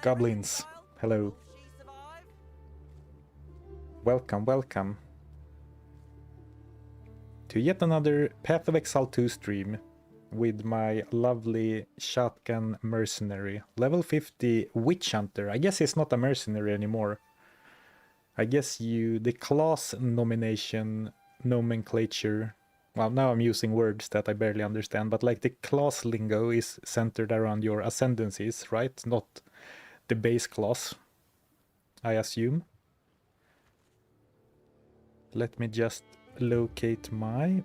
Goblins, hello. Welcome, welcome to yet another Path of Exile 2 stream with my lovely shotgun mercenary. Level 50 witch hunter. I guess he's not a mercenary anymore. I guess the class nomination nomenclature, well, now I'm using words that I barely understand, but like the class lingo is centered around your ascendancies, right? Not the base class, I assume. Let me just locate my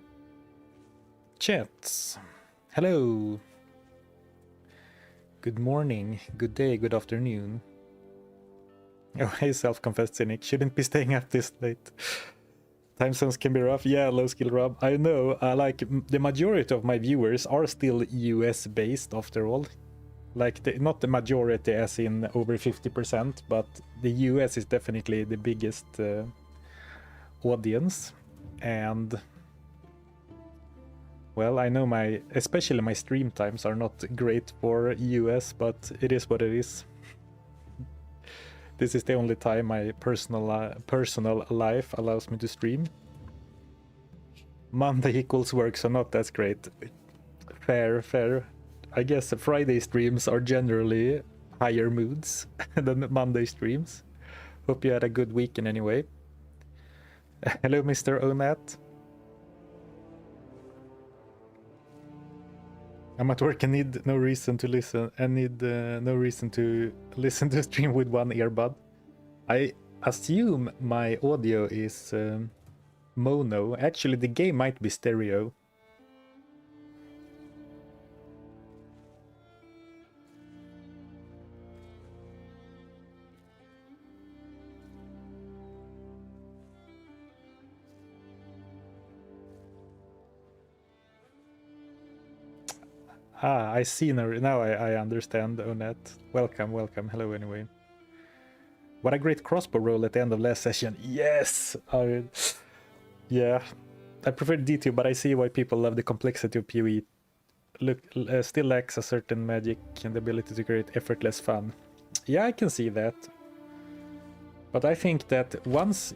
chats. Hello. Good morning, good day, good afternoon. Oh, hey, self-confessed cynic. Shouldn't be staying up this late. Time zones can be rough. Yeah, low skill Rob. I know. Like the majority of my viewers are still US based after all. Like not the majority as in over 50%, but the US is definitely the biggest audience. And well, I know especially my stream times are not great for US, but it is what it is. This is the only time my personal life allows me to stream. Monday equals work, so not that's great. Fair. I guess Friday streams are generally higher moods than Monday streams. Hope you had a good weekend anyway. Hello, Mr. Onat. I'm at work and need no reason to listen. I need no reason to listen to stream with one earbud. I assume my audio is mono. Actually, the game might be stereo. Ah, I see now. I understand, Onet. Welcome. Hello, anyway. What a great crossbow roll at the end of last session. Yes! Yeah, I prefer D2, but I see why people love the complexity of PoE. Look, still lacks a certain magic and the ability to create effortless fun. Yeah, I can see that. But I think that once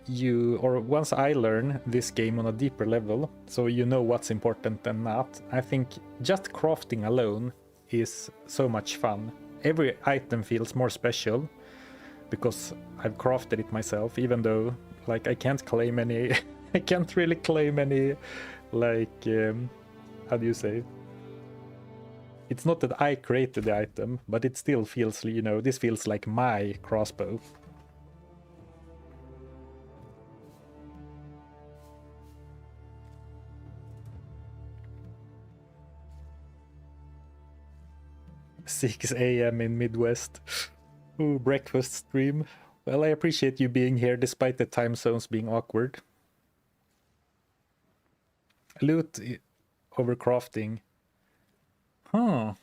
I learn this game on a deeper level, so you know what's important and not, I think just crafting alone is so much fun. Every item feels more special because I've crafted it myself, even though like I can't claim any I can't really claim any like how do you say? It's not that I created the item, but it still feels, you know, this feels like my crossbow. "6 a.m. in Midwest. Ooh, breakfast stream. Well, I appreciate you being here despite the time zones being awkward. Loot over crafting. Huh.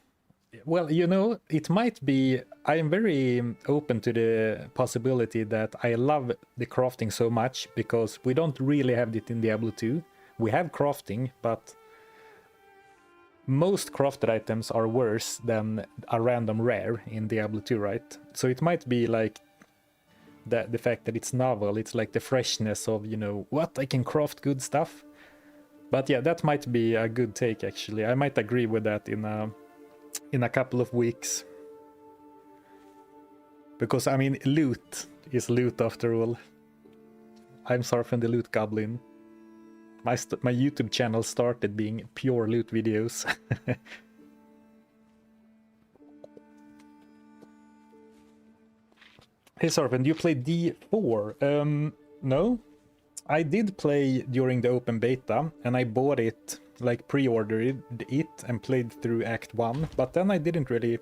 Well, you know, it might be... I am very open to the possibility that I love the crafting so much because we don't really have it in Diablo 2. We have crafting, but most crafted items are worse than a random rare in Diablo 2, right? So it might be like the fact that it's novel, it's like the freshness of, you know, what, I can craft good stuff. But yeah, that might be a good take actually. I might agree with that in a couple of weeks. Because I mean, loot is loot after all. I'm Zarfen the Loot Goblin. My YouTube channel started being pure loot videos. Hey Zarfen, do you play D4? No. I did play during the open beta, and I bought it, like pre-ordered it, and played through Act 1, but then I didn't really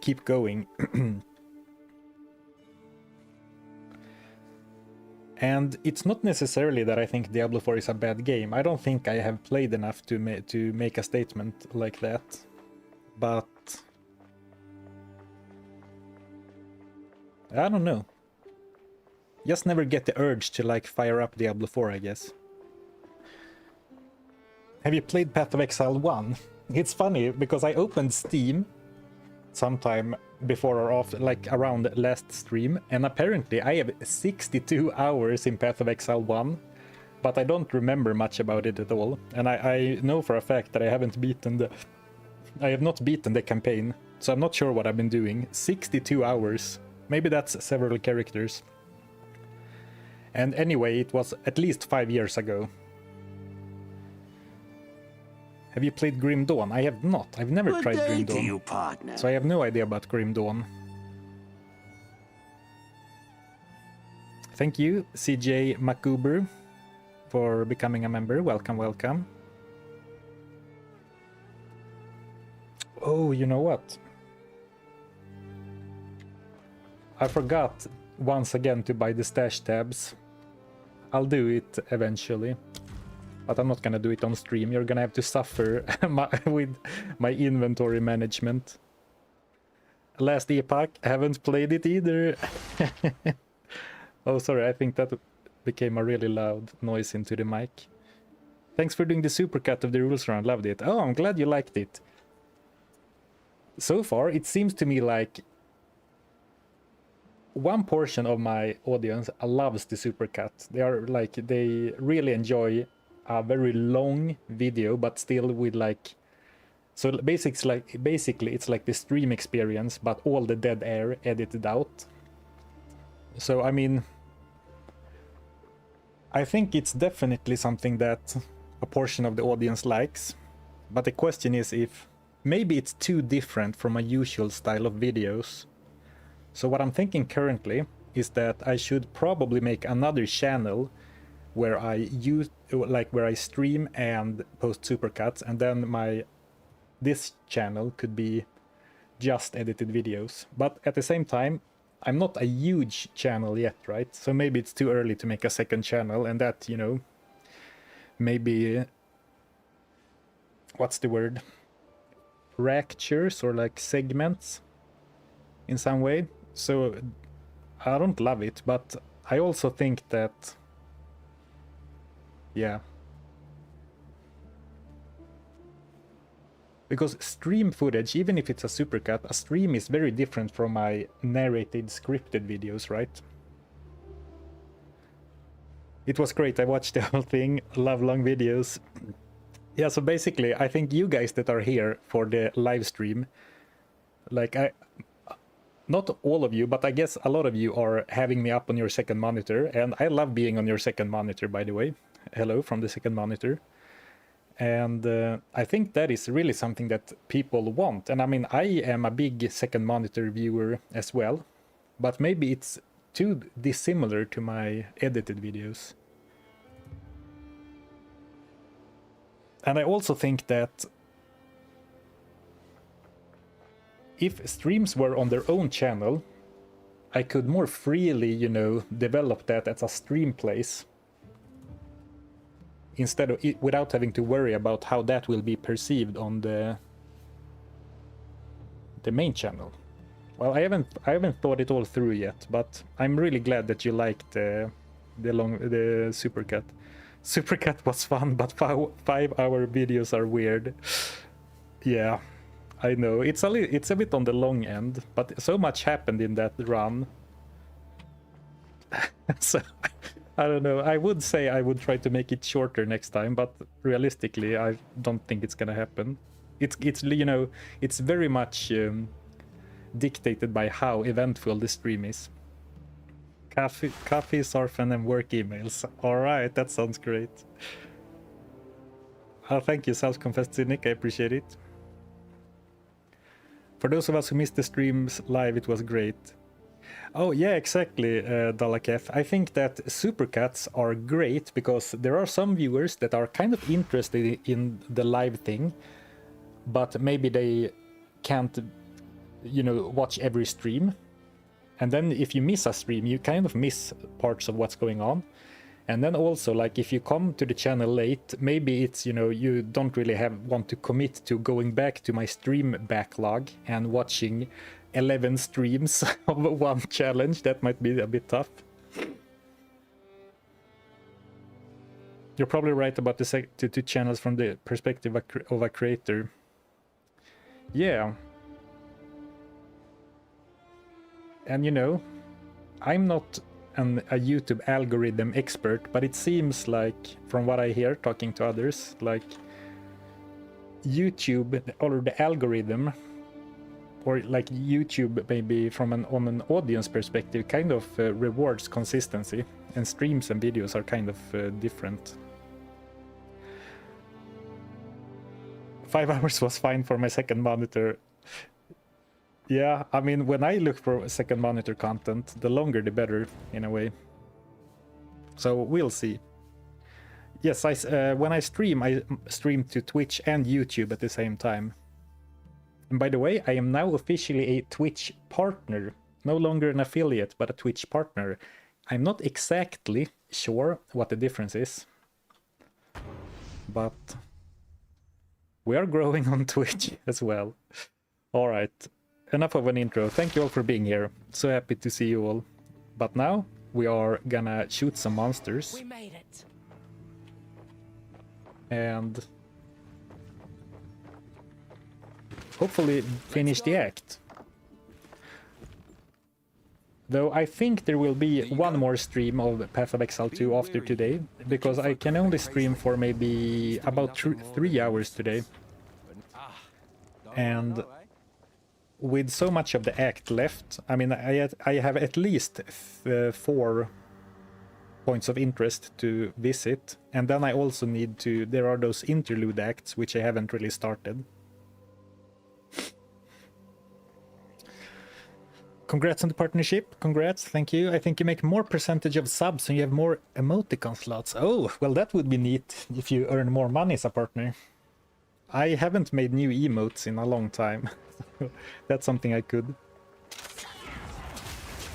keep going. And it's not necessarily that I think Diablo 4 is a bad game. I don't think I have played enough to make a statement like that. But I don't know. Just never get the urge to like fire up Diablo 4, I guess. Have you played Path of Exile 1? It's funny because I opened Steam sometime before or after, like around last stream, and apparently I have 62 hours in Path of Exile 1, but I don't remember much about it at all. And I know for a fact that I have not beaten the campaign, so I'm not sure what I've been doing. 62 hours. Maybe that's several characters. And anyway, it was at least 5 years ago. Have you played Grim Dawn? I have not. I've never tried Grim Dawn. You, partner. So I have no idea about Grim Dawn. Thank you, CJ Macuber, for becoming a member. Welcome, welcome. Oh, you know what? I forgot once again to buy the stash tabs. I'll do it eventually. But I'm not gonna do it on stream. You're gonna have to suffer with my inventory management. Last Epoch, haven't played it either. Oh, sorry, I think that became a really loud noise into the mic. Thanks for doing the supercut of the rules round, loved it. Oh, I'm glad you liked it. So far, it seems to me like one portion of my audience loves the supercut. They really enjoy a very long video, but still with like, so basically it's like the stream experience, but all the dead air edited out. So I mean, I think it's definitely something that a portion of the audience likes, but the question is if maybe it's too different from a usual style of videos. So what I'm thinking currently is that I should probably make another channel where I stream and post supercuts, and then this channel could be just edited videos. But at the same time, I'm not a huge channel yet, right? So maybe it's too early to make a second channel, and that, you know, maybe, what's the word? Fractures or like segments in some way. So I don't love it, but I also think that, yeah, because stream footage, even if it's a supercut, a stream is very different from my narrated scripted videos, right? It was great, I watched the whole thing, love long videos. Yeah, so basically, I think you guys that are here for the live stream, like not all of you, but I guess a lot of you are having me up on your second monitor, and I love being on your second monitor, by the way. Hello from the second monitor. And I think that is really something that people want. And I mean, I am a big second monitor viewer as well, but maybe it's too dissimilar to my edited videos. And I also think that if streams were on their own channel, I could more freely, you know, develop that as a stream place, instead of without having to worry about how that will be perceived on the main channel. Well, I haven't thought it all through yet, but I'm really glad that you liked the supercut. Supercut was fun, but 5-hour videos are weird. Yeah, I know it's a bit on the long end, but so much happened in that run. So I don't know. I would say I would try to make it shorter next time, but realistically, I don't think it's gonna happen. It's you know, it's very much dictated by how eventful the stream is. Coffee, Zarfen, and work emails. All right, that sounds great. Thank you, self-confessed cynic. I appreciate it. For those of us who missed the streams live, it was great. Oh yeah, exactly, Dalakef. I think that supercuts are great because there are some viewers that are kind of interested in the live thing, but maybe they can't, you know, watch every stream. And then if you miss a stream, you kind of miss parts of what's going on. And then also, like, if you come to the channel late, maybe it's, you know, you don't really want to commit to going back to my stream backlog and watching 11 streams of one challenge. That might be a bit tough. You're probably right about the two channels from the perspective of a creator. Yeah. And you know, I'm not a YouTube algorithm expert, but it seems like, from what I hear talking to others, like YouTube or the algorithm, or like YouTube maybe from on an audience perspective, kind of rewards consistency, and streams and videos are kind of different. 5 hours was fine for my second monitor. Yeah, I mean, when I look for second monitor content, the longer the better, in a way. So we'll see. Yes, when I stream to Twitch and YouTube at the same time. And by the way, I am now officially a Twitch partner. No longer an affiliate, but a Twitch partner. I'm not exactly sure what the difference is. But we are growing on Twitch as well. Alright, enough of an intro. Thank you all for being here. So happy to see you all. But now we are gonna shoot some monsters. We made it. And hopefully finish the act. Though I think there will be one more stream of Path of Exile 2 after today, because I can only stream for maybe about 3 hours today. And with so much of the act left, I mean, I have at least 4 points of interest to visit, and then I also need to, there are those interlude acts which I haven't really started. Congrats on the partnership, congrats, thank you. I think you make more percentage of subs and you have more emoticon slots. Oh, well, that would be neat if you earn more money as a partner. I haven't made new emotes in a long time. That's something I could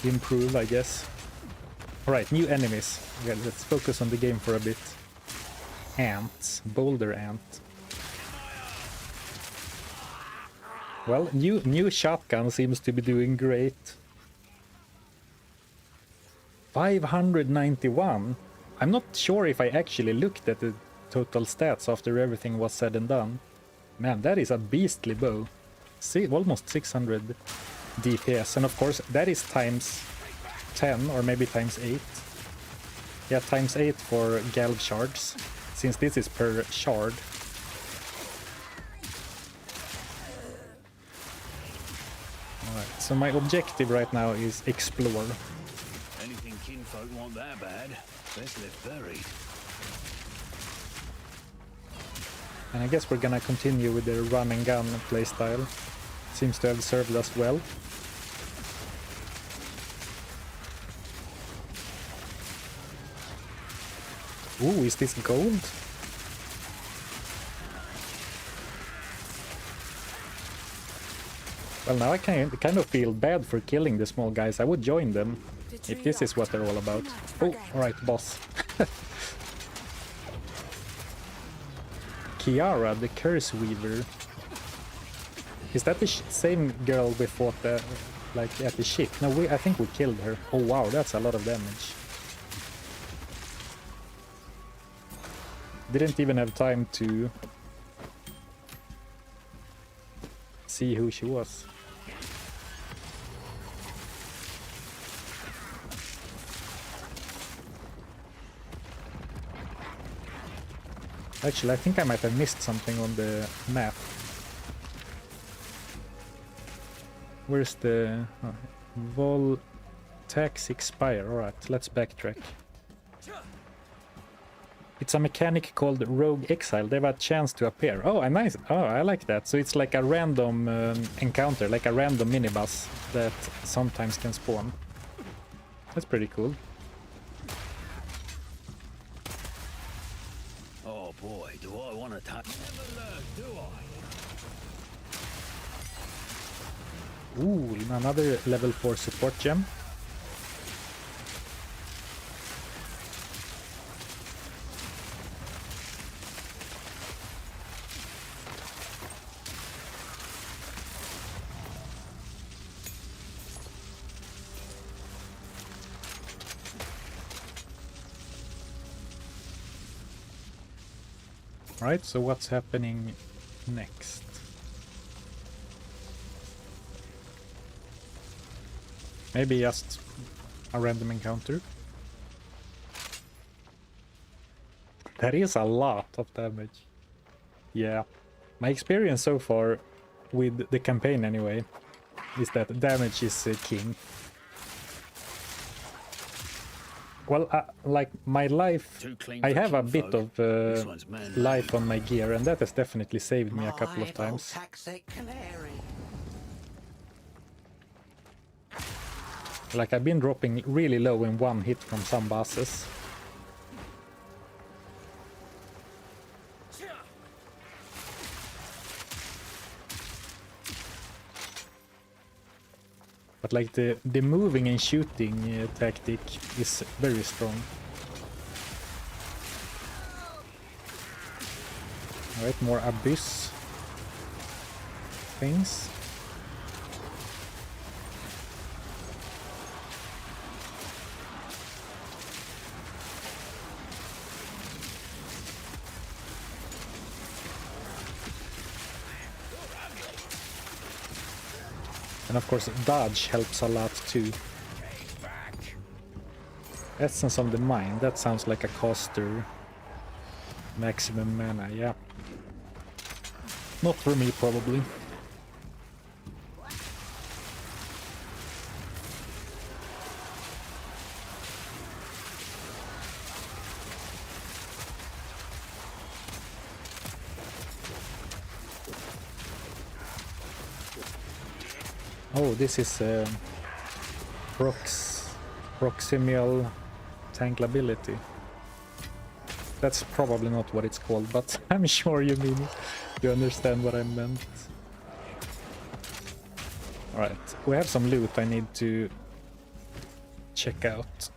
improve, I guess. Alright, new enemies. Yeah, let's focus on the game for a bit. Ants. Boulder ant. Well, new shotgun seems to be doing great. 591. I'm not sure if I actually looked at the total stats after everything was said and done. Man, that is a beastly bow. See, almost 600 DPS, and of course that is times 10 or maybe times 8. Yeah, times 8 for Galv shards, since this is per shard. Alright, so my objective right now is explore. Anything kinfolk want that bad, best left buried. And I guess we're gonna continue with the run and gun playstyle. Seems to have served us well. Ooh, is this gold? Well, now I kind of feel bad for killing the small guys. I would join them if this is what they're all about. Oh, alright, boss. Kiara, the Curse Weaver. Is that the same girl we fought like at the ship? No, I think we killed her. Oh wow, that's a lot of damage. Didn't even have time to see who she was. Actually, I think I might have missed something on the map. Where's the... Oh, Vol tax expire. Alright, let's backtrack. It's a mechanic called Rogue Exile. They have a chance to appear. Oh, nice. Oh, I like that. So it's like a random encounter, like a random minibus that sometimes can spawn. That's pretty cool. Oh boy, do I want to touch? Never learn, do I? Ooh, another level 4 support gem. Right, so what's happening next? Maybe just a random encounter. That is a lot of damage. Yeah. My experience so far with the campaign anyway is that damage is king. Well, like my life, I have a bit of life on my gear, and that has definitely saved me a couple of times. Like I've been dropping really low in one hit from some bosses. But like the moving and shooting tactic is very strong. Alright, more abyss things. And of course dodge helps a lot too. Essence of the Mind, that sounds like a coster. Maximum mana, yeah. Not for me probably. Oh, this is proximal tankability. That's probably not what it's called, but I'm sure you mean it. You understand what I meant. Alright, we have some loot I need to check out.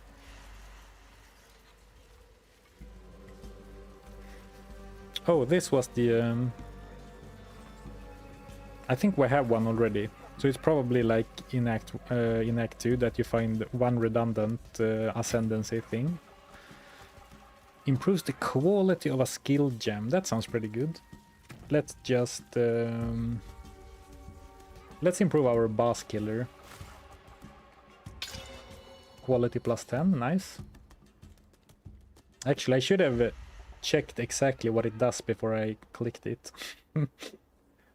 Oh, this was the... I think we have one already. So it's probably like in Act 2 that you find one redundant ascendancy thing. Improves the quality of a skill gem. That sounds pretty good. Let's just... let's improve our boss killer. Quality plus 10, nice. Actually, I should have checked exactly what it does before I clicked it.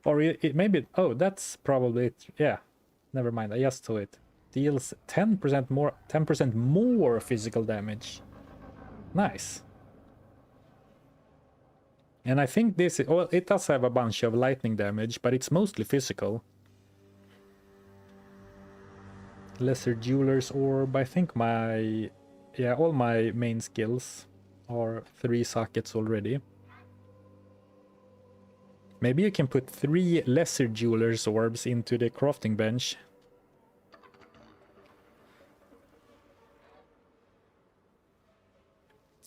Or it maybe... Oh, that's probably it. Yeah, never mind. I just saw it. Deals 10% more physical damage. Nice. And I think this... Well, it does have a bunch of lightning damage, but it's mostly physical. Lesser Jeweler's Orb. I think my... Yeah, all my main skills are 3 sockets already. Maybe you can put 3 Lesser Jeweler's Orbs into the crafting bench.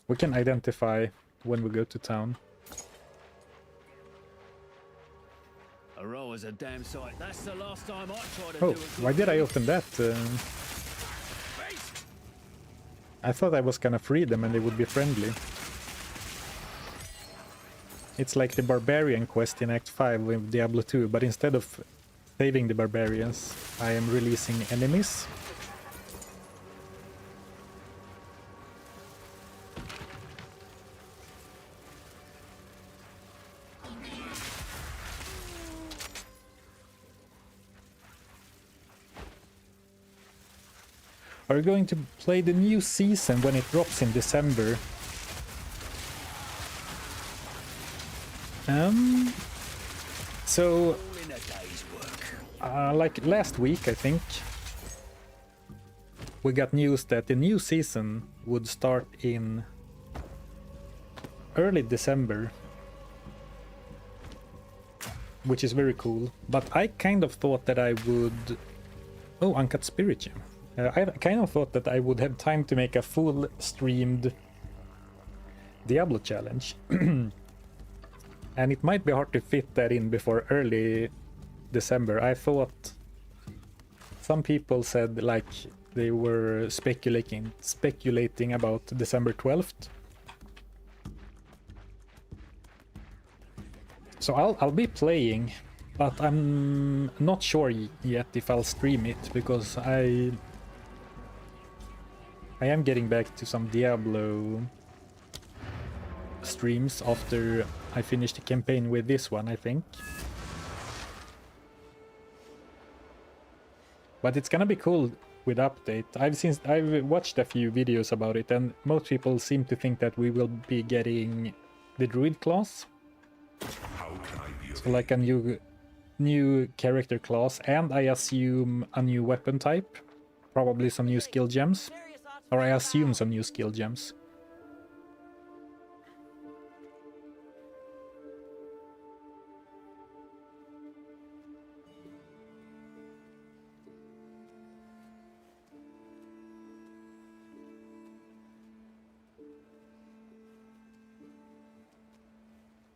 We can identify when we go to town. A row is a damn sight. That's the last time I tried to Oh, do it. why did I open that? I thought I was gonna free them and they would be friendly. It's like the Barbarian quest in Act 5 with Diablo 2, but instead of saving the Barbarians, I am releasing enemies. Are you going to play the new season when it drops in December? So, like last week, I think, we got news that the new season would start in early December, which is very cool. But I kind of thought that I would... Oh, Uncut Spirit Gem. I kind of thought that I would have time to make a full streamed Diablo challenge. And it might be hard to fit that in before early December. I thought some people said like they were speculating about December 12th. So I'll be playing, but I'm not sure yet if I'll stream it, because I am getting back to some Diablo streams after I finished the campaign with this one, I think. But it's gonna be cool with update. I've watched a few videos about it, and most people seem to think that we will be getting the druid class. So like a new character class, and I assume a new weapon type, probably some new skill gems, or I assume some new skill gems.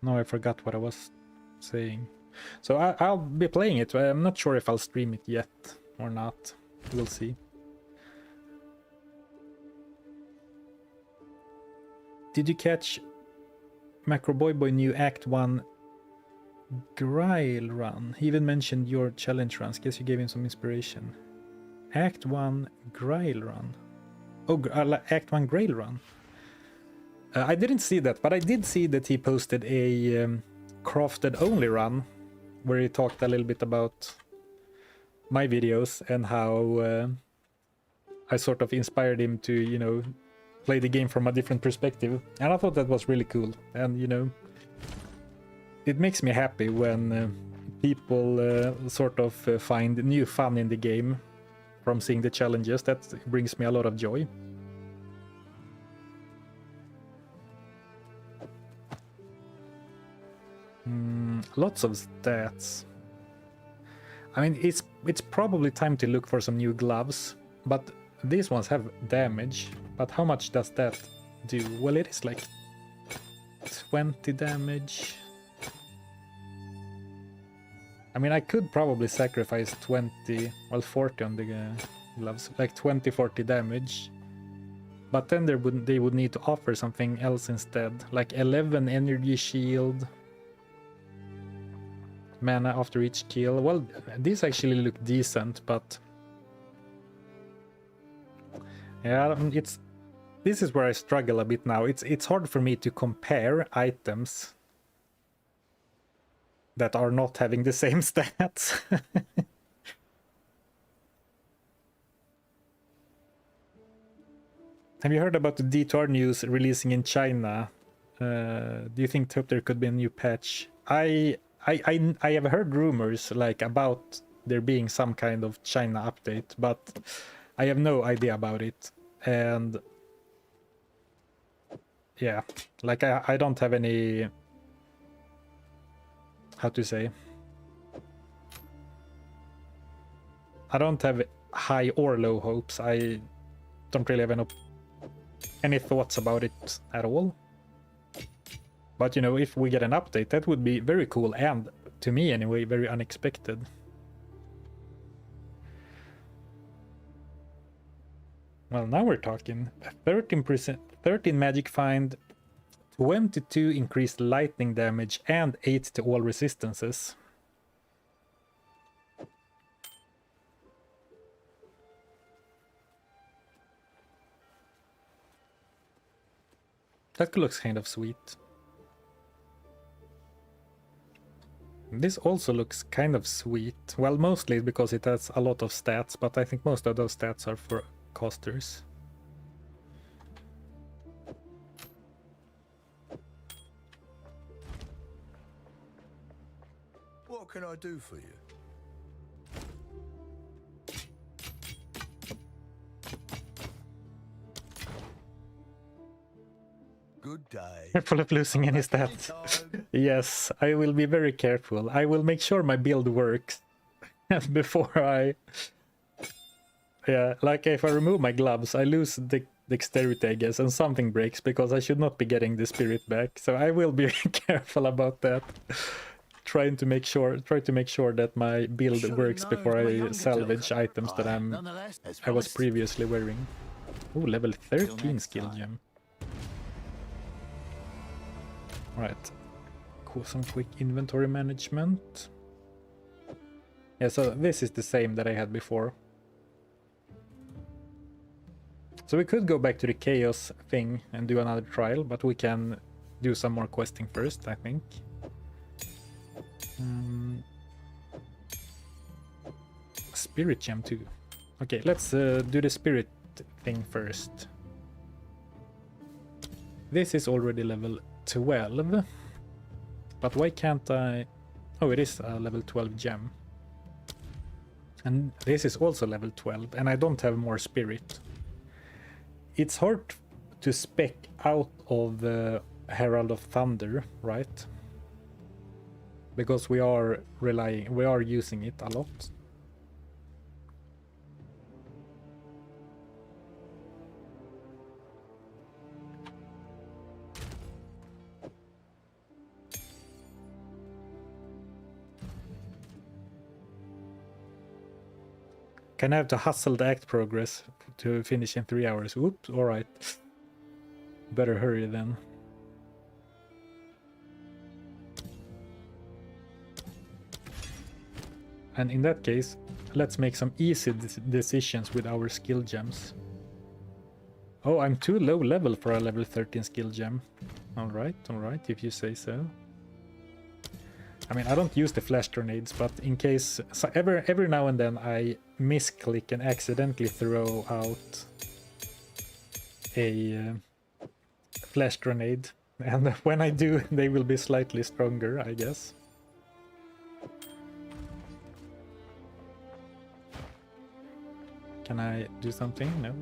No, I forgot what I was saying. So I'll be playing it. I'm not sure if I'll stream it yet or not. We'll see. Did you catch Macro Boy new Act 1 Grail run? He even mentioned your challenge runs. Guess you gave him some inspiration. Act 1 Grail run. Oh, Act 1 Grail run. I didn't see that, but I did see that he posted a crafted only run where he talked a little bit about my videos and how I sort of inspired him to, you know, play the game from a different perspective. And I thought that was really cool. And, you know, it makes me happy when people sort of find new fun in the game from seeing the challenges. That brings me a lot of joy. Lots of stats. I mean, it's probably time to look for some new gloves, but these ones have damage. But how much does that do? Well, it is like 20 damage. I mean, I could probably sacrifice 20, well, 40 on the gloves, like 20-40 damage. But then they would need to offer something else instead, like 11 energy shield. Mana after each kill. Well, these actually look decent, but yeah, this is where I struggle a bit now. It's hard for me to compare items that are not having the same stats. Have you heard about the D2R news releasing in China? Do you think there could be a new patch? I have heard rumors like about there being some kind of China update, but I have no idea about it. And yeah, like I don't have any, how to say, I don't have high or low hopes. I don't really have any thoughts about it at all. But, you know, if we get an update, that would be very cool and, to me anyway, very unexpected. Well, now we're talking. 13%, 13 magic find, 22 increased lightning damage, and 8 to all resistances. That looks kind of sweet. This also looks kind of sweet. Well, mostly because it has a lot of stats, but I think most of those stats are for casters. What can I do for you? Good day. Careful of losing any stats. Yes, I will be very careful. I will make sure my build works before I... Yeah, like if I remove my gloves, I lose the dexterity, I guess, and something breaks because I should not be getting the spirit back. So I will be careful about that. Try to make sure that my build works before I salvage items that I was previously wearing. Oh, level 13 skill gem. Right, cool. Some quick inventory management. Yeah, so this is the same that I had before. So we could go back to the chaos thing and do another trial, but we can do some more questing first, I think. Spirit gem too. Okay, let's do the spirit thing first. This is already level 12. But why can't I... Oh, it is a level 12 gem. And this is also level 12, and I don't have more spirit. It's hard to spec out of the Herald of Thunder, right? Because we are using it a lot. Can I have to hustle the act progress to finish in 3 hours? Oops, alright. Better hurry then. And in that case, let's make some easy decisions with our skill gems. Oh, I'm too low level for a level 13 skill gem. Alright, if you say so. I mean, I don't use the flash grenades, but in case... So every now and then I misclick and accidentally throw out a flash grenade. And when I do, they will be slightly stronger, I guess. Can I do something? No.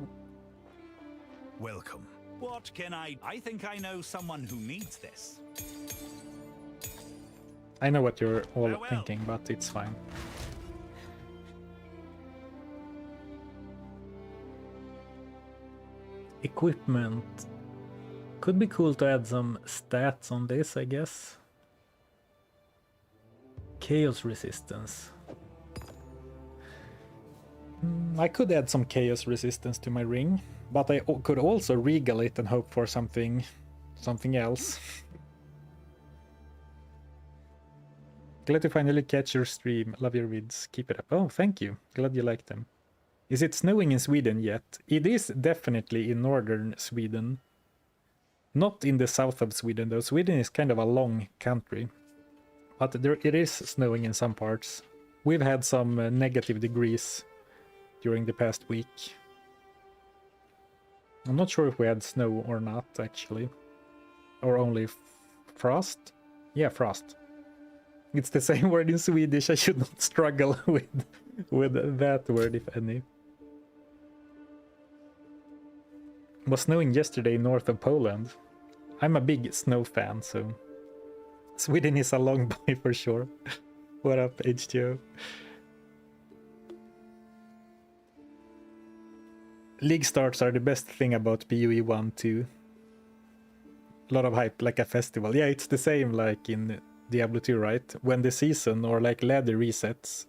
Welcome. What can I think I know someone who needs this. I know what you're all Farewell. thinking, but it's fine. Equipment. Could be cool to add some stats on this, I guess. Chaos resistance. I could add some chaos resistance to my ring, but I could also regal it and hope for something else. Glad to finally catch your stream. Love your vids. Keep it up. Oh, thank you. Glad you like them. Is it snowing in Sweden yet? It is definitely in northern Sweden. Not in the south of Sweden though. Sweden is kind of a long country. But it is snowing in some parts. We've had some negative degrees during the past week. I'm not sure if we had snow or not actually. Or only frost? Yeah, frost. It's the same word in Swedish. I should not struggle with that word, if any. It was snowing yesterday north of Poland. I'm a big snow fan, so Sweden is a long buy for sure. What up, H2O? League starts are the best thing about PoE 1 too. A lot of hype, like a festival. Yeah, it's the same like in Diablo 2, right? When the season or like ladder resets,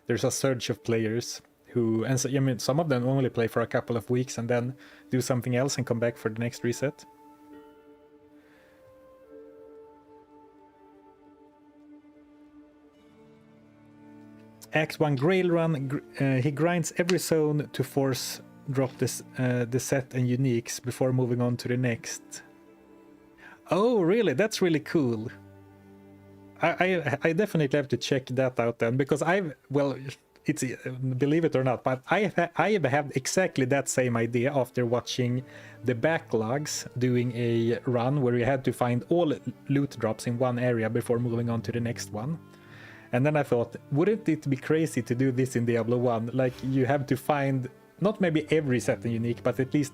there's a surge of players who, and so, I mean, some of them only play for a couple of weeks and then do something else and come back for the next reset. Act 1 Grail Run, he grinds every zone to force drop this, the set and uniques before moving on to the next. Oh, really? That's really cool. I definitely have to check that out then, because well, it's, believe it or not, but I have had exactly that same idea after watching the backlogs doing a run where you had to find all loot drops in one area before moving on to the next one. And then I thought, wouldn't it be crazy to do this in Diablo 1? Like, you have to find, not maybe every set and unique, but at least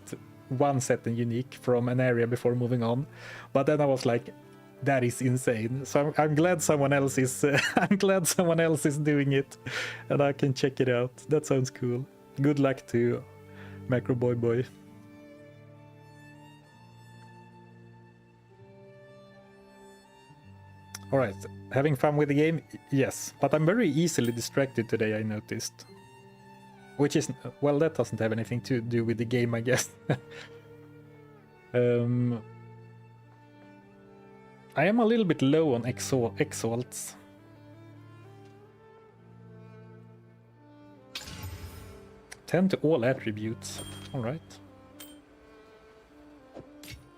one set and unique from an area before moving on. But then I was like, that is insane. So I'm glad someone else is I'm glad someone else is doing it and I can check it out. That sounds cool. Good luck to Macro Boy. Alright, having fun with the game? Yes, but I'm very easily distracted today, I noticed. Which is, well, that doesn't have anything to do with the game, I guess. I am a little bit low on exalts. Tend to all attributes. Alright.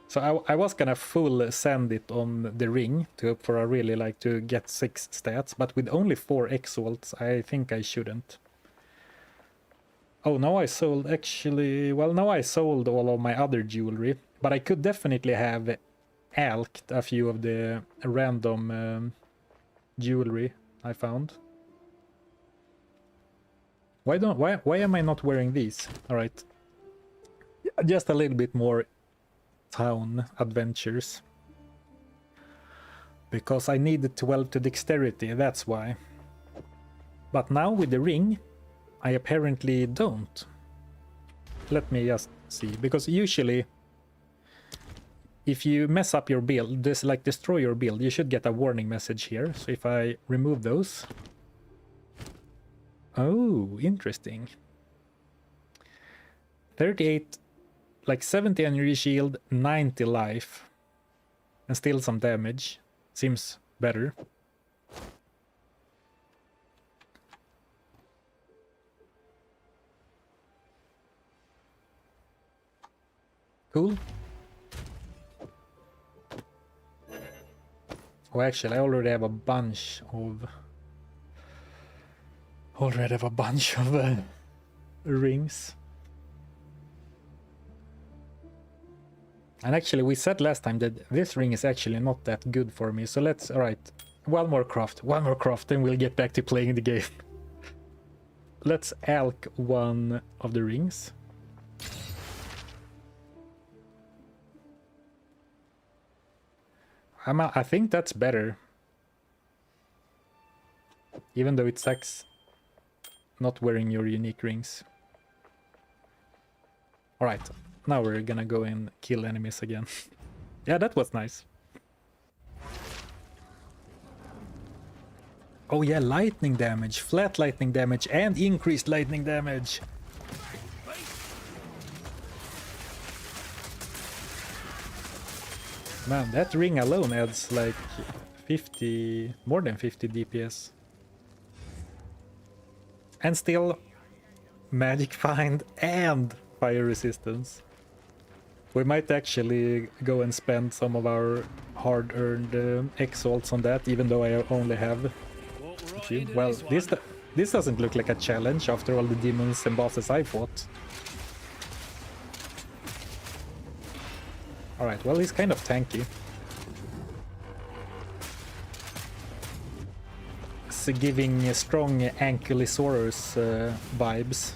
So I was gonna full send it on the ring to for a really like to get 6 stats, but with only 4 exalts, I think I shouldn't. Oh, now I sold actually... Well, now I sold all of my other jewelry, but I could definitely have alked a few of the random jewelry I found. Why am I not wearing these? All right, just a little bit more town adventures because I needed 12 to dexterity, that's why. But now with the ring I apparently don't. Let me just see, because usually if you mess up your build, this like destroy your build, you should get a warning message here. So if I remove those... Oh, interesting. 38, like 70 energy shield, 90 life, and still some damage. Seems better. Cool. Oh, actually, I already have a bunch of... rings. And actually, we said last time that this ring is actually not that good for me. So let's... Alright, one more craft, and we'll get back to playing the game. Let's alk one of the rings. I think that's better. Even though it sucks not wearing your unique rings. Alright, now we're gonna go and kill enemies again. Yeah, that was nice. Oh yeah, lightning damage, flat lightning damage, and increased lightning damage. Man, that ring alone adds like 50, more than 50 DPS. And still magic find and fire resistance. We might actually go and spend some of our hard-earned exalts on that, even though I only have a few. Well, this doesn't look like a challenge after all the demons and bosses I fought. Alright, well, he's kind of tanky. It's giving strong Ankylosaurus vibes.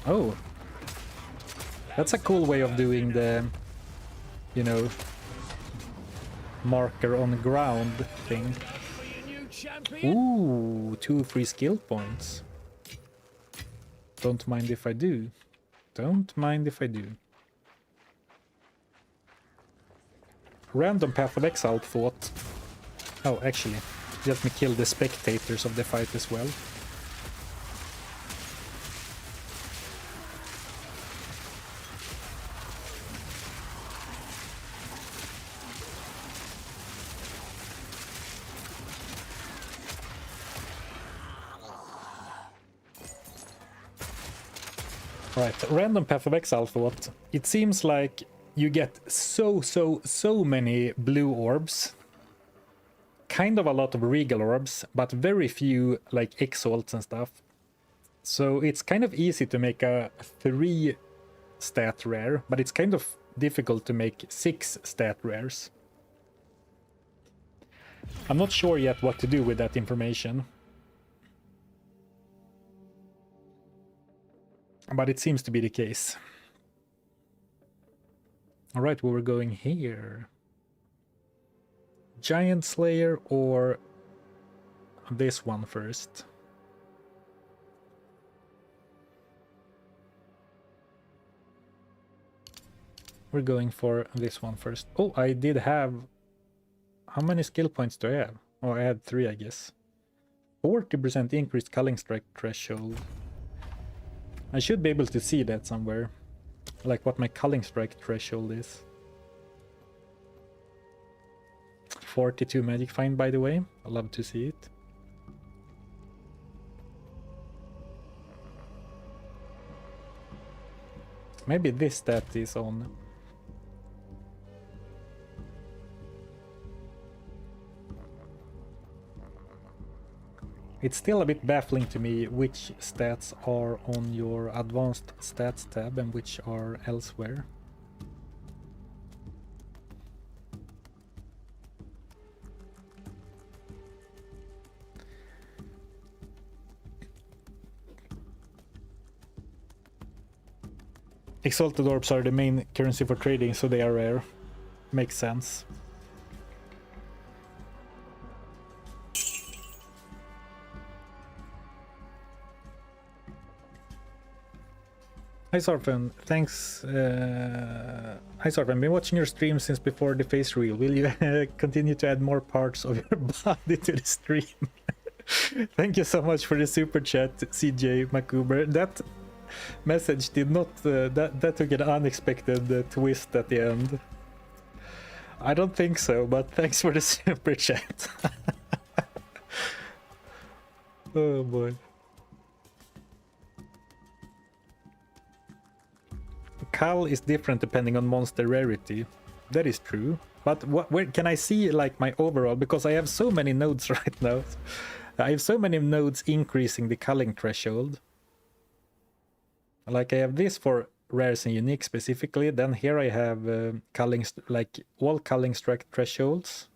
Oh, that's a cool way of doing the, you know, marker on the ground thing. Ooh, 2 free skill points. Don't mind if I do. Don't mind if I do. Random Path of Exile fought. Oh, actually, let me kill the spectators of the fight as well. Right, random Path of Exile thought. It seems like you get so many blue orbs. Kind of a lot of regal orbs, but very few like exalts and stuff. So it's kind of easy to make a 3 stat rare, but it's kind of difficult to make 6 stat rares. I'm not sure yet what to do with that information. But it seems to be the case. Alright, well, we're going here. Giant Slayer or this one first? We're going for this one first. Oh, I did have... How many skill points do I have? Oh, I had 3, I guess. 40% increased culling strike threshold. I should be able to see that somewhere. Like what my culling strike threshold is. 42 magic find, by the way. I love to see it. Maybe this stat is on. It's still a bit baffling to me which stats are on your advanced stats tab and which are elsewhere. Exalted orbs are the main currency for trading, so they are rare. Makes sense. Hi Zarfen, thanks. Hi Zarfen, been watching your stream since before the face reveal. Will you continue to add more parts of your body to the stream? Thank you so much for the super chat, CJ Macuber. That message did not. That took an unexpected twist at the end. I don't think so, but thanks for the super chat. Oh boy. Cal is different depending on monster rarity. That is true. But where can I see like my overall? Because I have so many nodes right now. I have so many nodes increasing the culling threshold. Like I have this for rares and unique specifically. Then here I have culling, like all culling strike thresholds.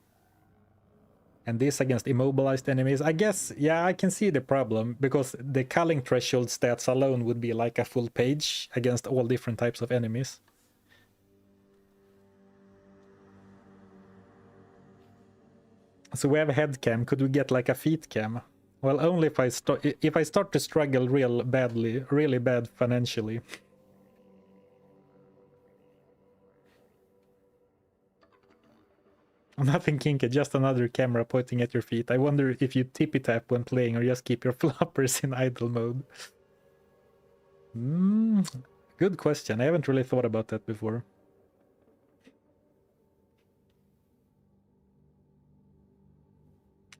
And this against immobilized enemies. I guess, yeah, I can see the problem, because the culling threshold stats alone would be like a full page against all different types of enemies. So we have a head cam. Could we get like a feet cam? Well, only if I start to struggle really bad financially. Nothing kinky, just another camera pointing at your feet. I wonder if you tippy tap when playing or just keep your floppers in idle mode. Good question. I haven't really thought about that before.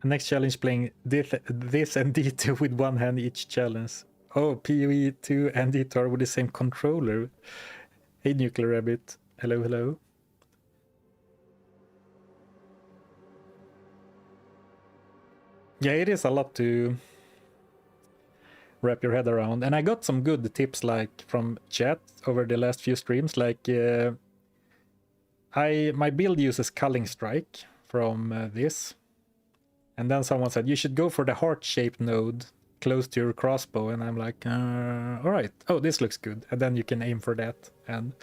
Next challenge, playing this and D2 with one hand each challenge. Oh, PoE 2 and D2 are with the same controller. Hey, Nuclear Rabbit. Hello, hello. Yeah, it is a lot to wrap your head around. And I got some good tips like from chat over the last few streams. Like my build uses Culling Strike from this. And then someone said, you should go for the heart-shaped node close to your crossbow. And I'm like, all right. Oh, this looks good. And then you can aim for that. And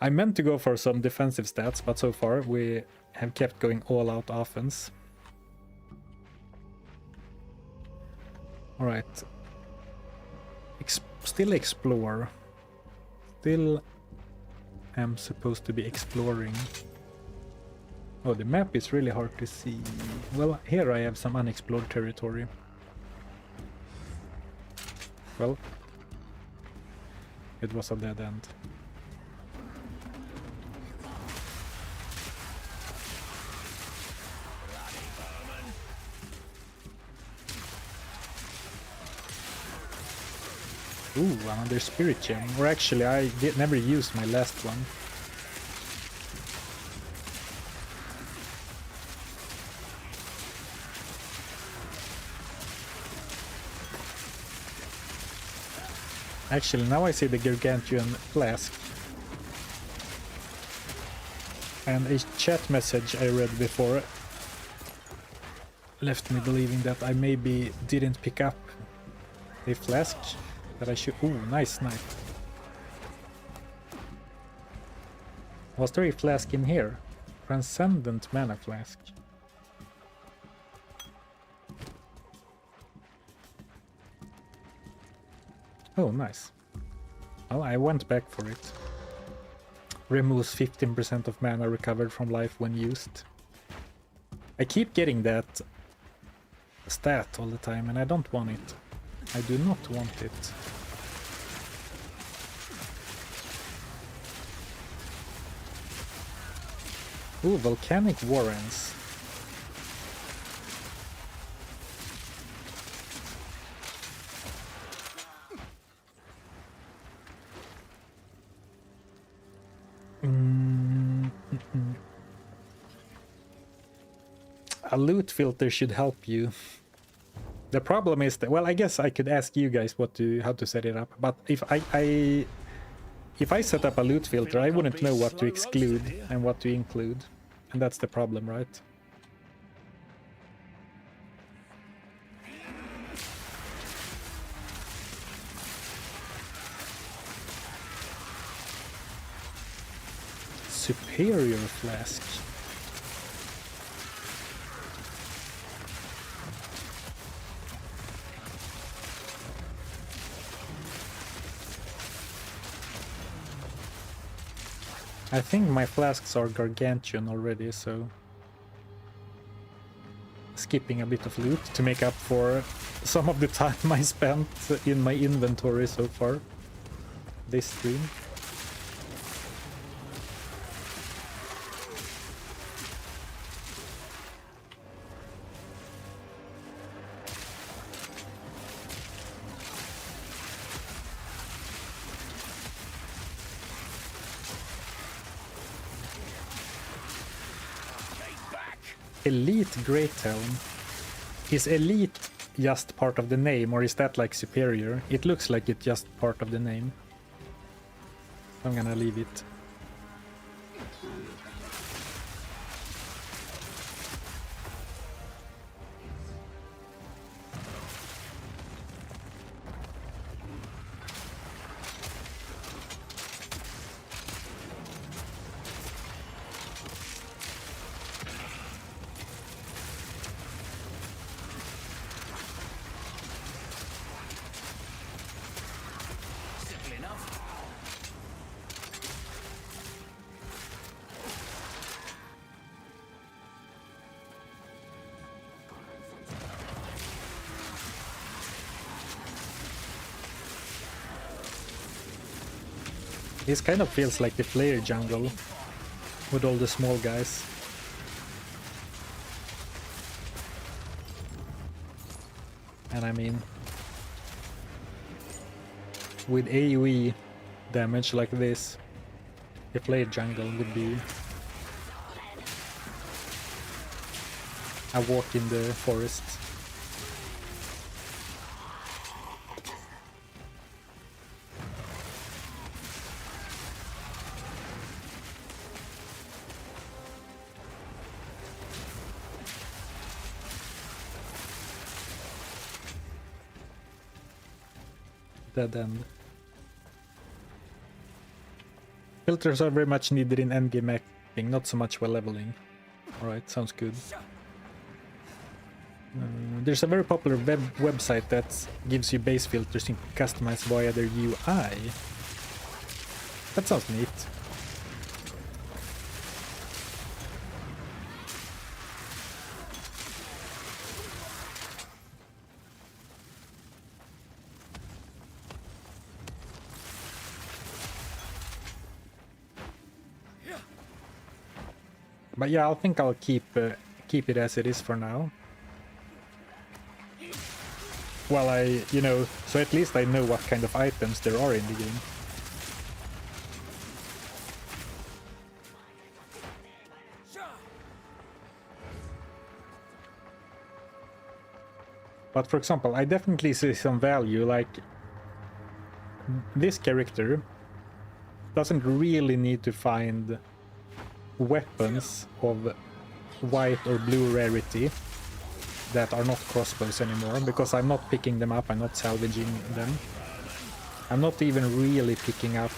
I meant to go for some defensive stats, but so far we have kept going all out offense. All right. Still explore. Still am supposed to be exploring. Oh, the map is really hard to see. Well, here I have some unexplored territory. Well, it was a dead end. Ooh, another spirit gem. Or actually, I never used my last one. Actually, now I see the Gargantuan flask. And a chat message I read before left me believing that I maybe didn't pick up a flask that I should. Ooh, nice knife. Was there a flask in here? Transcendent mana flask. Oh, nice. Well, I went back for it. Removes 15% of mana recovered from life when used. I keep getting that stat all the time and I don't want it. I do not want it. Ooh, volcanic warrens. a loot filter should help you. The problem is that, well, I guess I could ask you guys how to set it up, but if I set up a loot filter, I wouldn't know what to exclude and what to include, and that's the problem, right? Superior flask. I think my flasks are gargantuan already, so skipping a bit of loot to make up for some of the time I spent in my inventory so far this stream. Elite Great Helm. Is elite just part of the name, or is that like superior? It looks like it's just part of the name. I'm gonna leave it. This kind of feels like the player jungle with all the small guys. And I mean, with AoE damage like this, the player jungle would be a walk in the forest. Dead end. Filters are very much needed in endgame mapping, not so much while leveling. Alright, sounds good. There's a very popular website that gives you base filters you can customize via their UI. That sounds neat. But yeah, I think I'll keep it as it is for now. Well, so at least I know what kind of items there are in the game. But for example, I definitely see some value, like this character doesn't really need to find weapons of white or blue rarity that are not crossbows anymore, because I'm not picking them up, I'm not salvaging them. I'm not even really picking up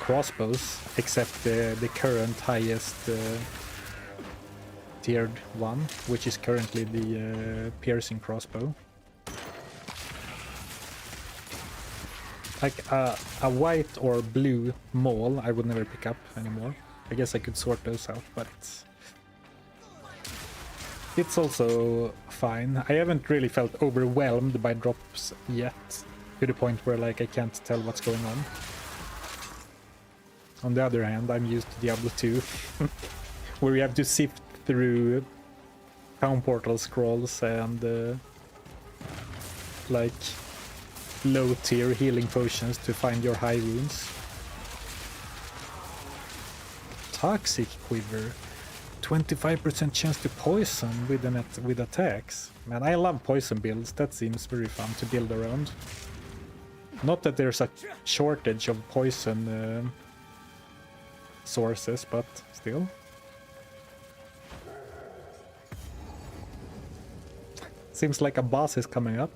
crossbows, except the current highest tiered one, which is currently the piercing crossbow. Like a white or blue maul I would never pick up anymore. I guess I could sort those out, but it's also fine. I haven't really felt overwhelmed by drops yet, to the point where like I can't tell what's going on. On the other hand, I'm used to Diablo 2, where you have to sift through town portal scrolls and like low tier healing potions to find your high wounds. Toxic Quiver. 25% chance to poison with attacks. Man, I love poison builds. That seems very fun to build around. Not that there's a shortage of poison sources, but still. Seems like a boss is coming up.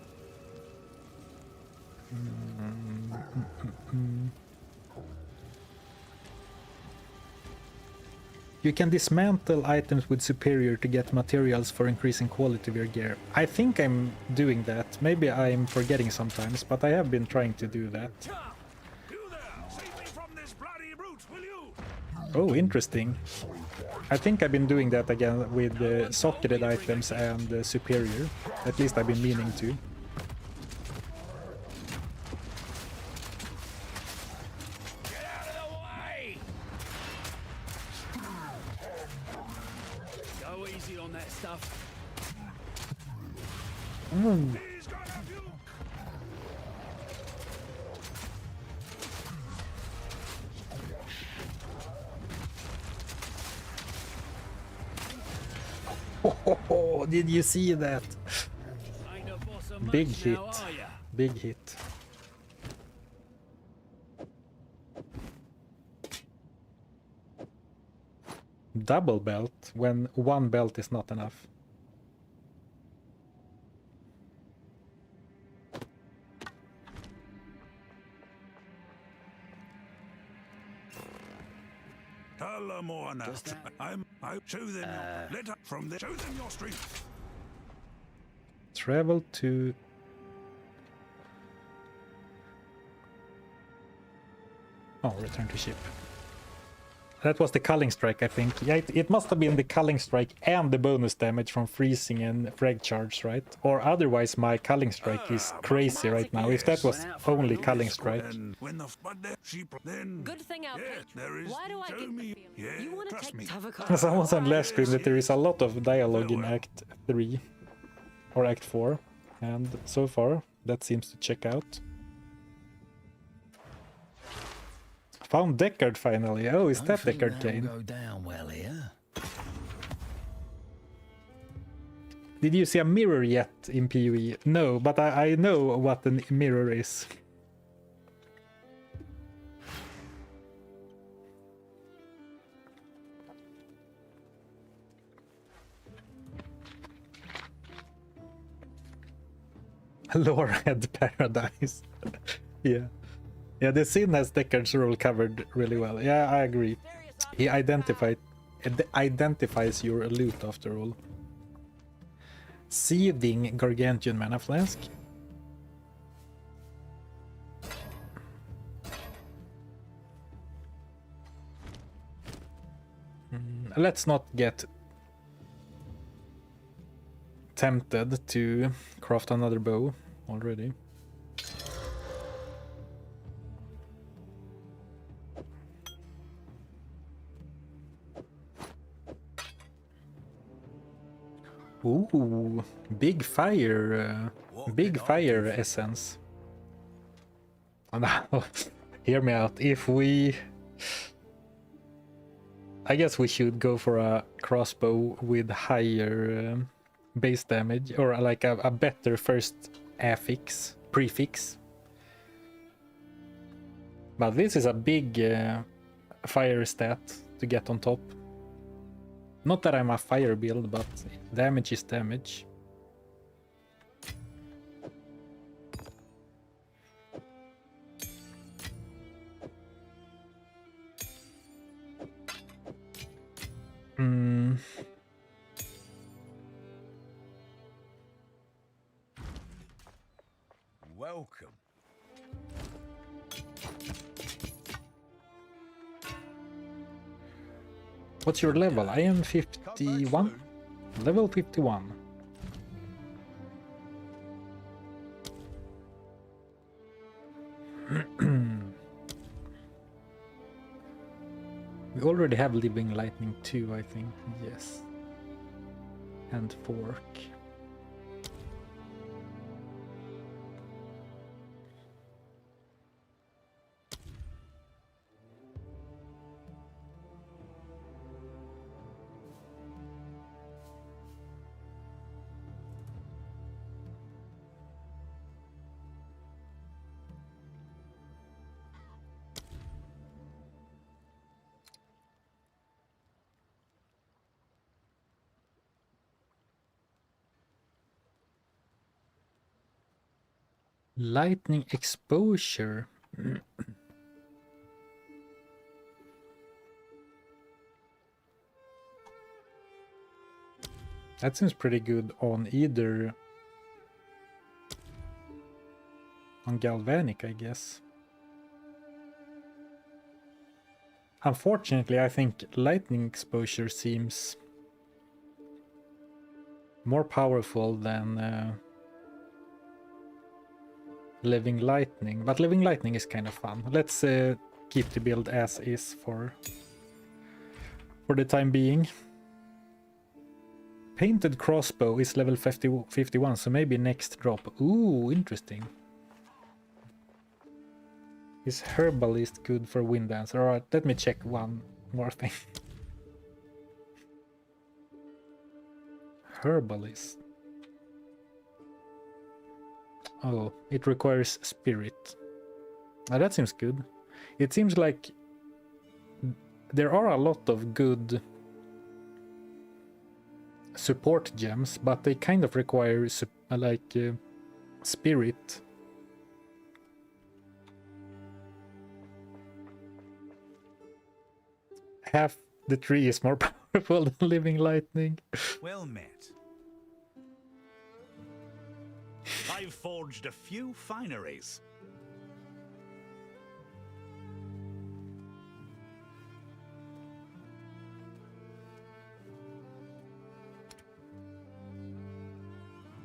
You can dismantle items with superior to get materials for increasing quality of your gear. I think I'm doing that. Maybe I'm forgetting sometimes, but I have been trying to do that. Oh, interesting. I think I've been doing that again with socketed items and superior. At least I've been meaning to. Oh, did you see that? Big hit. Big hit. Double belt when one belt is not enough. I show them let up from there. Show them your strength. Travel to return to ship. That was the culling strike, I think. Yeah, it must have been the culling strike and the bonus damage from freezing and frag charge, right? Or otherwise my culling strike is crazy right now. If that was only culling strike. Good thing I'll pick. Why do I get the feeling you want to take Tavakar? Someone said last stream that there is a lot of dialogue in Act 3 or Act 4, and so far that seems to check out. Found Deckard finally. Oh, is that Deckard Kane? Go down well here. Did you see a mirror yet in PoE? No, but I know what a mirror is. Lorehead Paradise. Yeah. Yeah, the scene has Deckard's role covered really well. Yeah, I agree. He identifies your loot after all. Seething Gargantuan Mana Flask. Let's not get tempted to craft another bow already. Ooh, big fire essence. Now, hear me out. I guess we should go for a crossbow with higher base damage, or like a better first prefix. But this is a big fire stat to get on top. Not that I'm a fire build, but damage is damage. Welcome. What's your level? I am 51. Level 51. We already have Living Lightning 2, I think. Yes. And Fork. Lightning exposure. That seems pretty good on either on galvanic, I guess. Unfortunately, I think lightning exposure seems more powerful than living lightning, but living lightning is kind of fun. Let's keep the build as is for the time being. Painted crossbow is level 51, so maybe next drop. Ooh, interesting. Is herbalist good for wind dancer? Alright, let me check one more thing. Herbalist. Oh, it requires spirit. Oh, that seems good. It seems like there are a lot of good support gems, but they kind of require spirit. Half the tree is more powerful than living lightning. Well met. I've forged a few fineries.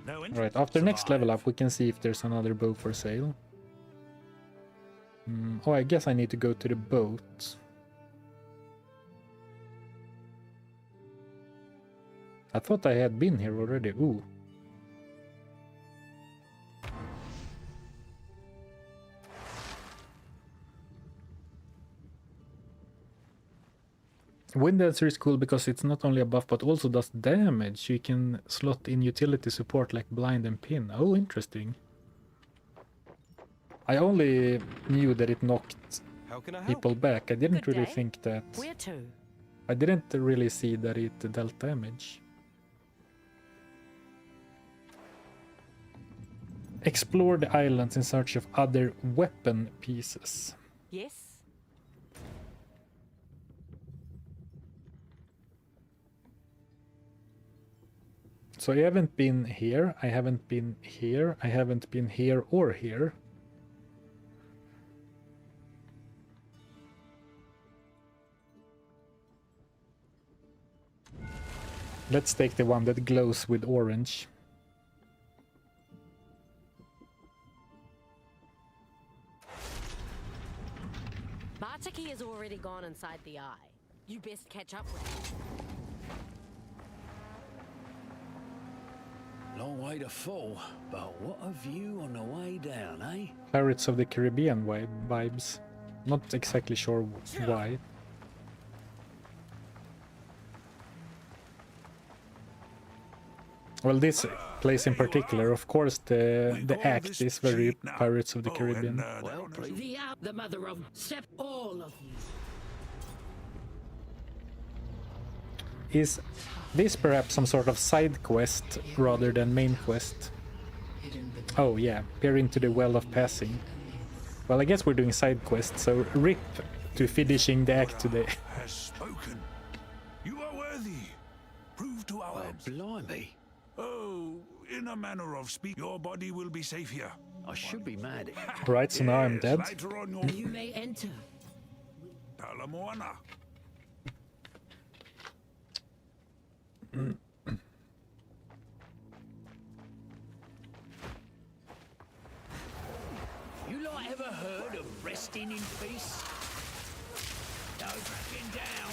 No interest. Alright, after next level up we can see if there's another bow for sale. Oh, I guess I need to go to the boat. I thought I had been here already. Ooh. Wind Dancer is cool because it's not only a buff but also does damage. You can slot in utility support like blind and pin. Oh, interesting. I only knew that it knocked people back. I didn't really think that... Where to? I didn't really see that it dealt damage. Explore the islands in search of other weapon pieces. Yes. So I haven't been here, I haven't been here, I haven't been here or here. Let's take the one that glows with orange. Bartiki has already gone inside the eye. You best catch up with him. Long way to fall, but what a view on the way down, eh? Pirates of the Caribbean vibes. Not exactly sure why. Well, this place in particular, of course, the act is very Pirates of the Caribbean. Well, The mother of step all of you. Is this perhaps some sort of side quest rather than main quest? Oh yeah, peer into the well of passing. Well, I guess we're doing side quests, so rip to finishing the act today. Has spoken. You are worthy. Prove to our well, blimey. Oh, in a manner of speak, your body will be safe here. I should be mad at Right, so now I'm Yes, dead. later on your You may enter. Talamoana. you lot ever heard of resting in peace? No backing down.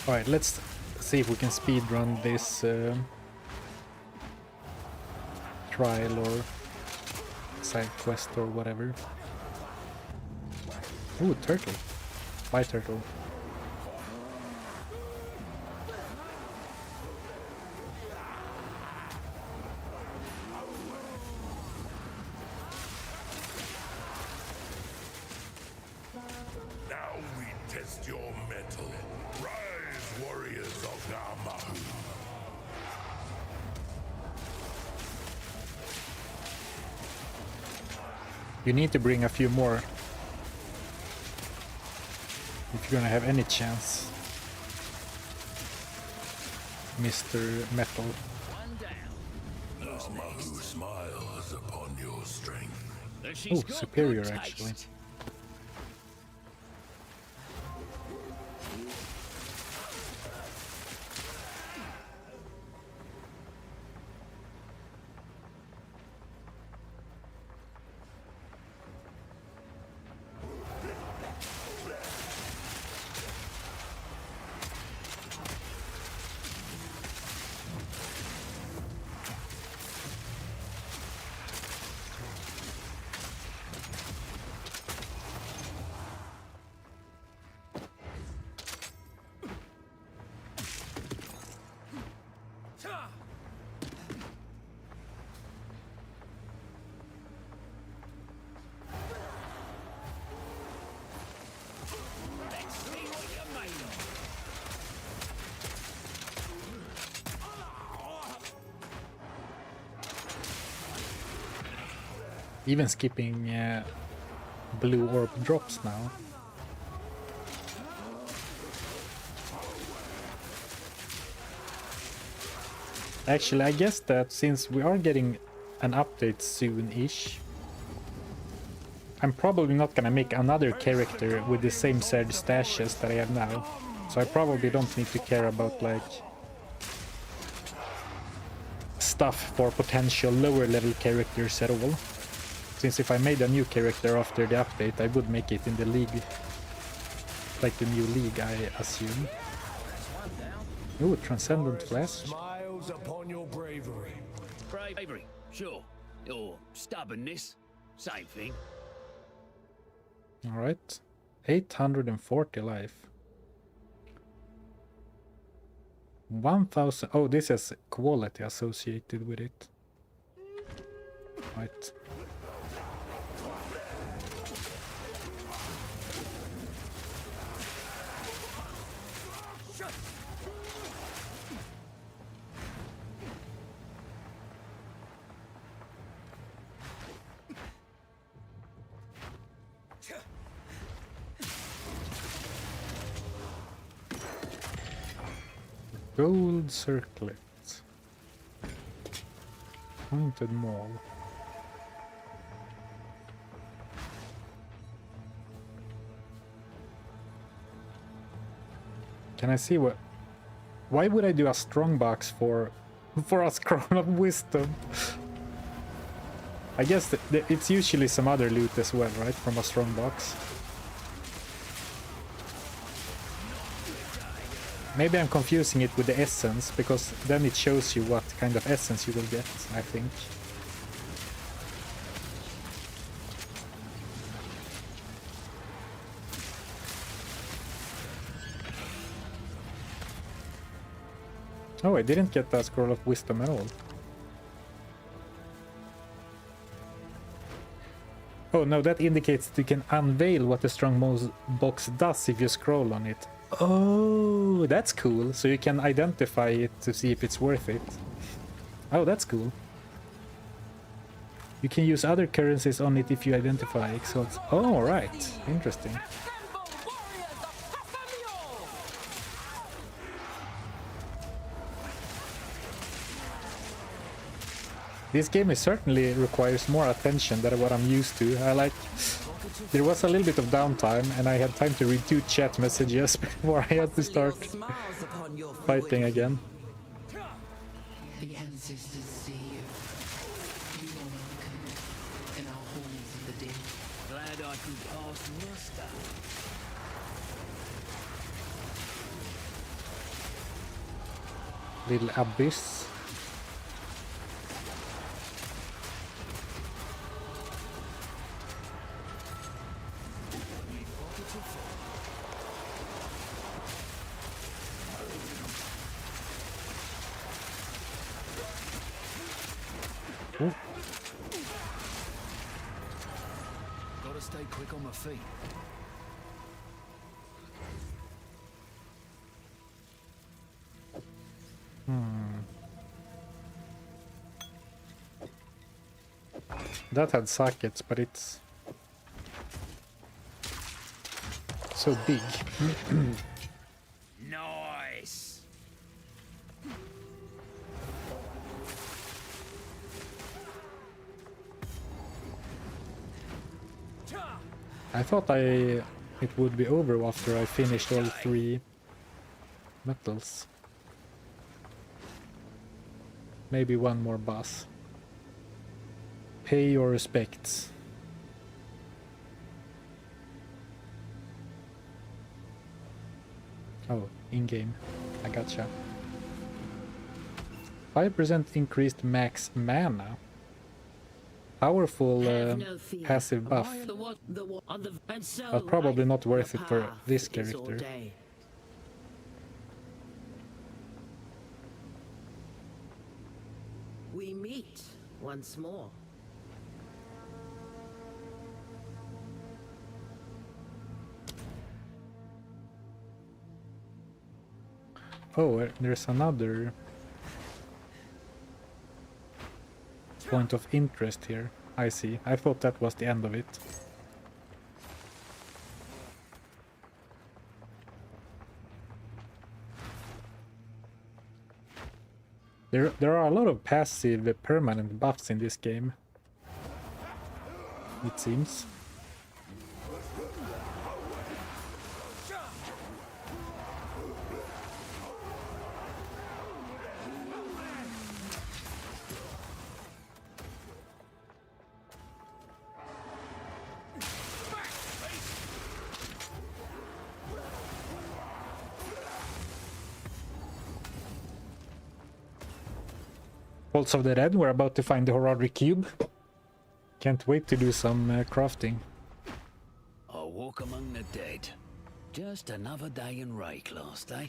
Alright, let's see if we can speedrun this trial or side quest or whatever. Ooh, turtle. Bye, turtle. Now we test your mettle. Rise, warriors of Namahu. You need to bring a few more if you're gonna have any chance, Mr. Metal. One down. Namahu smiles upon your strength. But she's Oh, got superior good actually. taste. Let's see what you're made of. Even skipping blue orb drops now. Actually, I guess that since we are getting an update soon-ish, I'm probably not gonna make another character with the same shared stashes that I have now. So I probably don't need to care about like stuff for potential lower level characters at all. Since if I made a new character after the update, I would make it in the league. Like the new league, I assume. Ooh, Transcendent Flash. Smiles upon your bravery. Bravery, sure. Or stubbornness, same thing. Alright. 840 life. 1000. Oh, this has quality associated with it. Right. Gold circlet. Pointed maul. Can I see what? Why would I do a strong box for a scroll of wisdom? I guess it's usually some other loot as well, right? From a strong box. Maybe I'm confusing it with the essence, because then it shows you what kind of essence you will get, I think. Oh, I didn't get that scroll of wisdom at all. Oh no, that indicates that you can unveil what the strong box does if you scroll on it. Oh, that's cool. So you can identify it to see if it's worth it. Oh, that's cool. You can use other currencies on it if you identify exalts. Oh, right. Interesting. This game certainly requires more attention than what I'm used to. There was a little bit of downtime and I had time to read 2 chat messages before I had to start fighting again. The ancestors see you. You are welcome in our halls of the dead. Glad I could pass muster. Little abyss. Ooh. Gotta stay quick on my feet. That had sockets, but it's so big. Nice. I thought it would be over after I finished all 3 metals. Maybe one more boss. Pay your respects. Oh, in-game. I gotcha. 5% increased max mana. Powerful passive buff. But probably not worth it for this character. We meet once more. Oh, there's another point of interest here. I see. I thought that was the end of it. There are a lot of passive permanent buffs in this game, it seems. Pulse of the Dead, we're about to find the Horary Cube. Can't wait to do some crafting. I walk among the dead. Just another day in Rayclast, eh?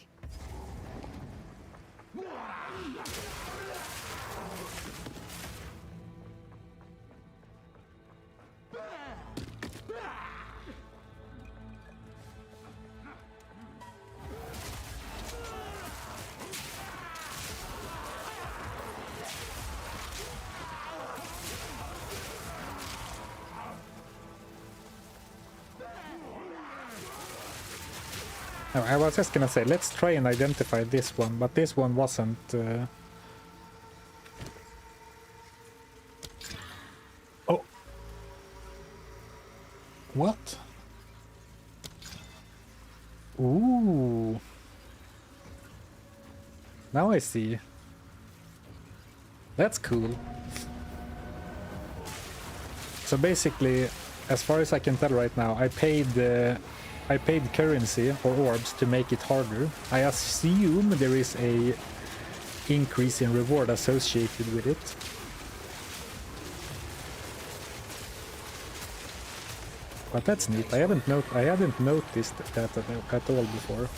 No, I was just gonna say, let's try and identify this one, but this one wasn't... Oh! What? Ooh! Now I see. That's cool. So basically, as far as I can tell right now, I paid currency or orbs to make it harder. I assume there is a increase in reward associated with it. But that's neat. I hadn't noticed that at all before.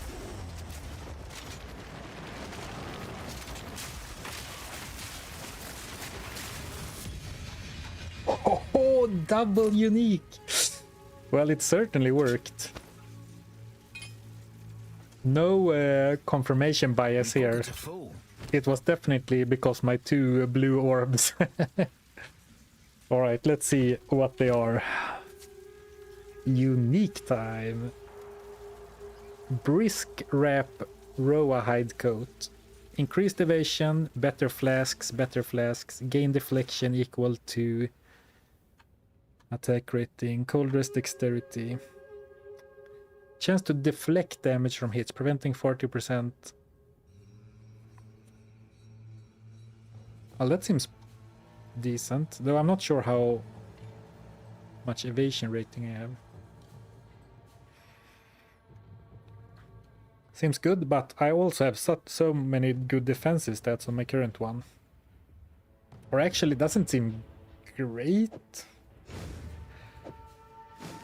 Oh, double unique! Well, it certainly worked. No confirmation bias here. It was definitely because my 2 blue orbs. Alright, let's see what they are. Unique time. Brisk wrap Roa hide coat. Increased evasion, better flasks, gain deflection equal to attack rating, cold rest dexterity. Chance to deflect damage from hits, preventing 40%. Well, that seems decent, though I'm not sure how much evasion rating I have. Seems good, but I also have so many good defenses stats on my current one. Or actually, it doesn't seem great.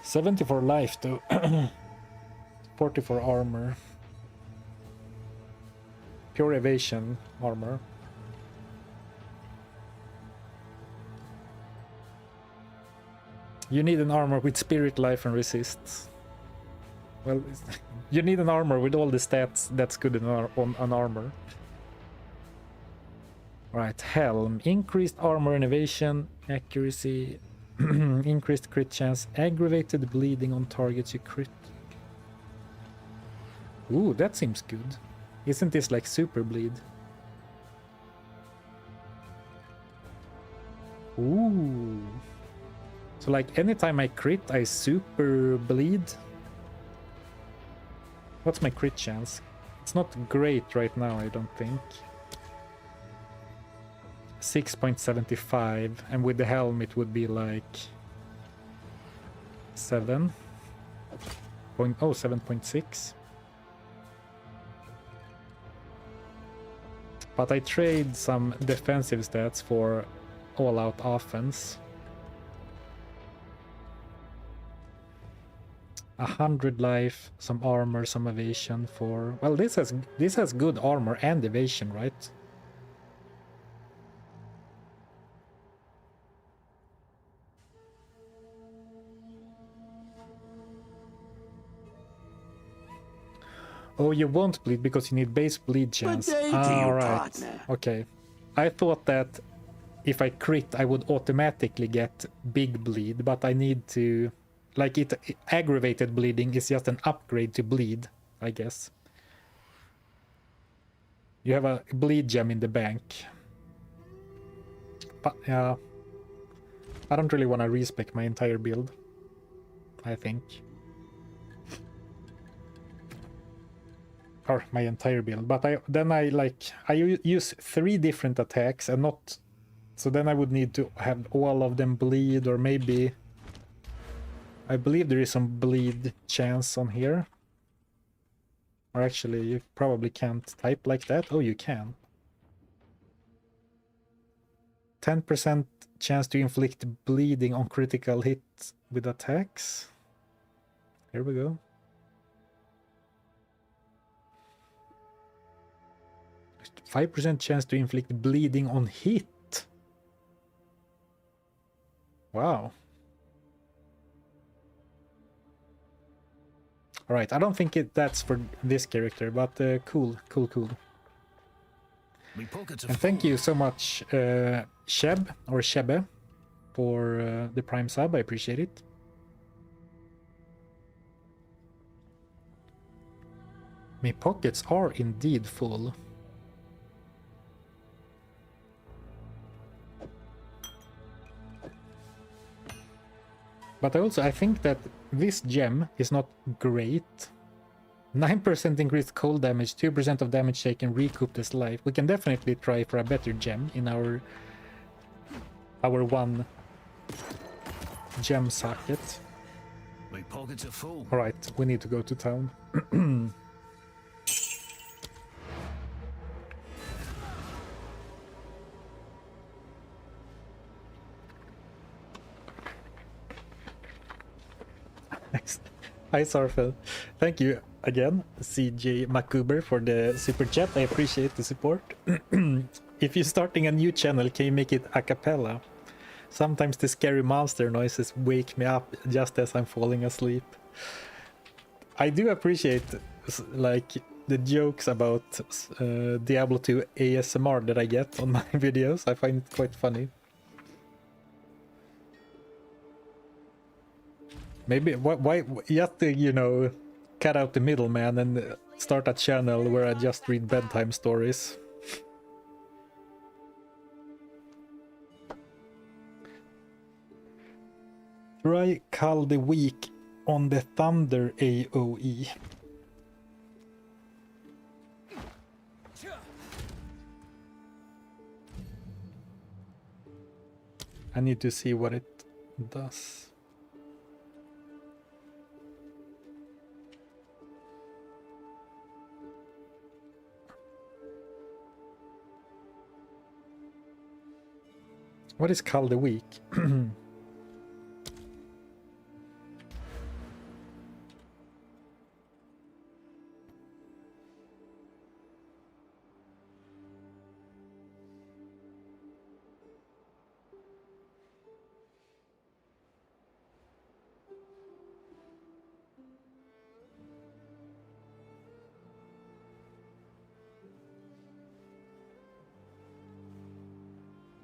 74 life, though. 44 armor. Pure evasion armor. You need an armor with spirit, life, and resists. Well, you need an armor with all the stats that's good on an armor. Right, helm. Increased armor and evasion, accuracy, increased crit chance, aggravated bleeding on targets you crit. Ooh, that seems good. Isn't this like super bleed? Ooh. So like anytime I crit, I super bleed. What's my crit chance? It's not great right now, I don't think. 6.75, and with the helm it would be like 7. 7.6. But I trade some defensive stats for all-out offense. 100 life, some armor, some evasion for... Well, this has good armor and evasion, right? Oh, you won't bleed because you need base bleed chance. Good day to you, Alright. partner. Okay. I thought that if I crit, I would automatically get big bleed, but I need to... Like, aggravated bleeding is just an upgrade to bleed, I guess. You have a bleed gem in the bank. But, yeah... I don't really want to respec my entire build, I think. Or my entire build, but I use 3 different attacks and not... So then I would need to have all of them bleed, or maybe... I believe there is some bleed chance on here. Or actually, you probably can't type like that. Oh, you can. 10% chance to inflict bleeding on critical hit with attacks. Here we go. 5% chance to inflict bleeding on hit. Wow. Alright, I don't think that's for this character, but cool. My pockets are And thank full. you so much, Sheb, or Shebe, for the Prime sub. I appreciate it. My pockets are indeed full. But I think that this gem is not great. 9% increased cold damage, 2% of damage taken recouped as life. We can definitely try for a better gem in our one gem socket. My pockets are full. Alright, we need to go to town. Hi Zarfen. Thank you again, CJ Macuber, for the super chat. I appreciate the support. If you're starting a new channel, can you make it a cappella? Sometimes the scary monster noises wake me up just as I'm falling asleep. I do appreciate like the jokes about Diablo 2 ASMR that I get on my videos. I find it quite funny. Maybe why just to, you know, cut out the middleman and start a channel where I just read bedtime stories. Try Call the Week on the Thunder AoE. I need to see what it does. What is Call the Week?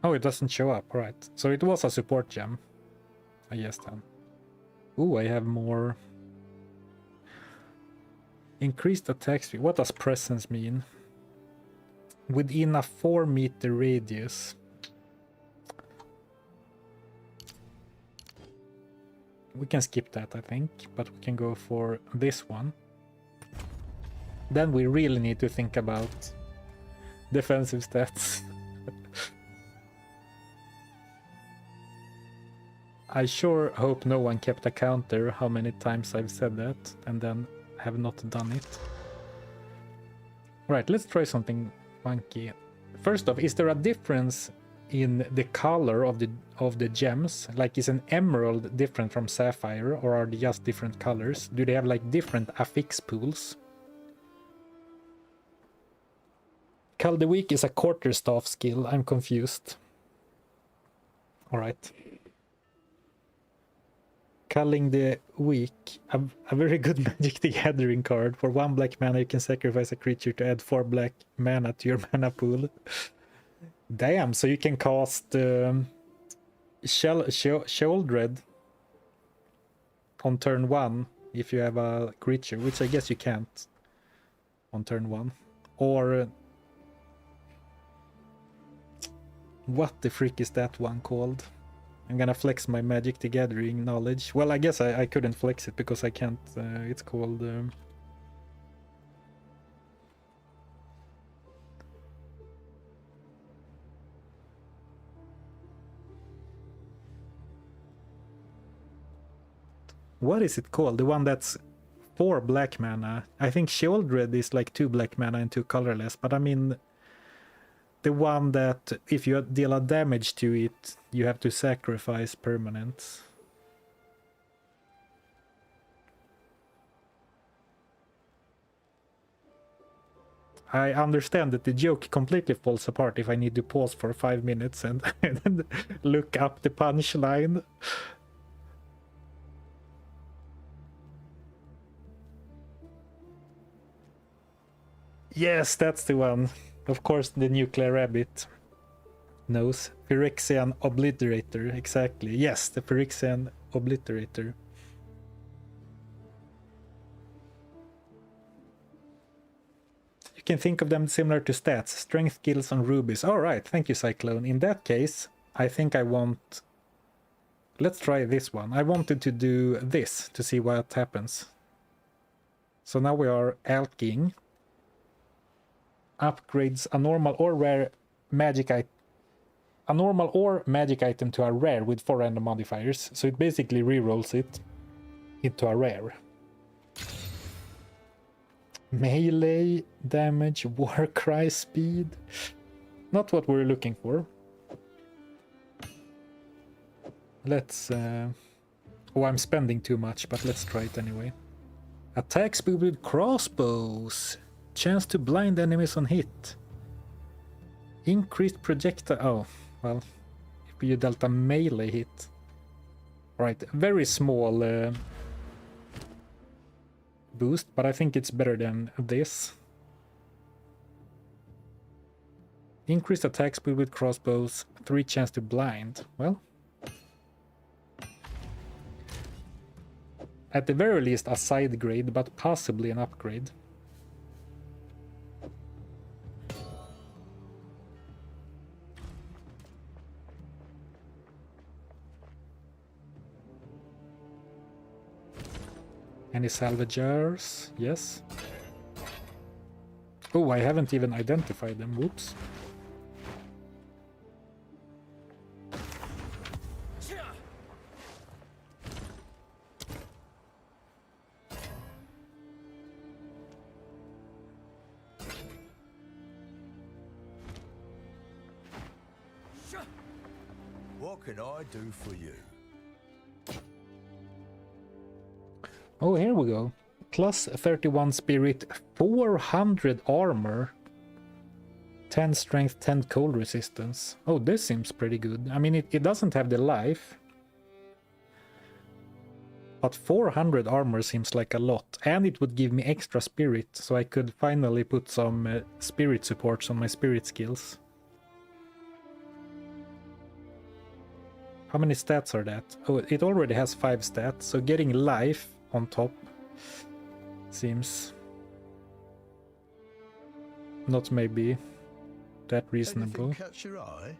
Oh, it doesn't show up. Alright. So it was a support gem. I guess then. Ooh, I have more. Increased attack speed. What does presence mean? Within a 4-meter radius. We can skip that, I think, but we can go for this one. Then we really need to think about defensive stats. I sure hope no one kept a counter how many times I've said that and then have not done it. Right, let's try something funky. First off, is there a difference in the color of the gems? Like, is an emerald different from sapphire, or are they just different colors? Do they have like different affix pools? Cull the Weak is a quarterstaff skill. I'm confused. Alright. Culling the Weak. A very good Magic the Gathering card. For 1 black mana you can sacrifice a creature to add 4 black mana to your mana pool. Damn, so you can cast Sheoldred on turn 1 if you have a creature, which I guess you can't on turn 1. Or what the frick is that one called? I'm gonna flex my Magic the Gathering knowledge. Well, I guess I couldn't flex it because I can't. It's called... What is it called? The one that's 4 black mana. I think Sheoldred is like 2 black mana and 2 colorless, but I mean the one that if you deal a damage to it, you have to sacrifice permanents. I understand that the joke completely falls apart if I need to pause for 5 minutes and, and look up the punchline. Yes, that's the one. Of course, the nuclear rabbit knows. Phyrexian Obliterator, exactly. Yes, the Phyrexian Obliterator. You can think of them similar to stats. Strength skills on rubies. Alright, thank you, Cyclone. In that case, I think I want... Let's try this one. I wanted to do this to see what happens. So now we are alking. Upgrades a normal or rare magic item. A normal or magic item to a rare with 4 random modifiers. So it basically rerolls it into a rare. Melee damage, Warcry speed. Not what we're looking for. Let's... Oh, I'm spending too much, but let's try it anyway. Attack speed with crossbows. Chance to blind enemies on hit. Increased projectile... Oh, well, if you dealt a melee hit. Right, very small boost, but I think it's better than this. Increased attack speed with crossbows, 3 chance to blind. Well, at the very least a side grade, but possibly an upgrade. Any salvagers? Yes. Oh, I haven't even identified them. Whoops. What can I do for you? Oh, here we go. Plus 31 spirit, 400 armor, 10 strength, 10 cold resistance. Oh, this seems pretty good. I mean, it doesn't have the life. But 400 armor seems like a lot. And it would give me extra spirit, so I could finally put some spirit supports on my spirit skills. How many stats are that? Oh, it already has 5 stats, so getting life on top seems not maybe that reasonable. Anything catch your eye?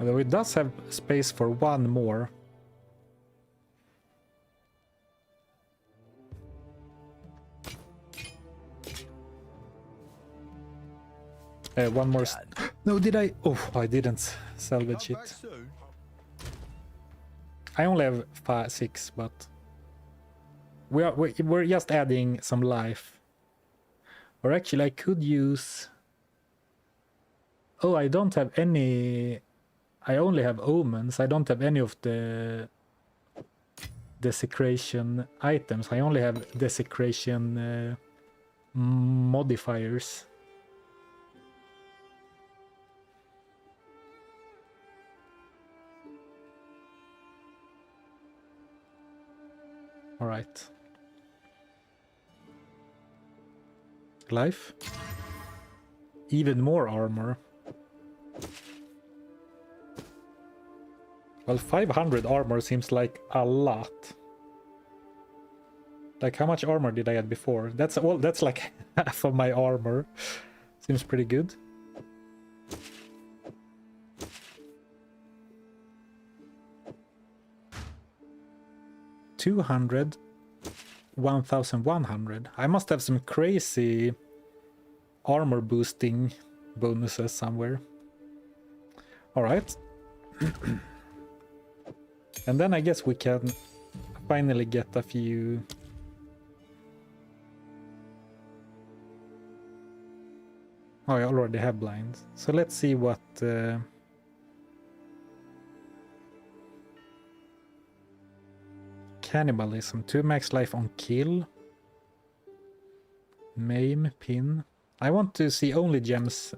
Although it does have space for one more. One more. No, did I? Oh, I didn't salvage Come back it. soon. I only have 6, but we're just adding some life. Or actually, I could use. Oh, I don't have any. I only have omens. I don't have any of the desecration items. I only have desecration modifiers. All right. Life. Even more armor. Well, 500 armor seems like a lot. Like, how much armor did I add before? That's all. That's like half of my armor. Seems pretty good. $200, 1,100. I must have some crazy armor boosting bonuses somewhere. All right. And then I guess we can finally get a few. Oh, I already have blinds. So let's see what. Cannibalism. 2 max life on kill. Maim, pin. I want to see only gems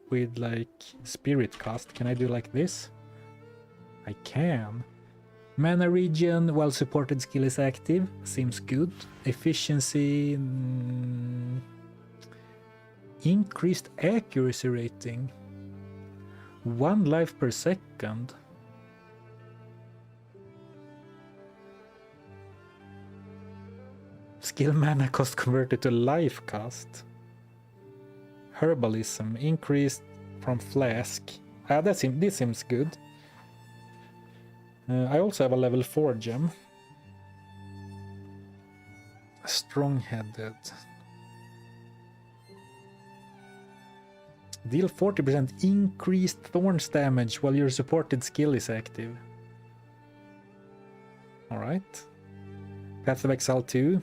with like spirit cast. Can I do like this? I can. Mana regen while supported skill is active. Seems good. Efficiency. Increased accuracy rating. 1 life per second. Skill mana cost converted to life cost. Herbalism increased from flask. This seems good. I also have a level 4 gem. Strong-headed. Deal 40% increased thorns damage while your supported skill is active. Alright. Path of Exile 2.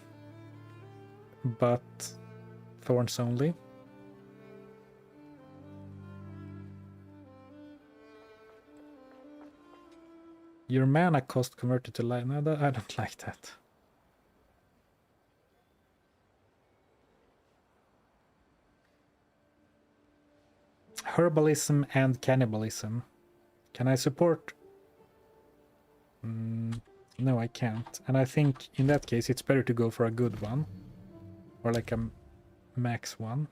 But thorns only. Your mana cost converted to life. No, I don't like that. Herbalism and cannibalism. Can I support? No, I can't. And I think in that case it's better to go for a good one. Or like a max one.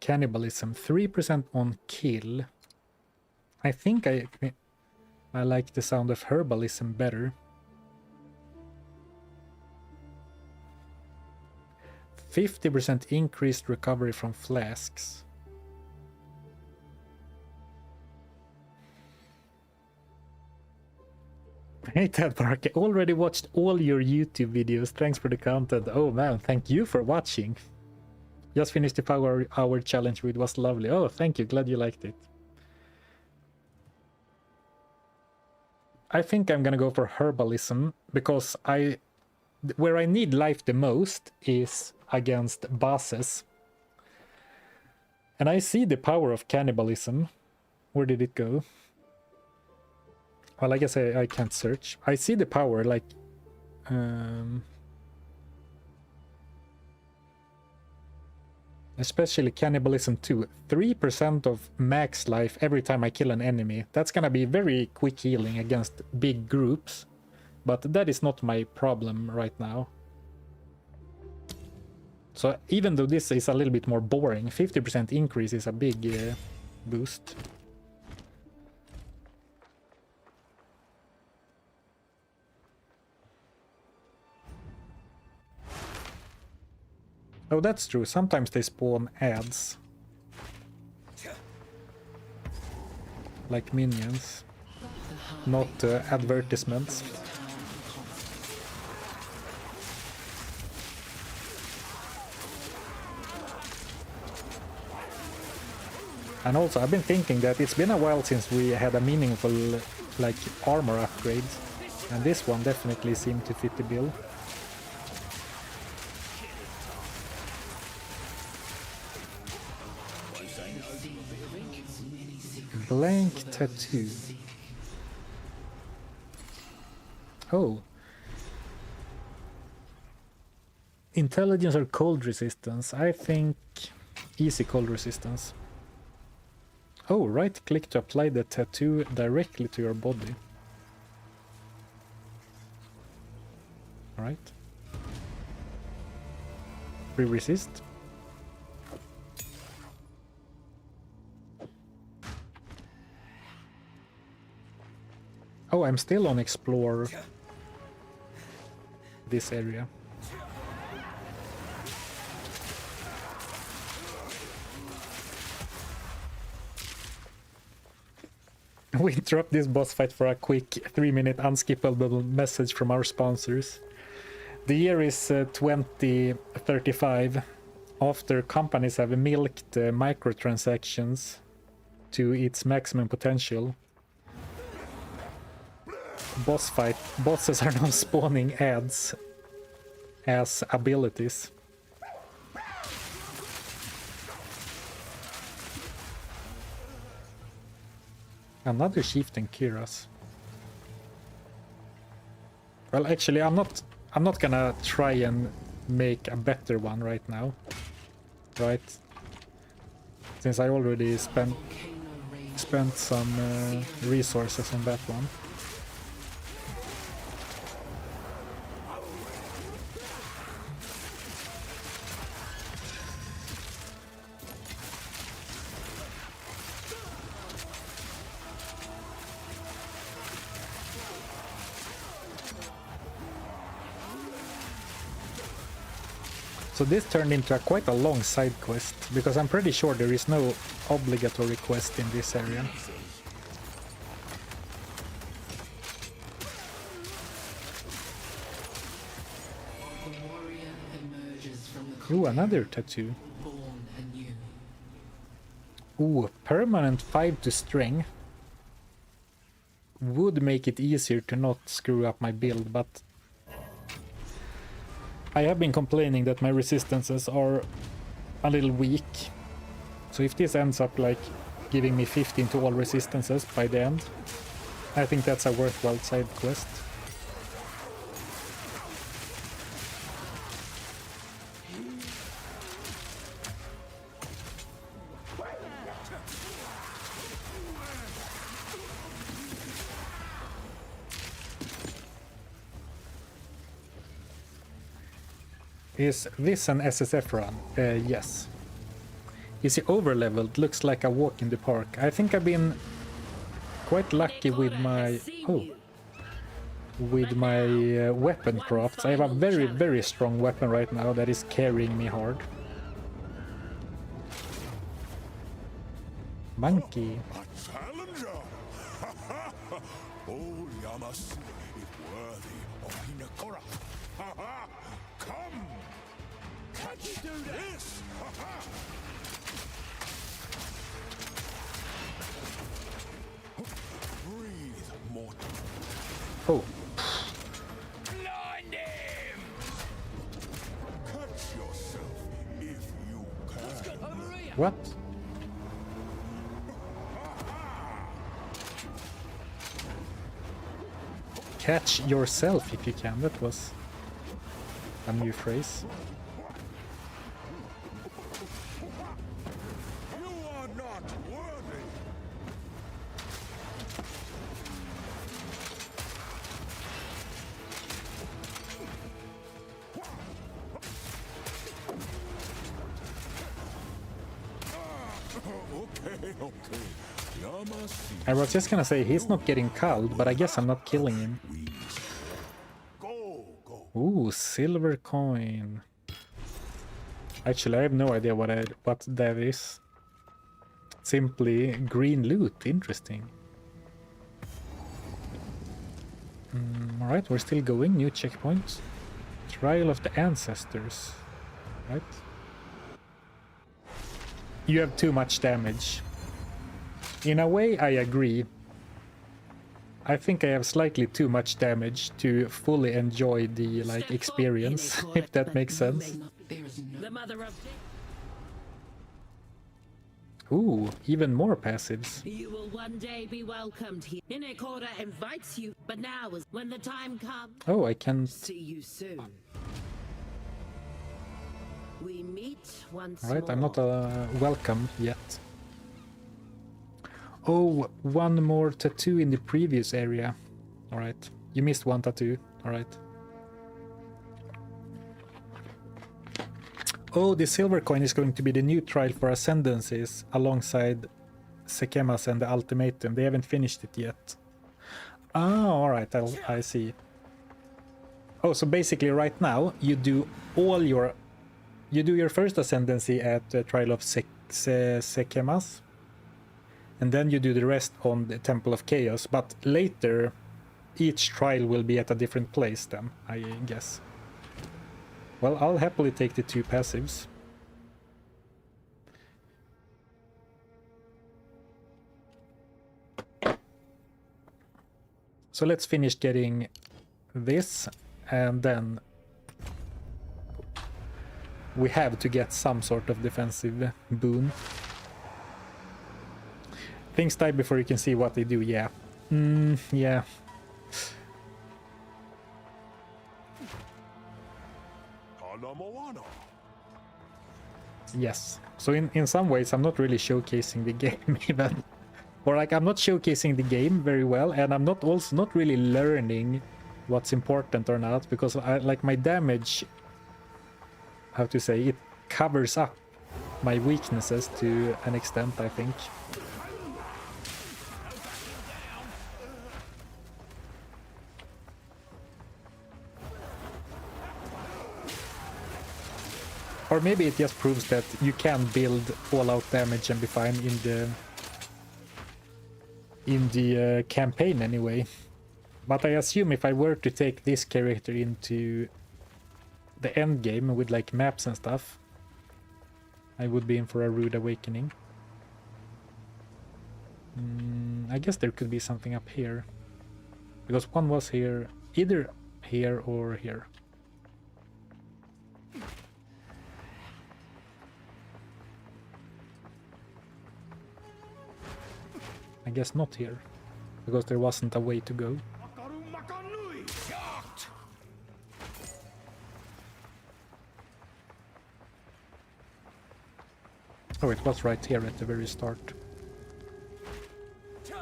Cannibalism. 3% on kill. I think I like the sound of herbalism better. 50% increased recovery from flasks. Hey Ted Park, I already watched all your YouTube videos. Thanks for the content. Oh man, thank you for watching. Just finished the power hour challenge, it was lovely. Oh, thank you, glad you liked it. I think I'm gonna go for herbalism because where I need life the most is against bosses. And I see the power of cannibalism. Where did it go? Well, I guess I can't search. I see the power, like... especially cannibalism 2. 3% of max life every time I kill an enemy. That's gonna be very quick healing against big groups. But that is not my problem right now. So even though this is a little bit more boring, 50% increase is a big boost. Oh, that's true. Sometimes they spawn ads. Like minions. Not advertisements. And also, I've been thinking that it's been a while since we had a meaningful, like, armor upgrade. And this one definitely seemed to fit the bill. Blank tattoo. Oh. Intelligence or cold resistance? I think easy cold resistance. Oh, right click to apply the tattoo directly to your body. Alright. Free resist. Oh, I'm still on explore this area. We interrupt this boss fight for a quick 3-minute unskippable message from our sponsors. The year is 2035. After companies have milked microtransactions to its maximum potential, bosses are now spawning ads as abilities. Another chieftain Kiras. Well, actually, I'm not gonna try and make a better one right now, right? Since I already spent some resources on that one. So this turned into quite a long side quest, because I'm pretty sure there is no obligatory quest in this area. Ooh, another tattoo. Ooh, permanent 5 to strength. Would make it easier to not screw up my build, but I have been complaining that my resistances are a little weak. So if this ends up like giving me 15 to all resistances by the end, I think that's a worthwhile side quest. Is this an SSF run? Yes. Is he overleveled? Looks like a walk in the park. I think I've been quite lucky with my weapon crafts. I have a very, very strong weapon right now that is carrying me hard. Monkey. A challenger! Oh, Yamas, if worthy of Hinakura. Come! Catch this! Breathe, mortal. Oh. Blind him! Catch yourself if you can. Over here! What? Catch yourself if you can. That was a new phrase. You are not worthy. I was just gonna say he's not getting culled, but I guess I'm not killing him. Ooh, silver coin. Actually, I have no idea what that is. Simply green loot. Interesting. Alright, we're still going. New checkpoint. Trial of the Ancestors. Right? You have too much damage. In a way, I agree. I think I have slightly too much damage to fully enjoy the experience, if that makes sense. The mother of Ooh, even more passives. you will one day be welcomed here. Inecorda invites you, but now is when the time comes. Oh, I can... See you soon. We meet once Alright, more. I'm not welcome yet. Oh, one more tattoo in the previous area. Alright, you missed one tattoo. Alright. Oh, the silver coin is going to be the new trial for Ascendancies alongside Sekemas and the Ultimatum. They haven't finished it yet. Ah, alright, I see. Oh, so basically right now you do your first Ascendancy at the trial of Sekemas, and then you do the rest on the Temple of Chaos, but later each trial will be at a different place then, I guess. Well, I'll happily take the 2 passives. So let's finish getting this, and then we have to get some sort of defensive boon. Things die before you can see what they do, yeah. Yeah. Yes. So in some ways I'm not really showcasing the game even. Or I'm not showcasing the game very well, and I'm not really learning what's important or not, because my damage, how to say, it covers up my weaknesses to an extent, I think. Or maybe it just proves that you can build all-out damage and be fine in the campaign anyway. But I assume if I were to take this character into the end game with maps and stuff, I would be in for a rude awakening. I guess there could be something up here, because one was here, either here or here. I guess not here, because there wasn't a way to go. Oh, it was right here at the very start. Death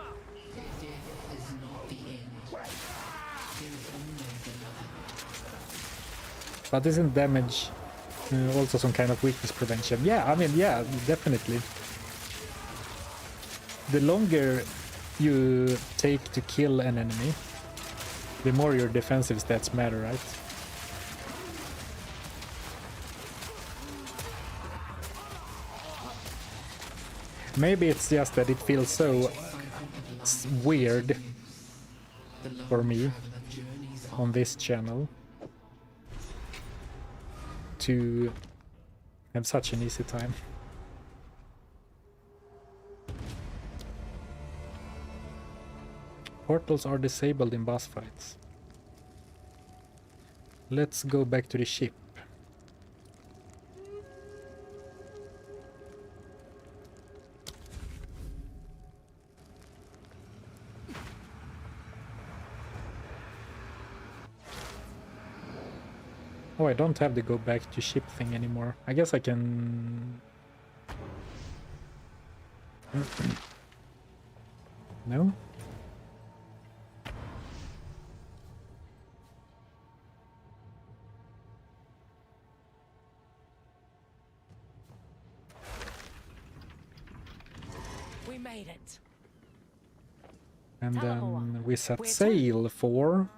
is not the end. There is always another. But isn't damage also some kind of weakness prevention? Yeah, I mean, yeah, definitely. The longer you take to kill an enemy, the more your defensive stats matter, right? Maybe it's just that it feels so weird for me on this channel to have such an easy time. Portals are disabled in boss fights. Let's go back to the ship. Oh, I don't have the go back to ship thing anymore. I guess I can... No? made it. And Tell 'em more. then we set Where to? sail for...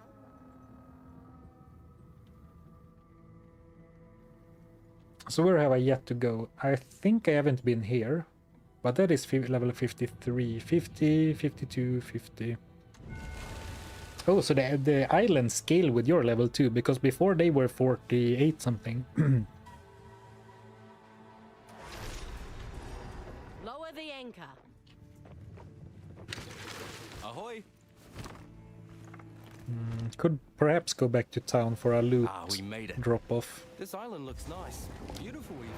So where have I yet to go? I think I haven't been here. But that is level 53, 50, 52, 50. Oh, so the islands scale with your level too, because before they were 48 something. Lower the anchor. Ahoy! Could perhaps go back to town for a loot We made it. drop-off This island looks nice. Beautiful even.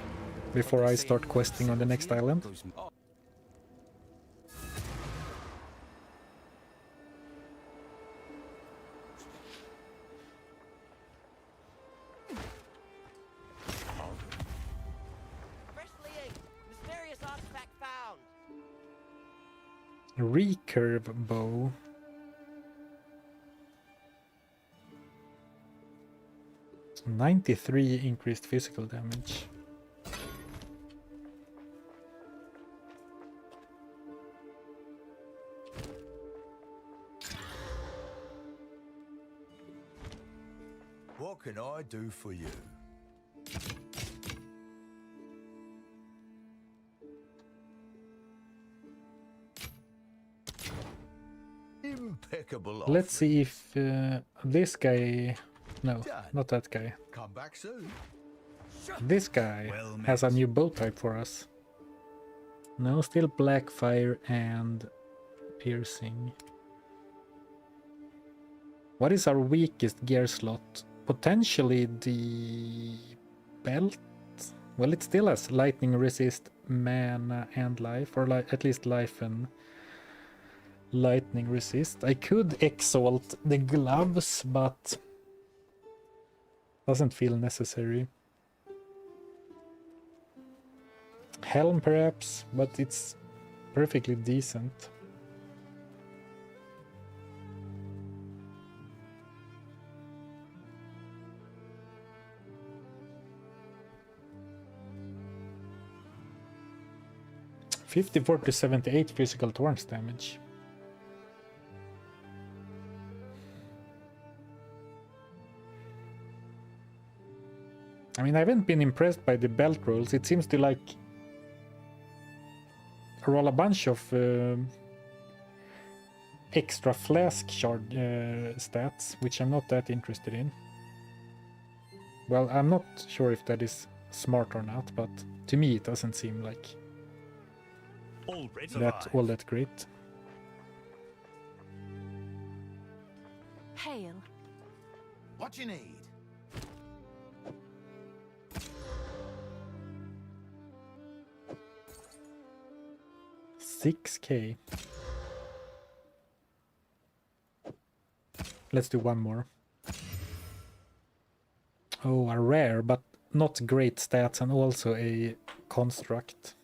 before But they I say start all questing on the sailors next here island. goes- Oh, Freshly inked. Mysterious artifact found. Recurve bow. So 93 increased physical damage. What can I do for you? Impeccable. Let's see if this guy... No, Done. not that guy. Come back soon. This guy Well has a met. new bow type for us. No, still Blackfire and piercing. What is our weakest gear slot? Potentially the belt? Well, it still has lightning resist, mana and life, or at least life and lightning resist. I could exalt the gloves, but doesn't feel necessary. Helm perhaps, but it's perfectly decent. $54 to 78 physical thorns damage. I mean, I haven't been impressed by the belt rolls. It seems to like roll a bunch of extra flask shard stats, which I'm not that interested in. Well, I'm not sure if that is smart or not, but to me it doesn't seem like Already that all that great. Hail. What you need? $6K. Let's do one more. Oh, a rare, but not great stats, and also a construct.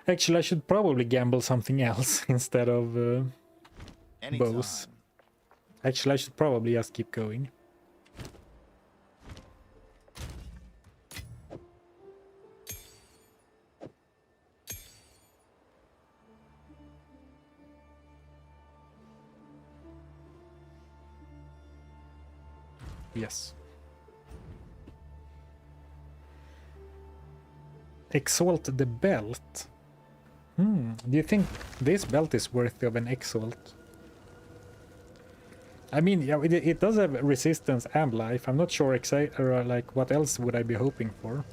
Actually, I should probably gamble something else instead of bows. Actually, I should probably just keep going. Yes. Exalt the belt. Do you think this belt is worthy of an exalt? I mean, yeah, it does have resistance and life. I'm not sure or like what else would I be hoping for.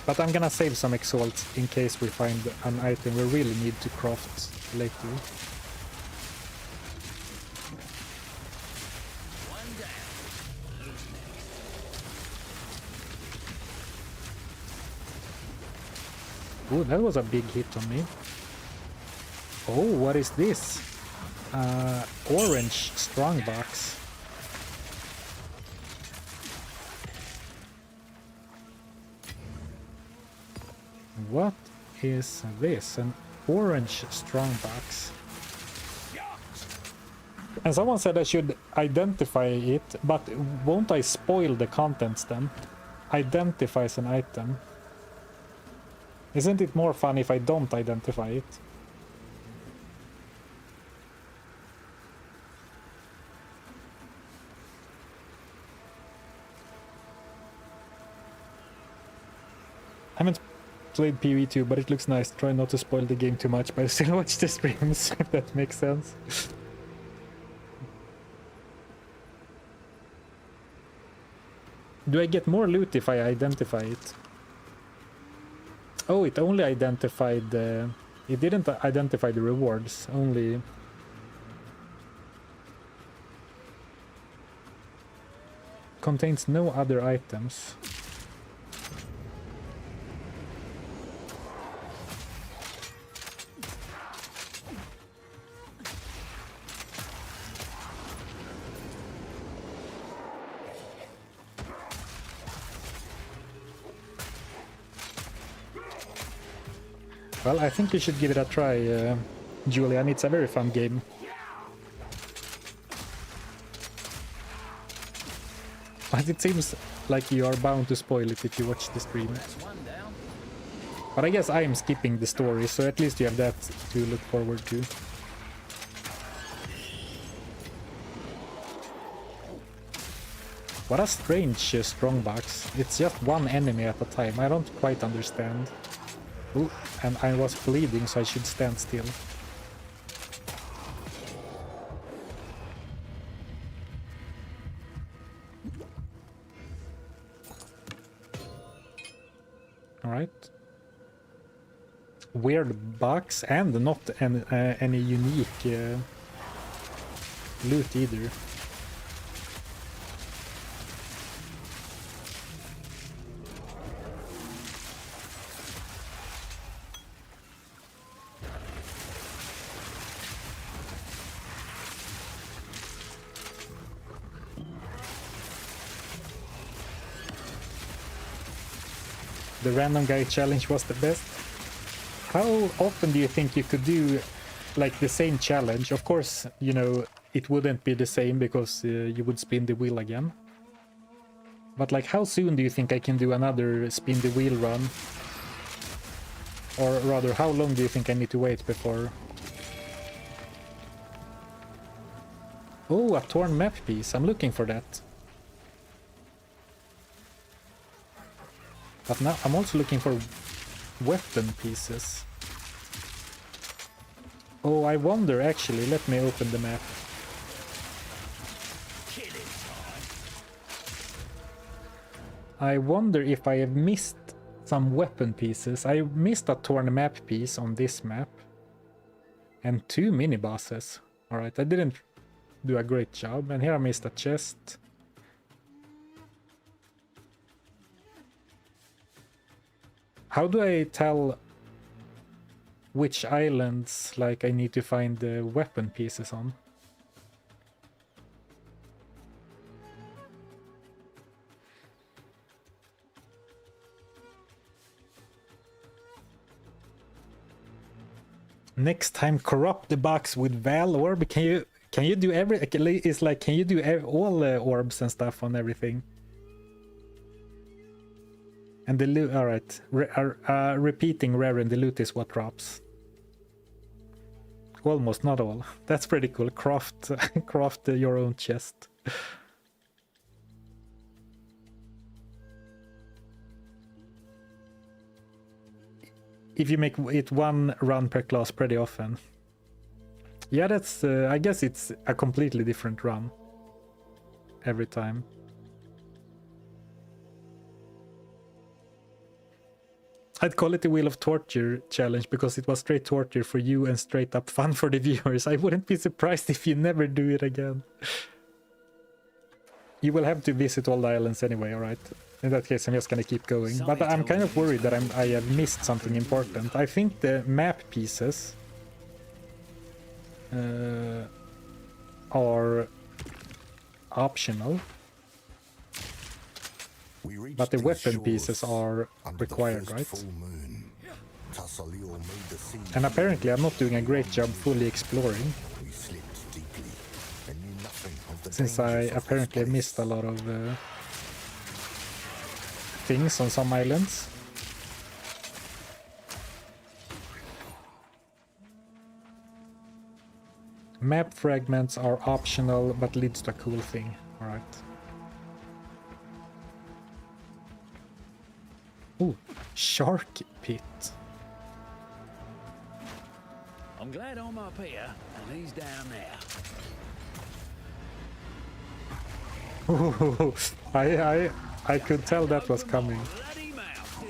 But I'm gonna save some exalts in case we find an item we really need to craft later. Oh, that was a big hit on me. Oh, what is this? Orange strongbox. What is this? An orange strongbox. And someone said I should identify it, but won't I spoil the contents then? Identifies an item. Isn't it more fun if I don't identify it? I haven't played PoE 2, but it looks nice. Try not to spoil the game too much, but I still watch the streams, if that makes sense. Do I get more loot if I identify it? Oh, it only identified the... It didn't identify the rewards, only... Contains no other items. Well, I think you should give it a try, Julian. It's a very fun game. But it seems like you are bound to spoil it if you watch the stream. But I guess I am skipping the story, so at least you have that to look forward to. What a strange strongbox. It's just one enemy at a time. I don't quite understand. Ooh, and I was bleeding, so I should stand still. Alright. Weird box, and not any unique loot either. The random guy challenge was the best. How often do you think you could do like the same challenge? Of course, you know, it wouldn't be the same because you would spin the wheel again. But like, how soon do you think I can do another spin the wheel run? Or rather, how long do you think I need to wait before? Oh, a torn map piece. I'm looking for that. But now I'm also looking for weapon pieces. Oh, I wonder actually. Let me open the map. I wonder if I have missed some weapon pieces. I missed a torn map piece on this map. And 2 mini bosses. Alright, I didn't do a great job. And here I missed a chest. How do I tell which islands like I need to find the weapon pieces on? Next time, corrupt the box with Val Orb. Can you do every? It's like, can you do all orbs and stuff on everything? And the loot, alright. Repeating rare and the loot is what drops. Almost, not all. That's pretty cool. Craft your own chest. If you make it one run per class pretty often. Yeah, that's, I guess it's a completely different run every time. I'd call it the Wheel of Torture challenge because it was straight torture for you and straight up fun for the viewers. I wouldn't be surprised if you never do it again. You will have to visit all the islands anyway, alright? In that case, I'm just gonna keep going. But I'm kind of worried that I have missed something important. I think the map pieces are optional. But the weapon pieces are required, right? And apparently I'm not doing a great job fully exploring. Since I apparently missed a lot of things on some islands. Map fragments are optional, but leads to a cool thing. Alright. Ooh, shark pit. I'm glad I'm up here and he's down there. Ooh, I could tell that was coming. Bloody mouth,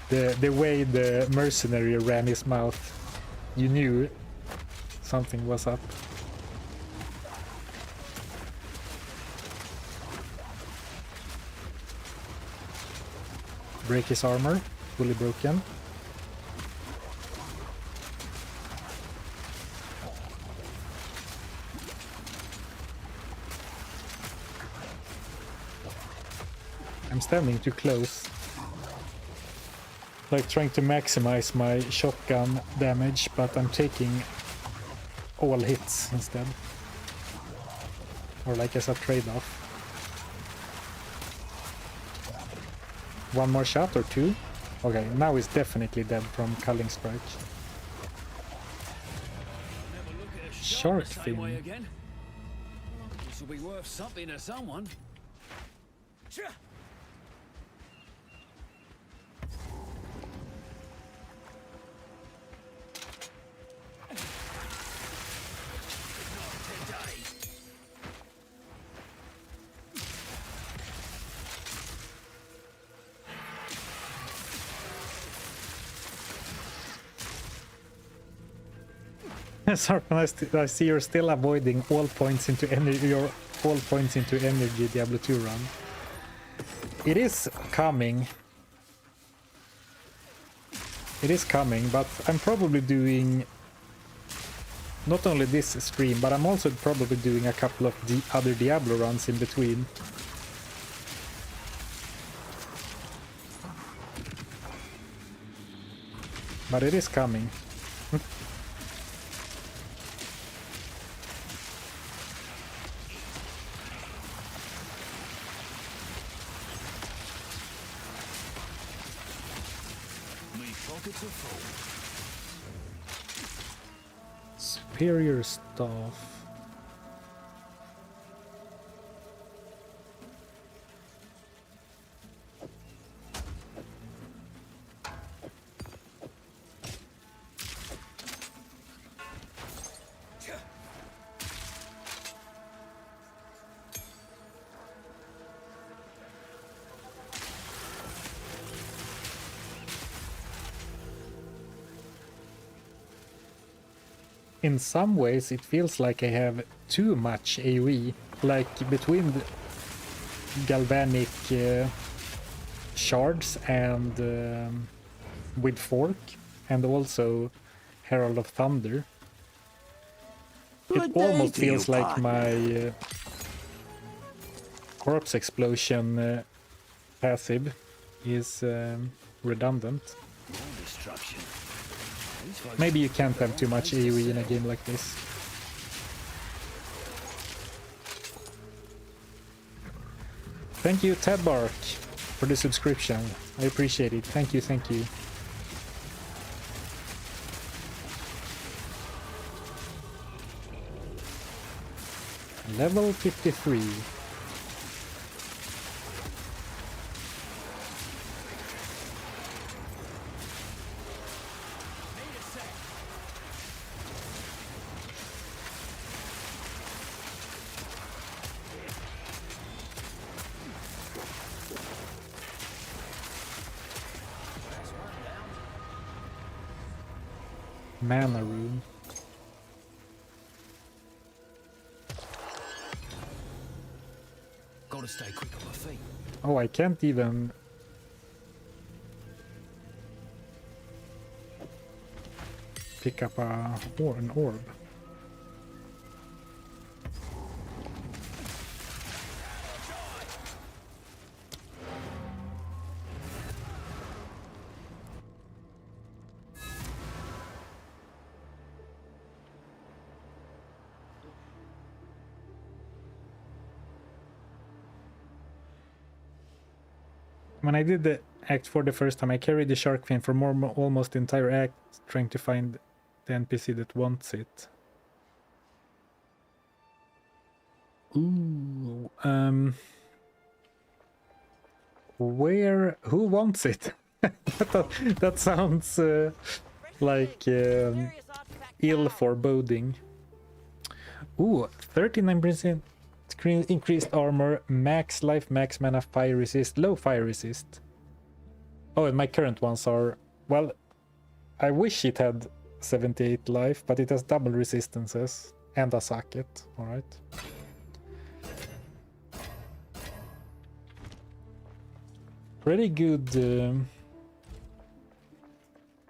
didn't I? The way the mercenary ran his mouth, you knew something was up. Break his armor, fully broken. I'm standing too close. Like trying to maximize my shotgun damage, but I'm taking all hits instead. Or like as a trade-off. One more shot or two? Okay, now he's definitely dead from Culling Strike. Never look at a Shark the same way fin. again. This will be worth something to someone. Tcha! Zarfen, I see you're still avoiding all points into energy. All points into energy Diablo 2 run. It is coming. It is coming, but I'm probably doing not only this stream, but I'm also probably doing a couple of other Diablo runs in between. But it is coming. Pockets are full. Superior Staff. In some ways it feels like I have too much AoE, like between the galvanic shards and with fork, and also Herald of Thunder. It almost feels like my corpse explosion passive is redundant. More destruction. These folks Maybe you can't have too much AoE in a game like this. Thank you, Ted Bark, for the subscription. I appreciate it. Thank you, thank you. Level 53. Mana room. gotta stay quick on my feet. Oh, I can't even... pick up an orb. When I did the act for the first time, I carried the shark fin for almost the entire act, trying to find the NPC that wants it. Ooh, who wants it? that sounds like Mysterious artifact ill found. foreboding. Ooh, 39% increased armor, max life, max mana, fire resist, low fire resist. Oh, and my current ones are, well, I wish it had 78 life, but it has double resistances and a socket. Alright. Pretty good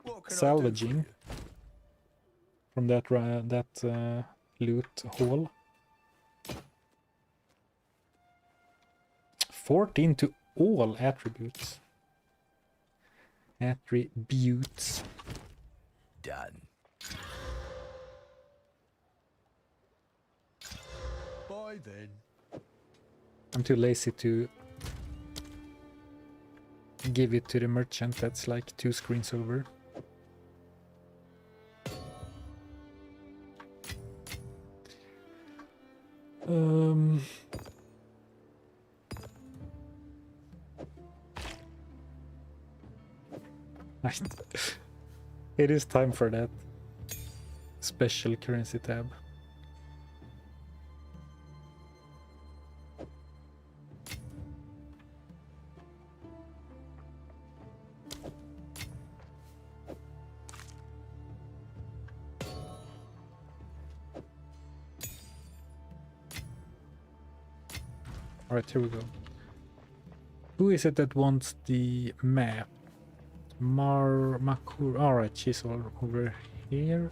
What can I do for salvaging you? from that loot haul. 14 to all attributes. Attributes. Done. Bye then. I'm too lazy to give it to the merchant that's like 2 screens over. It is time for that special currency tab. Alright, here we go. Who is it that wants the map? Makur. Alright, she's all over here.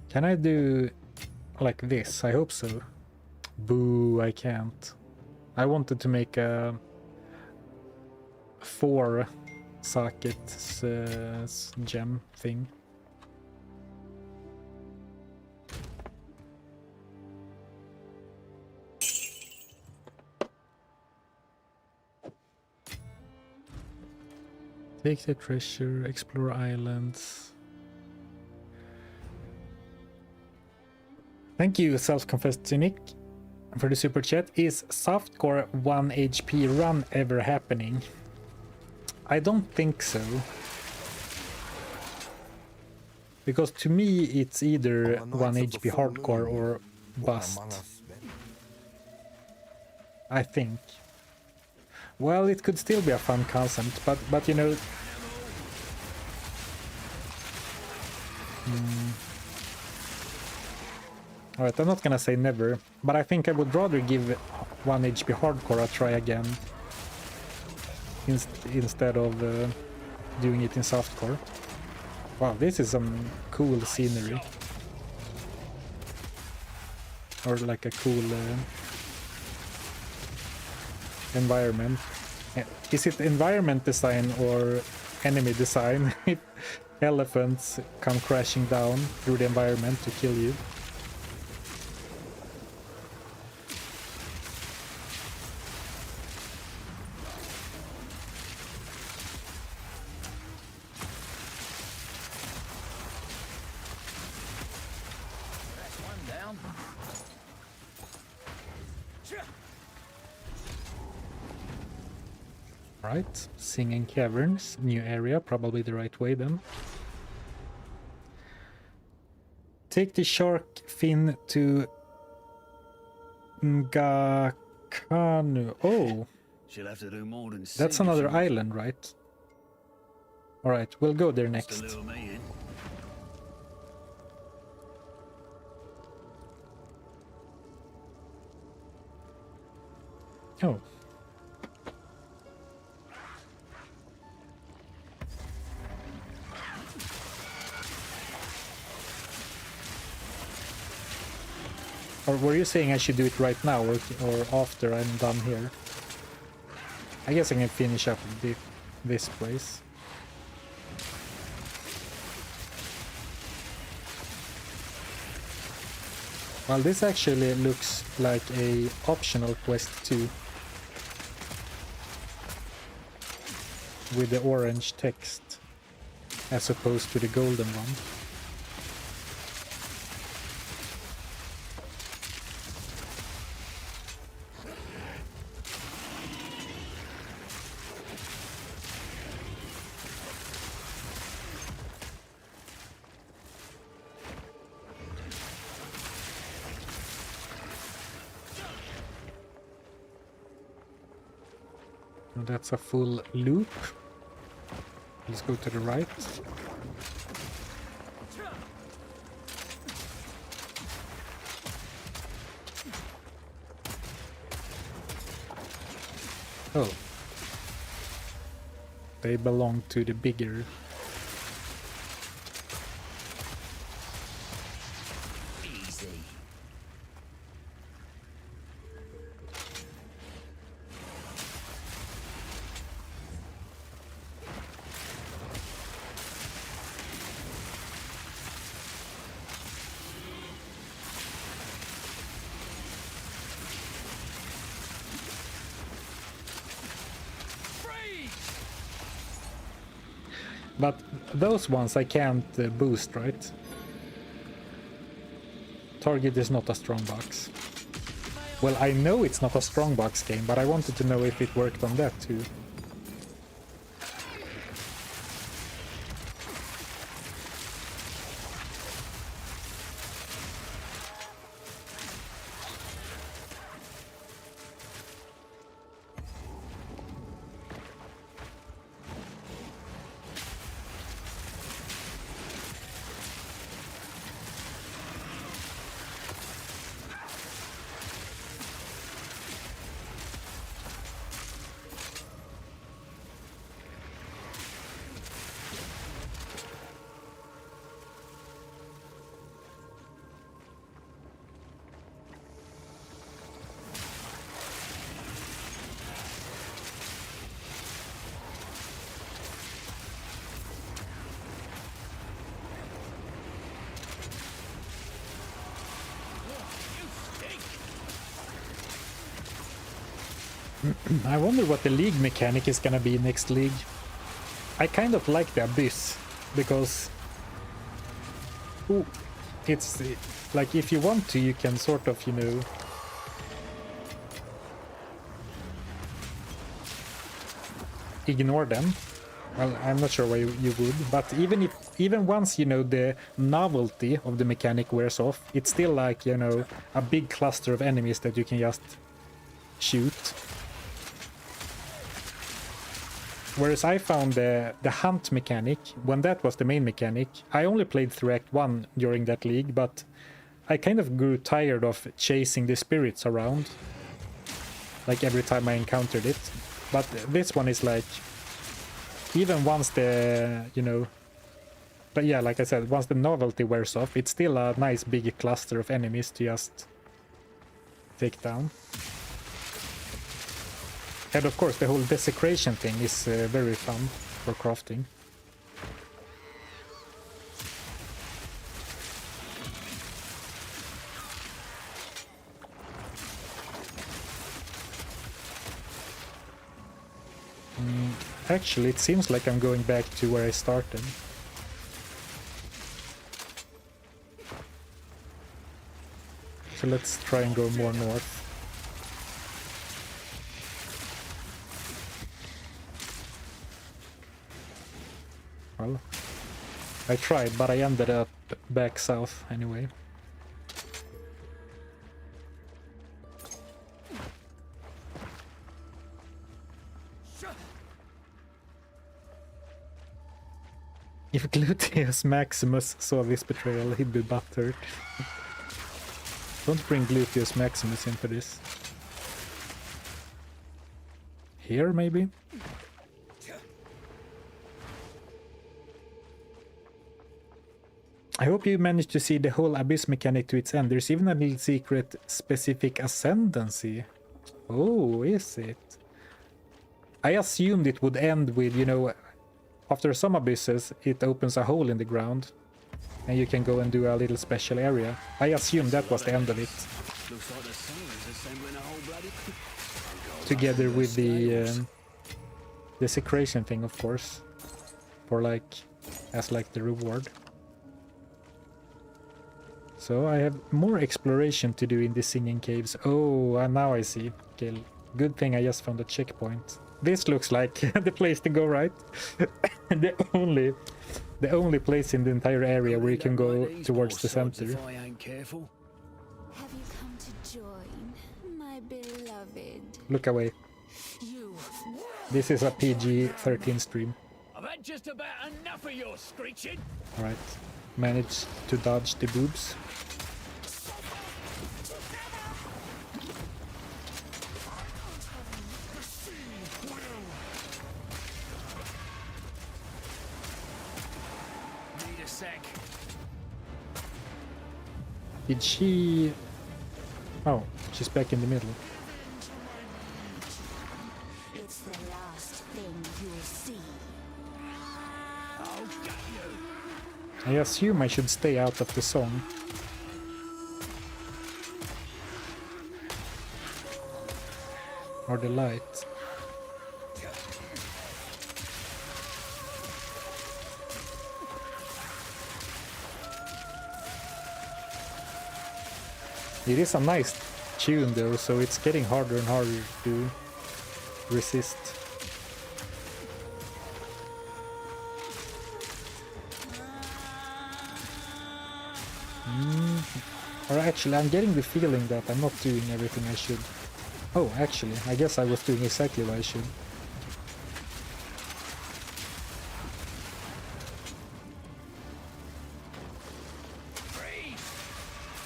Can I do like this? I hope so. Boo, I can't. I wanted to make a 4 sockets gem thing. Take the treasure, explore islands. Thank you, self-confessed cynic, for the super chat. Is softcore 1 HP run ever happening? I don't think so. Because to me it's either 1 HP hardcore or bust. I think. Well, it could still be a fun concept, but you know... Alright, I'm not gonna say never, but I think I would rather give 1 HP hardcore a try again instead of doing it in softcore. Wow, this is some cool scenery. Or like a cool... environment. Is it environment design or enemy design? Elephants come crashing down through the environment to kill you. Right, Singing Caverns, new area, probably the right way then. Take the shark fin to Ngakanu. Oh, She'll have to do more than that's sing if another she island, right? Alright, we'll go there wants to next. lure me in. Oh. Or were you saying I should do it right now or after I'm done here? I guess I can finish up this place. Well, this actually looks like a optional quest too. With the orange text as opposed to the golden one. And that's a full loop. Let's go to the right. Oh. They belong to the bigger. Easy. But those ones I can't boost, right? Target is not a strongbox. Well, I know it's not a strongbox game, but I wanted to know if it worked on that too. I wonder what the league mechanic is gonna be next league. I kind of like the Abyss, because it's like if you want to, you can sort of, you know, ignore them. Well, I'm not sure why you would, but even once, you know, the novelty of the mechanic wears off, it's still like, you know, a big cluster of enemies that you can just shoot. Whereas I found the hunt mechanic, when that was the main mechanic, I only played through Act 1 during that league, but I kind of grew tired of chasing the spirits around, like every time I encountered it. But this one is like, even once the, you know, but yeah, like I said, once the novelty wears off, it's still a nice big cluster of enemies to just take down. And of course, the whole desecration thing is very fun for crafting. Actually, it seems like I'm going back to where I started. So let's try and go more north. Well, I tried, but I ended up back south anyway. If Gluteus Maximus saw this betrayal, he'd be butthurt. Don't bring Gluteus Maximus into this. Here, maybe? I hope you managed to see the whole Abyss mechanic to its end. There's even a little secret specific ascendancy. Oh, is it? I assumed it would end with, you know, after some abysses, it opens a hole in the ground, and you can go and do a little special area. I assumed that was the end of it. Looks like the sun is assembling a whole bloody... Together with the desecration thing, of course, for like, as like the reward. So I have more exploration to do in the singing caves. Oh, and now I see. Okay, good thing I just found a checkpoint. This looks like the place to go, right? the only place in the entire area where you can go towards the center. If I ain't careful. Have you come to join, my beloved? Look away. You This is a PG-13 stream. I've had just about enough of your screeching. Alright. Managed to dodge the boobs. Need a sec. Did she... Oh, she's back in the middle. It's the last thing you'll see. I'll get you. I assume I should stay out of the song. Or the light. It is a nice tune though, so it's getting harder and harder to resist. Or actually, I'm getting the feeling that I'm not doing everything I should. Oh, actually, I guess I was doing exactly what I should.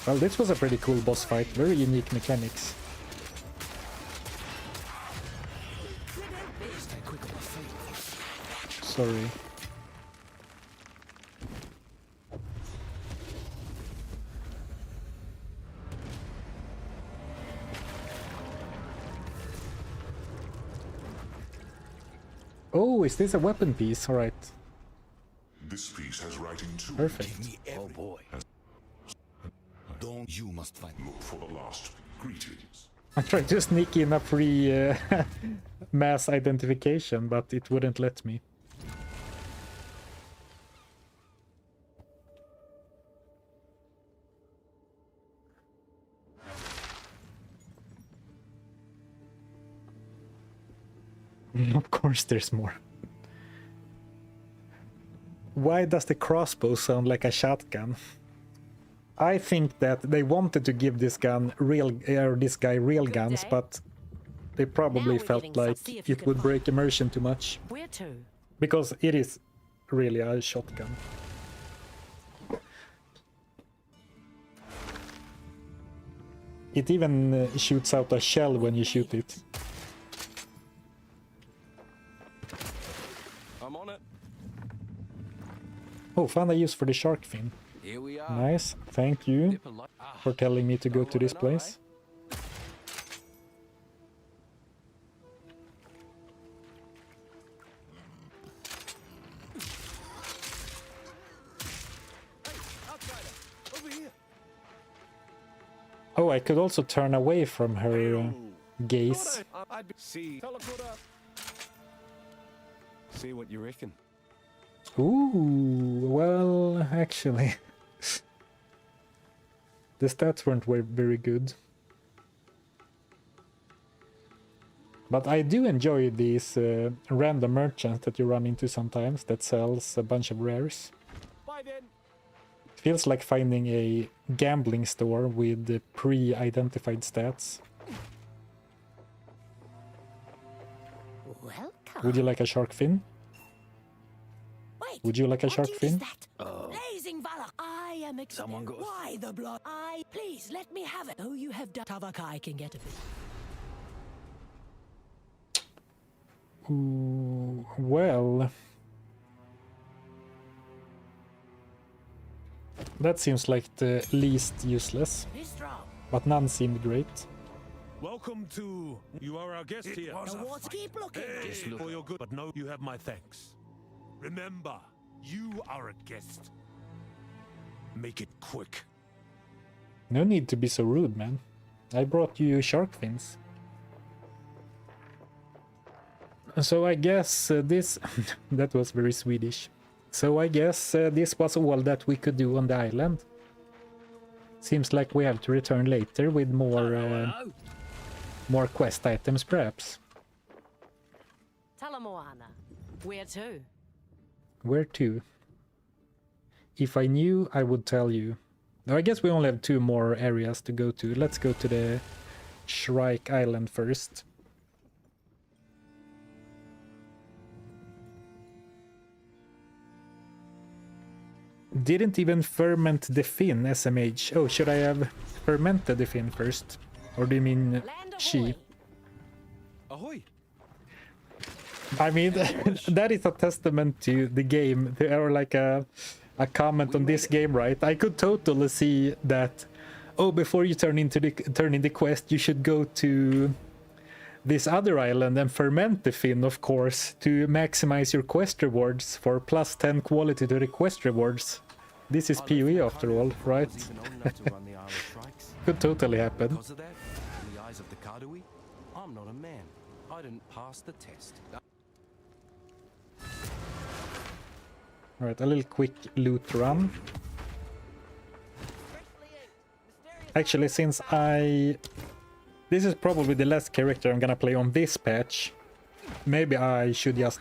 Well, this was a pretty cool boss fight, very unique mechanics. Sorry. Oh, is this a weapon piece? Alright. This piece has writing too. Perfect. Oh boy. Don't you must find. Look for the last. Greetings. I tried to sneak in a free mass identification, but it wouldn't let me. Of course there's more. Why does the crossbow sound like a shotgun? I think that they wanted to give this gun this guy real guns, but they probably felt like it would break immersion too much. Where to? Because it is really a shotgun. It even shoots out a shell when you shoot it. I'm on it. Oh, found a use for the shark fin. Here we are. Nice, thank you for telling me to go to this place. Oh, I could also turn away from her gaze. See what you reckon. Ooh, well, actually, the stats weren't very good. But I do enjoy these random merchants that you run into sometimes that sells a bunch of rares. It feels like finding a gambling store with pre-identified stats. Welcome. Would you like a shark fin? Wait, Would you like a shark what fin? is that? Blazing valor. I am Someone got- Why the blood? Please let me have it. Oh, you have done. Tavaka, I can get a bit. Ooh, well, that seems like the least useless, but none seemed great. Welcome to. You are our guest here. Keep looking. Hey, for your good, but no, you have my thanks. Remember, you are a guest. Make it quick. No need to be so rude, man. I brought you shark fins. So I guess this... that was very Swedish. So I guess this was all that we could do on the island. Seems like we have to return later with more quest items, perhaps. Talamoana. Where to? Where to? If I knew, I would tell you. Now, I guess we only have 2 more areas to go to. Let's go to the Shrike Island first. Didn't even ferment the fin, SMH. Oh, should I have fermented the fin first? Or do you mean Land she? ahoy. Ahoy! I mean, that is a testament to the game, or like a comment on this game, right? I could totally see that. Oh, before you turn in the quest, you should go to this other island and ferment the fin, of course, to maximize your quest rewards for plus 10 quality to the quest rewards. This is PoE after all, right? Could totally happen. Because of that, in the eyes of the Kadui, I'm not a man. I didn't pass the test. Alright, a little quick loot run. Actually, since this is probably the last character I'm gonna play on this patch, maybe I should just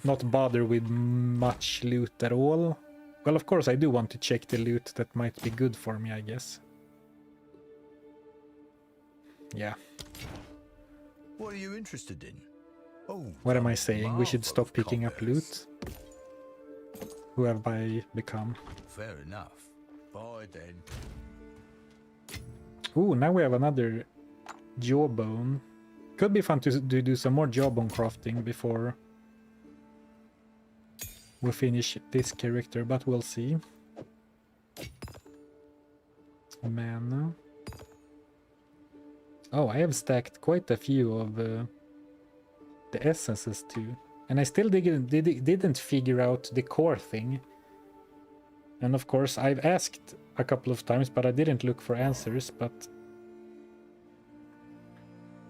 not bother with much loot at all. Well, of course I do want to check the loot that might be good for me, I guess. Yeah. What are you interested in? Oh, What am I saying? We should stop picking up loot? Who have I become? Fair enough. Bye then. Ooh, now we have another jawbone. Could be fun to do some more jawbone crafting before we finish this character, but we'll see. Mana. Oh, I have stacked quite a few of the essences too. And I still didn't figure out the core thing. And of course, I've asked a couple of times, but I didn't look for answers,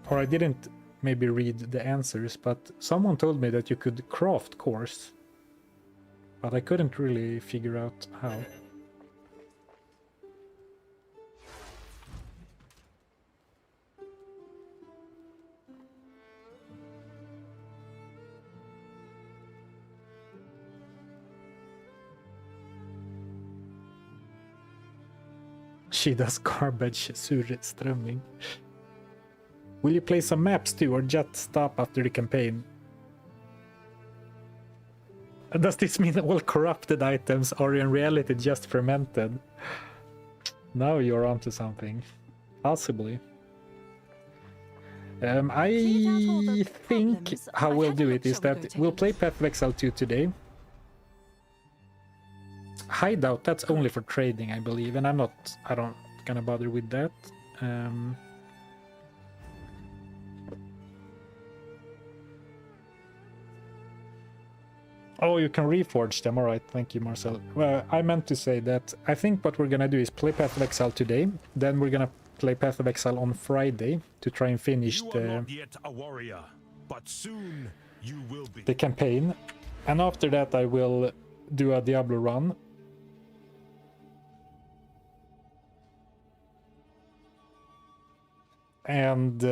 or I didn't maybe read the answers, but someone told me that you could craft cores. But I couldn't really figure out how. She does garbage, surströmming. Will you play some maps too, or just stop after the campaign? Does this mean all corrupted items are in reality just fermented? Now you're onto something. Possibly. I think how we'll do it is that we'll play Path of Exile 2 today. Hideout, that's only for trading, I believe, and I don't gonna bother with that. Oh, you can reforge them, alright, thank you, Marcel. Well, I meant to say that I think what we're gonna do is play Path of Exile today, then we're gonna play Path of Exile on Friday to try and finish You are not yet a warrior, but soon you will be. the campaign, and after that I will do a Diablo run. And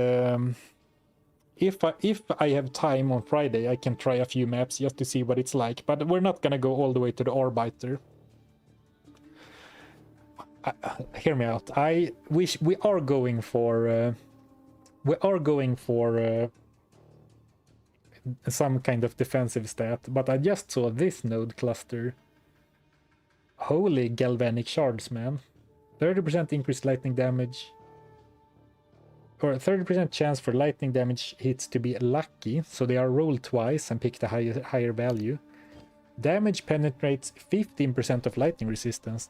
if I have time on Friday, I can try a few maps just to see what it's like. But we're not gonna go all the way to the Arbiter. Hear me out. I wish we are going for some kind of defensive stat. But I just saw this node cluster. Holy galvanic shards, man! 30% increased lightning damage. Or 30% chance for lightning damage hits to be lucky, so they are rolled twice and pick the higher value. Damage penetrates 15% of lightning resistance.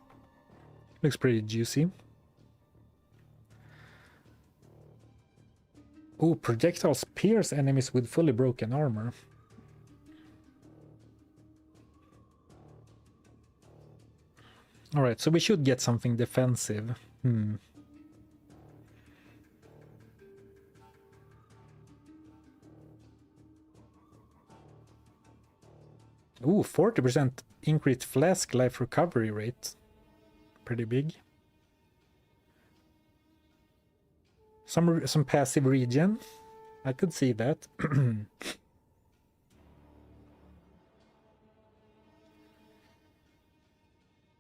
Looks pretty juicy. Ooh, projectiles pierce enemies with fully broken armor. Alright, so we should get something defensive. Ooh, 40% increased flask life recovery rate. Pretty big. Some passive regen. I could see that.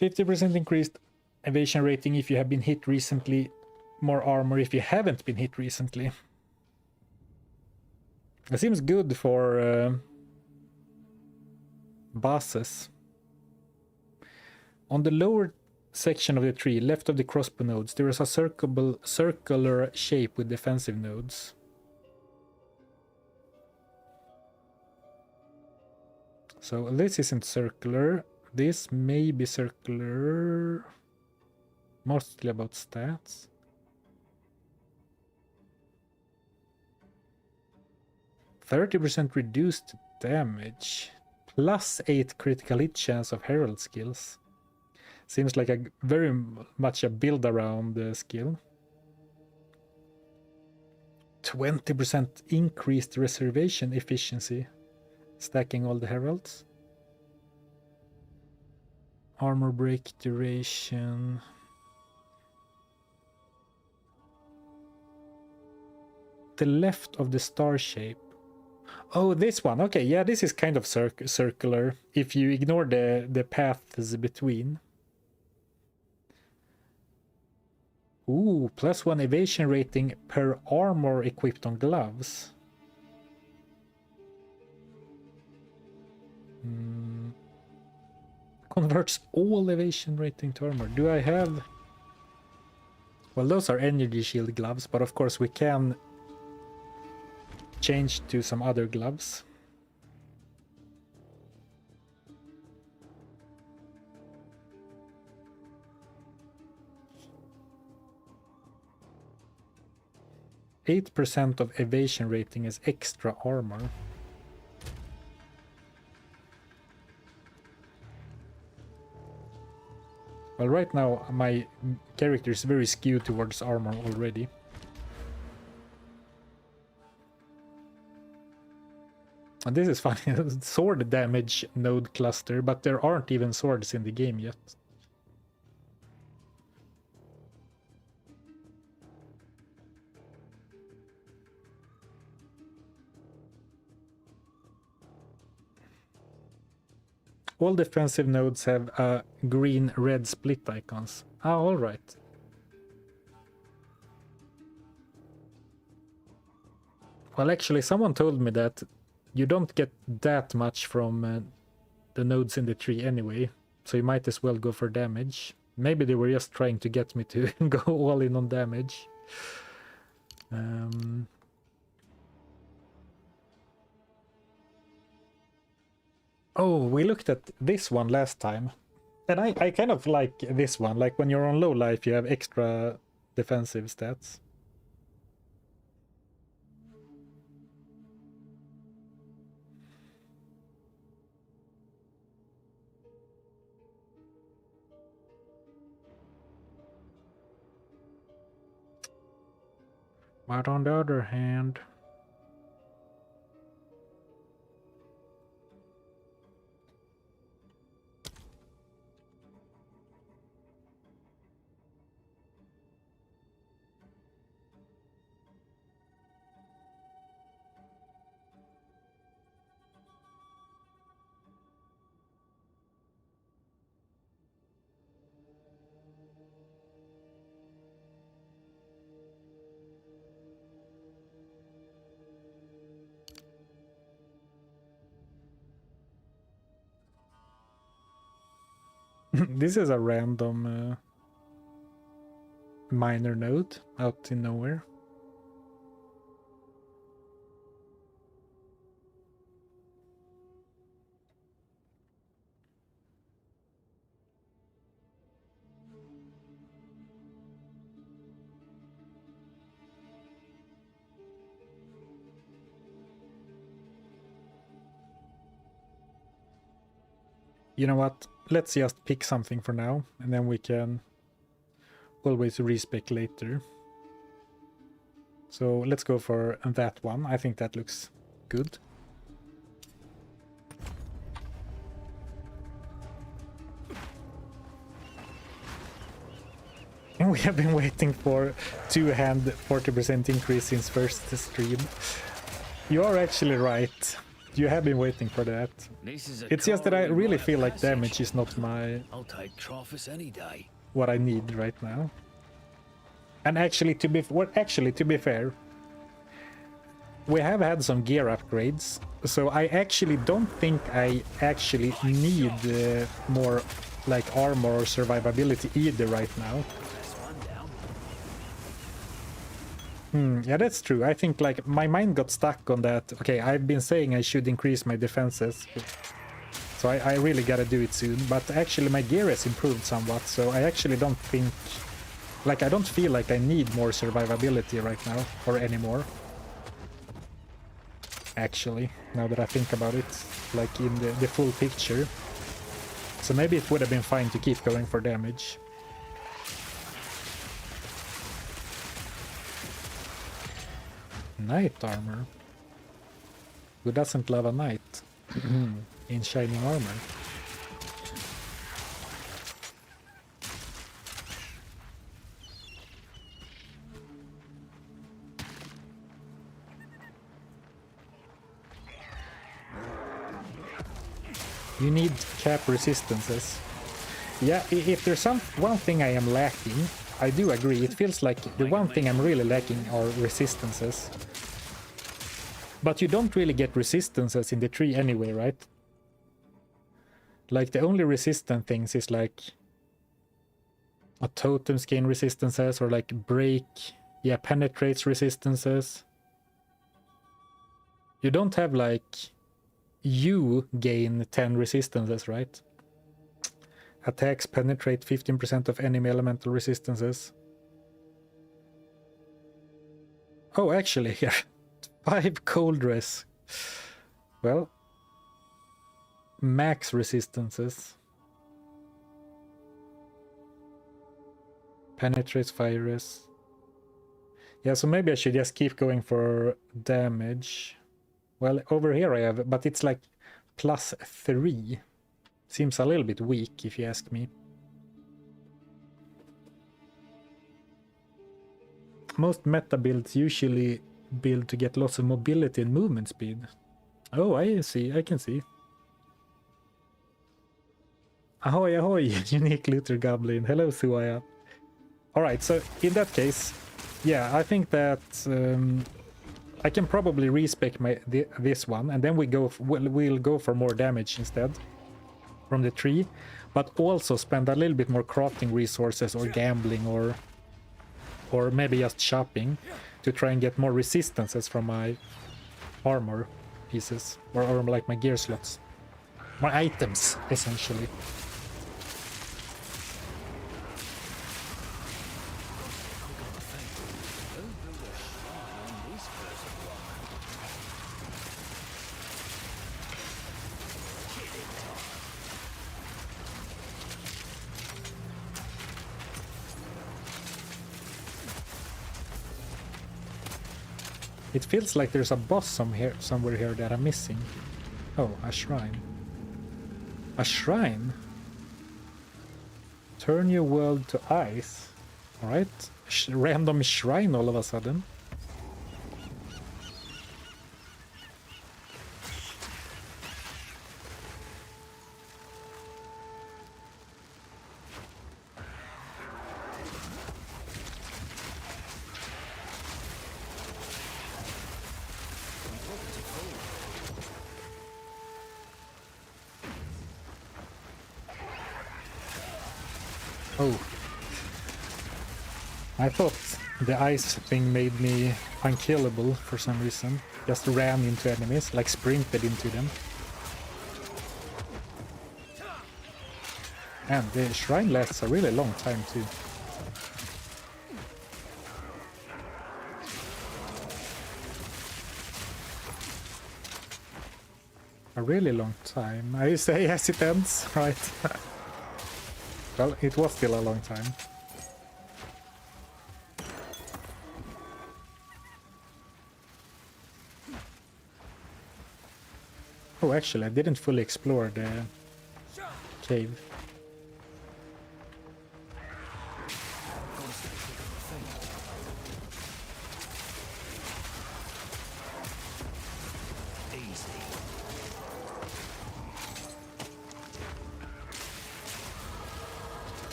50% increased evasion rating if you have been hit recently. More armor if you haven't been hit recently. That seems good for bosses. On the lower section of the tree, left of the crossbow nodes, there is a circular shape with defensive nodes. So this isn't circular. This may be circular. Mostly about stats. %30% reduced damage. +8 critical hit chance of herald skills. Seems like a very much a build around the skill. 20% increased reservation efficiency. Stacking all the heralds. Armor break duration. The left of the star shape. Oh, this one. Okay, yeah, this is kind of circular if you ignore the paths between. Ooh, +1 evasion rating per armor equipped on gloves. Converts all evasion rating to armor. Do I have... Well, those are energy shield gloves, but of course we can change to some other gloves. %8 of evasion rating is extra armor. Well, right now my character is very skewed towards armor already. And this is funny, sword damage node cluster, but there aren't even swords in the game yet. All defensive nodes have green-red split icons. Ah, alright. Well, actually, someone told me that you don't get that much from the nodes in the tree anyway, so you might as well go for damage. Maybe they were just trying to get me to go all in on damage. Oh, we looked at this one last time. And I kind of like this one. Like when you're on low life, you have extra defensive stats. But on the other hand... This is a random minor node out in nowhere. You know what? Let's just pick something for now, and then we can always respec later. So let's go for that one. I think that looks good. And we have been waiting for two-hand 40% increase since first stream. You are actually right. You have been waiting for that. It's just that I really feel like damage is not my... I'll take Trophus any day. What I need right now. And actually, to be fair, we have had some gear upgrades, so I actually don't think I actually need more like armor or survivability either right now. Yeah, that's true. I think like my mind got stuck on that. Okay, I've been saying I should increase my defenses, so I really gotta do it soon. But actually my gear has improved somewhat, so I actually don't think, like I don't feel like I need more survivability right now or anymore. Actually, now that I think about it, like in the full picture. So maybe it would have been fine to keep going for damage. Knight armor. Who doesn't love a knight in shining armor? You need cap resistances. Yeah, if there's one thing I am lacking, I do agree. It feels like the one thing I'm really lacking are resistances. But you don't really get resistances in the tree anyway, right? Like the only resistant things is like a totem gain resistances or like break, yeah, penetrates resistances. You don't have like you gain 10 resistances, right? Attacks penetrate 15% of enemy elemental resistances. Oh, actually, here. 5 cold res. Well, max resistances. Penetrates fire res. Yeah, so maybe I should just keep going for damage. Well, over here I have, but it's like +3. Seems a little bit weak, if you ask me. Most meta builds usually build to get lots of mobility and movement speed. Oh, I see, I can see. Ahoy, ahoy, unique looter goblin. Hello, Suaya. Alright, so in that case, yeah, I think that I can probably respec this one, and then we'll go for more damage instead from the tree, but also spend a little bit more crafting resources or gambling or maybe just shopping to try and get more resistances from my armor pieces or like my gear slots, my items essentially. It feels like there's a boss somewhere here that I'm missing. Oh, a shrine. A shrine? Turn your world to ice. Alright. Random shrine all of a sudden. Oh. I thought the ice thing made me unkillable for some reason. Just ran into enemies, like sprinted into them. And the shrine lasts a really long time too. A really long time. I say yes, it ends, right? Well, it was still a long time. Oh, actually, I didn't fully explore the cave.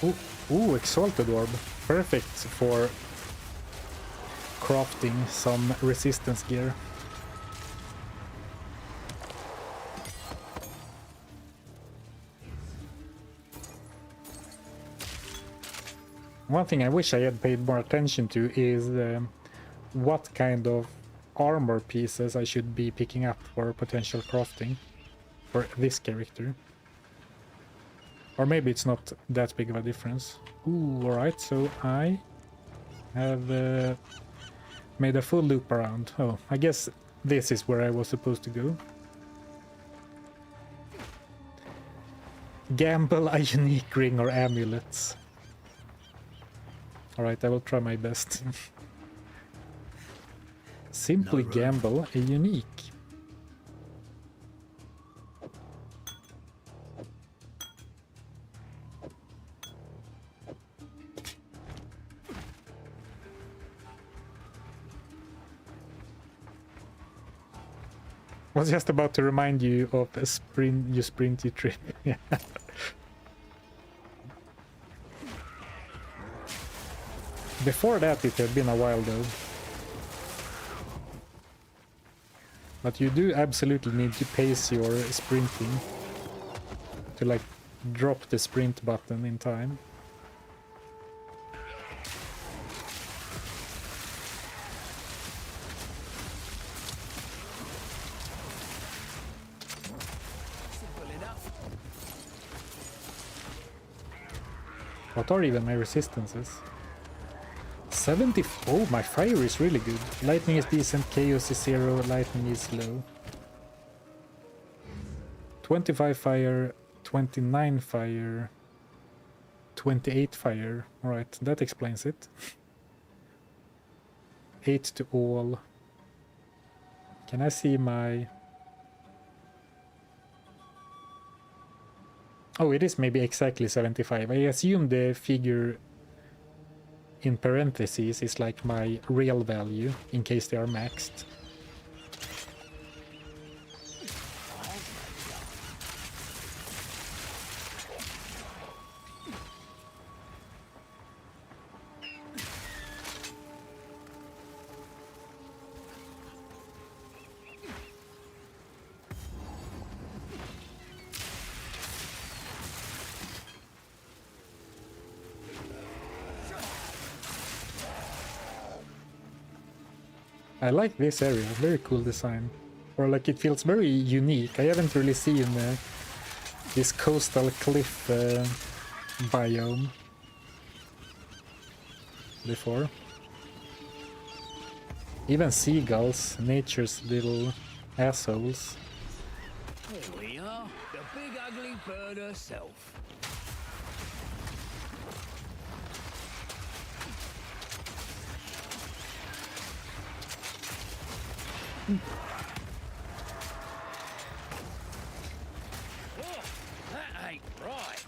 Ooh, exalted orb. Perfect for crafting some resistance gear. One thing I wish I had paid more attention to is what kind of armor pieces I should be picking up for potential crafting for this character. Or maybe it's not that big of a difference. Ooh, alright, so I have made a full loop around. Oh, I guess this is where I was supposed to go. Gamble a unique ring or amulets. Alright, I will try my best. Simply gamble a unique. Was just about to remind you of a sprinty trip. Yeah. Before that it had been a while though. But you do absolutely need to pace your sprinting to like drop the sprint button in time. What are even my resistances? 70. Oh, my fire is really good. Lightning is decent, chaos is 0, lightning is low. 25 fire, 29 fire, 28 fire. Alright, that explains it. 8 to all. Can I see my... Oh, it is maybe exactly 75. I assume the figure in parentheses is like my real value, in case they are maxed. I like this area, very cool design. Or like it feels very unique. I haven't really seen this coastal cliff biome before. Even seagulls, nature's little assholes. Here we are, the big ugly bird herself. Oh, that ain't right.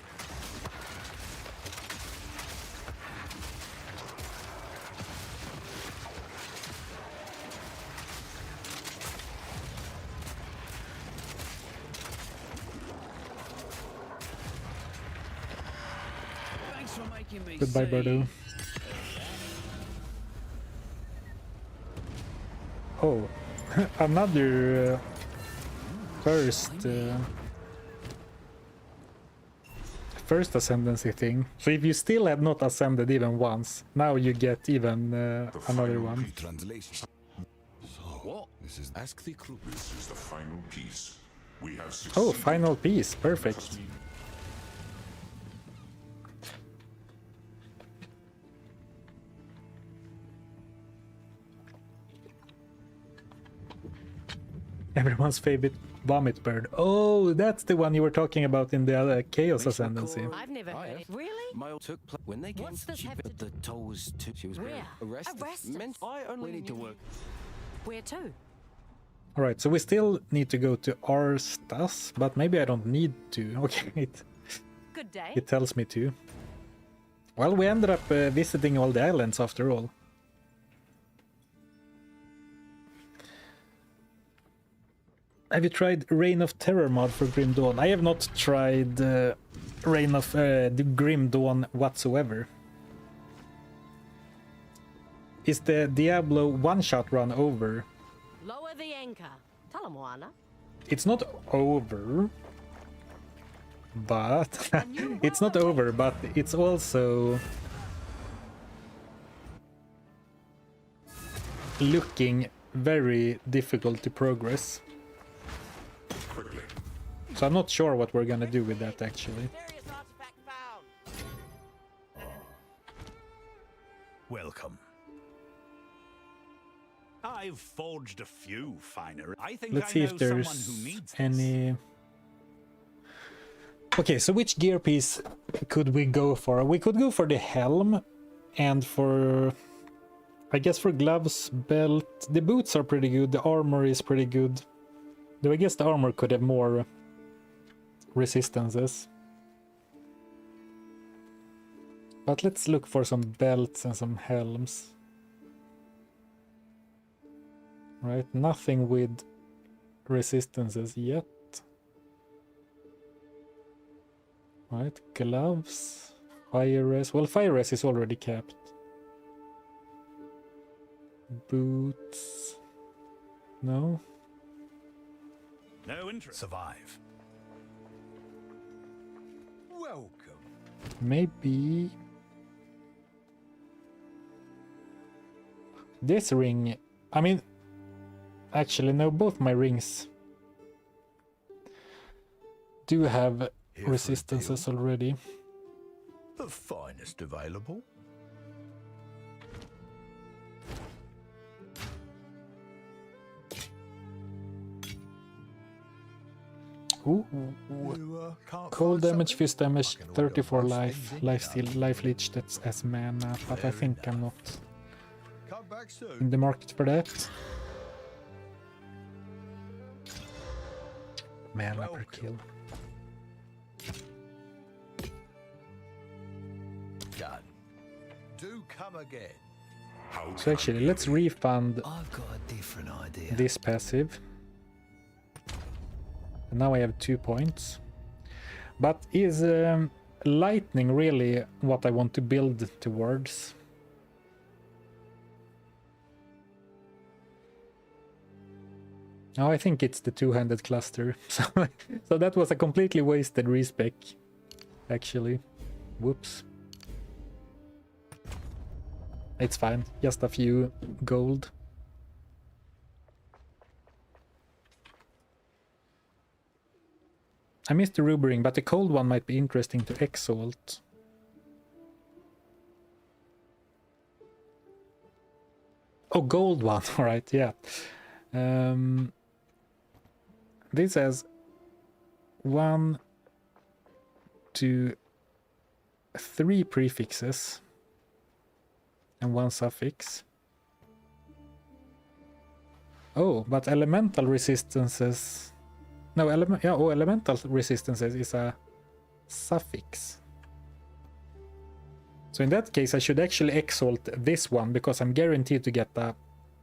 Thanks for making me Goodbye, see. Birdo. Oh, another first ascendancy thing. So if you still have not ascended even once, now you get even another one. Translation. What? This is ask the crew. This is the final piece. We have Oh, succeeded. final piece, perfect. Everyone's favorite vomit bird. Oh, that's the one you were talking about in the other Chaos Ascendancy. I've never heard it. Really? My took place when they came. What's this She have but to the toll was too. She was Where? arrested. Arrested? I only We need to work. Where to? Alright, so we still need to go to Arstas, but maybe I don't need to. Okay, Good day. it tells me to. Well, we ended up visiting all the islands after all. Have you tried Reign of Terror mod for Grim Dawn? I have not tried Reign of the Grim Dawn whatsoever. Is the Diablo one-shot run over? Lower the anchor. Tell him, Moana. It's not over, but it's not over, but it's also looking very difficult to progress. Quickly. So I'm not sure what we're gonna do with that actually. Mysterious artifact found. Welcome. I've forged a few finer. I think Let's I see know if someone there's who needs this. any. Okay, so which gear piece could we go for? We could go for the helm and for, I guess, for gloves, belt. The boots are pretty good. The armor is pretty good. Though I guess the armor could have more resistances. But let's look for some belts and some helms. Right, nothing with resistances yet. Right, gloves, fire res. Well, fire res is already capped. Boots. No. No interest. Survive. Welcome. Maybe this ring. I mean, actually, no, both my rings do have resistances already. The finest available. Ooh. Can't Cold find damage, something? fist damage, I can order 34 most life, things life in steal, town. life leech, that's as mana, but I Fair think I'm enough. not Come back soon. in the market for that. Mana per kill. Done. Do come again. How So actually, let's refund I've got a different idea. this passive. And now I have 2 points. But is lightning really what I want to build towards? Oh, I think it's the two-handed cluster. So that was a completely wasted respec, actually. Whoops. It's fine, just a few gold. I missed the rubbering, but the cold one might be interesting to exalt. Oh, gold one, alright, yeah. This has 1, 2, 3 prefixes and 1 suffix. Oh, but elemental resistances. No, elemental resistances is a suffix. So in that case, I should actually exalt this one because I'm guaranteed to get a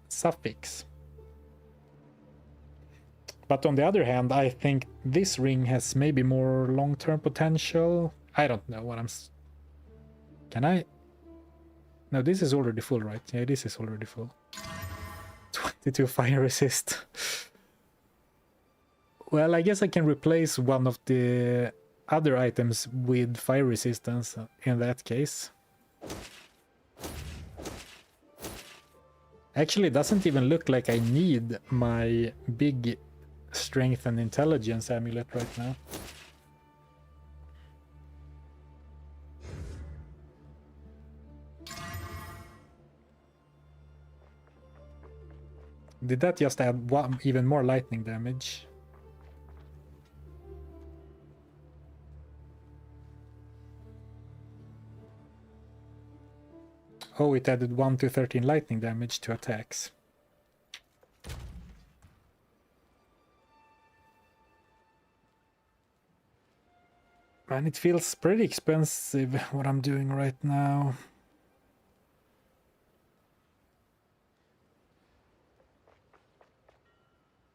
suffix. But on the other hand, I think this ring has maybe more long-term potential. I don't know what I'm... Can I... No, this is already full, right? Yeah, this is already full. 22 fire resist. Well, I guess I can replace one of the other items with fire resistance in that case. Actually, it doesn't even look like I need my big strength and intelligence amulet right now. Did that just add even more lightning damage? Oh, it added 1 to 13 lightning damage to attacks. Man, it feels pretty expensive what I'm doing right now.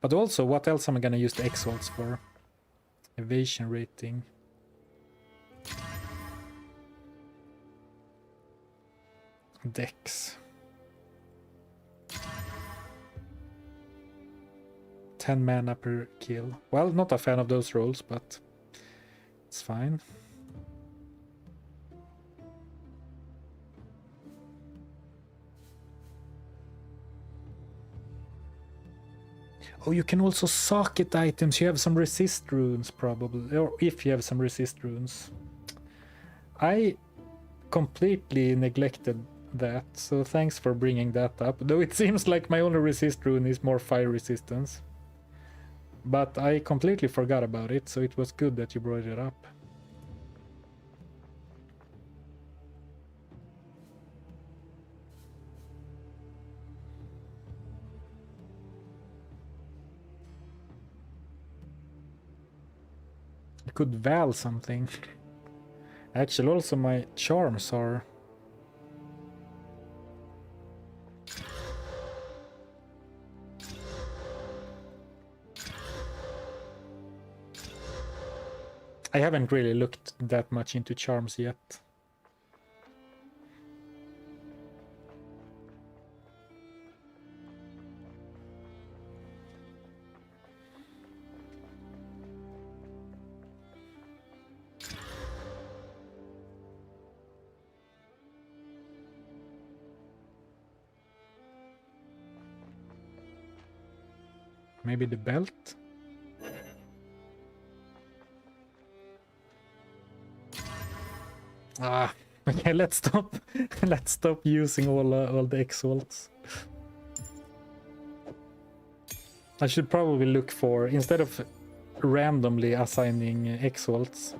But also, what else am I gonna use the exalts for? Evasion rating. Dex. 10 mana per kill. Well, not a fan of those rolls, but it's fine. Oh, you can also socket items. You have some resist runes, probably. Or if you have some resist runes. I completely neglected that, so thanks for bringing that up. Though it seems like my only resist rune is more fire resistance. But I completely forgot about it, so it was good that you brought it up. I could Val something. Actually, also my charms are... I haven't really looked that much into charms yet. Maybe the belt? Ah, okay, let's stop. Let's stop using all the exalts. I should probably look for, instead of randomly assigning exalts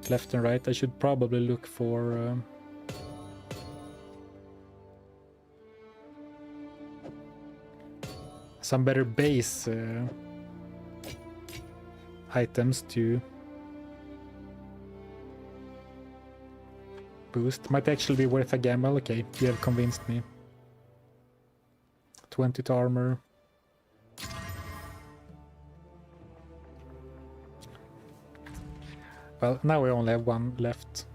left and right, I should probably look for some better base items to boost. Might actually be worth a gamble. Okay, you have convinced me. 20 to armor. Well, now we only have one left.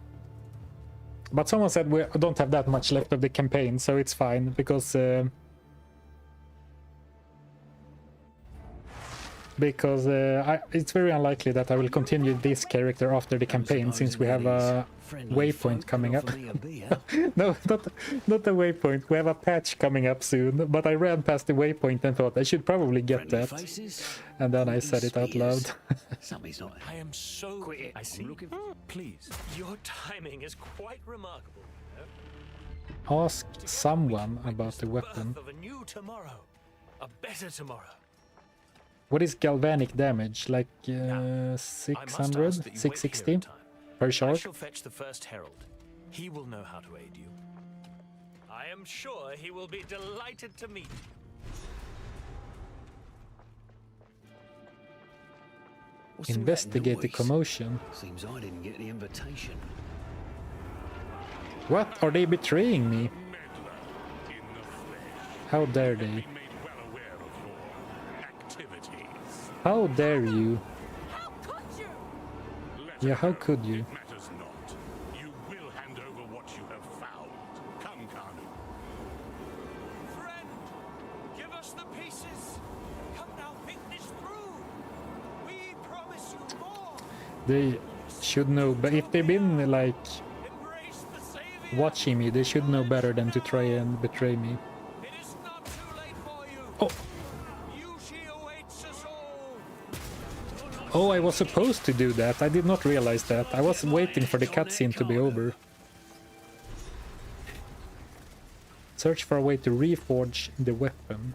But someone said we don't have that much left of the campaign, so it's fine, because it's very unlikely that I will continue this character after the campaign, since we have a waypoint coming up. No, not a waypoint. We have a patch coming up soon, but I ran past the waypoint and thought I should probably get that. And then I said it out loud. Somebody's not. I am so Quit. I see. Please. Your timing is quite remarkable. Ask someone about the weapon. Birth of a new tomorrow, a better tomorrow. What is galvanic damage? Like I 600? must ask that you wait 660 here a time. per I shot? shall fetch the first herald. He will know how to aid you. I am sure he will be delighted to meet you. Investigate the commotion. Seems I didn't get the invitation. What? Are they betraying me? How dare they? How dare you? How could you? Yeah, how could you? Matters not. You will hand over what you have found. Come, Kanu. Friend, give us the pieces. Come now, think this through. We promise you more. They should know, but if they've been like Embrace the savior. watching me, they should know better than to try and betray me. It is not too late for you. Oh, Yushi awaits us all. oh, I was supposed to do that. I did not realize that. I was waiting for the cutscene to be over. Search for a way to reforge the weapon.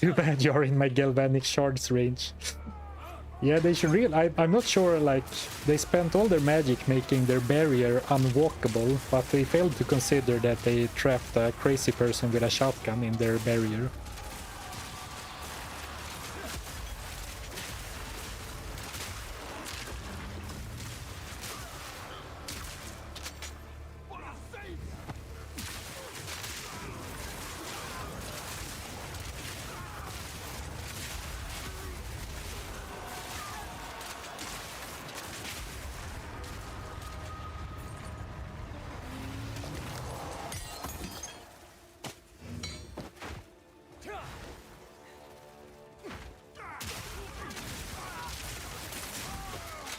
Too bad you're in my galvanic shards range. Yeah, they should I'm not sure, like, they spent all their magic making their barrier unwalkable, but they failed to consider that they trapped a crazy person with a shotgun in their barrier.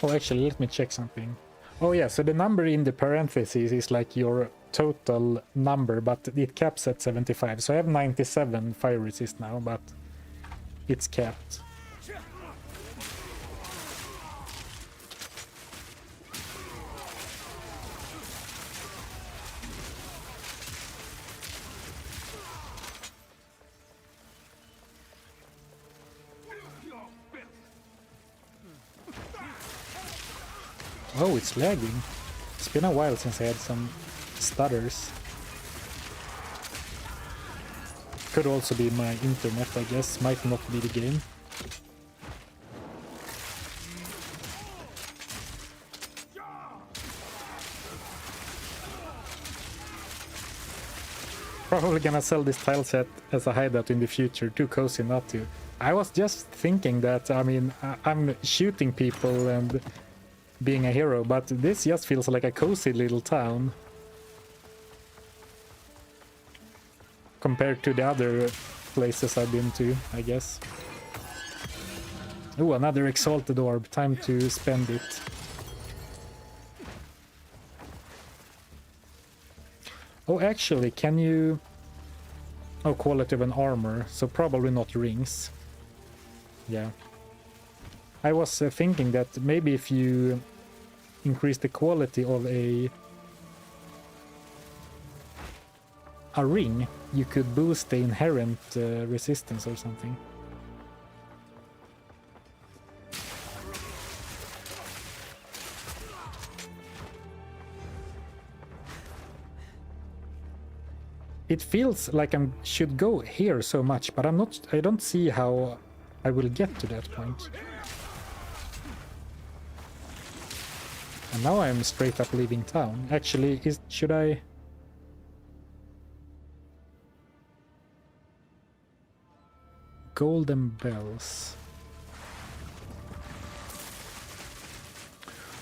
Oh, actually, let me check something. Oh yeah, so the number in the parentheses is like your total number, but it caps at 75. So I have 97 fire resist now, but it's capped. Oh, it's lagging. It's been a while since I had some stutters. Could also be my internet, I guess. Might not be the game. Probably gonna sell this tile set as a hideout in the future. Too cozy not to. I was just thinking that, I mean, I'm shooting people and being a hero, but this just feels like a cozy little town compared to the other places I've been to, I guess. Oh, another exalted orb. Time to spend it. Oh, actually, can you... Oh, quality of an armor, so probably not rings. Yeah. I was thinking that maybe if you increase the quality of a ring, you could boost the inherent resistance or something. It feels like I should go here so much, but I don't see how I will get to that point. And now I'm straight up leaving town. Actually, should I... Golden bells.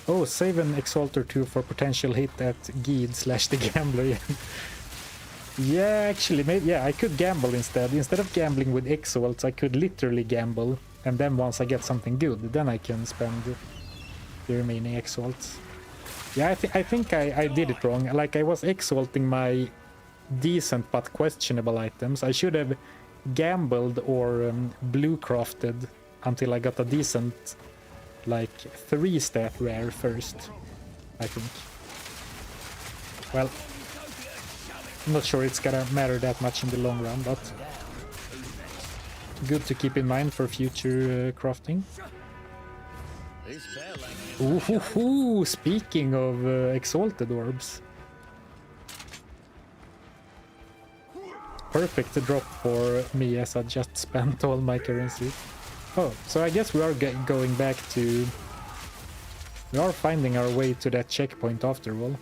Oh, save an exalt or two for potential hit at Geed/the Gambler. Yeah, actually, maybe, yeah, I could gamble instead. Instead of gambling with exalts, I could literally gamble, and then once I get something good, then I can spend the remaining exalts. Yeah, I think I did it wrong. Like, I was exalting my decent but questionable items. I should have gambled or blue crafted until I got a decent, like, 3-stat rare first, I think. Well, I'm not sure it's gonna matter that much in the long run, but good to keep in mind for future crafting. Ooh, speaking of exalted orbs. Perfect drop for me as I just spent all my currency. Oh, so I guess we are going back to... We are finding our way to that checkpoint after all.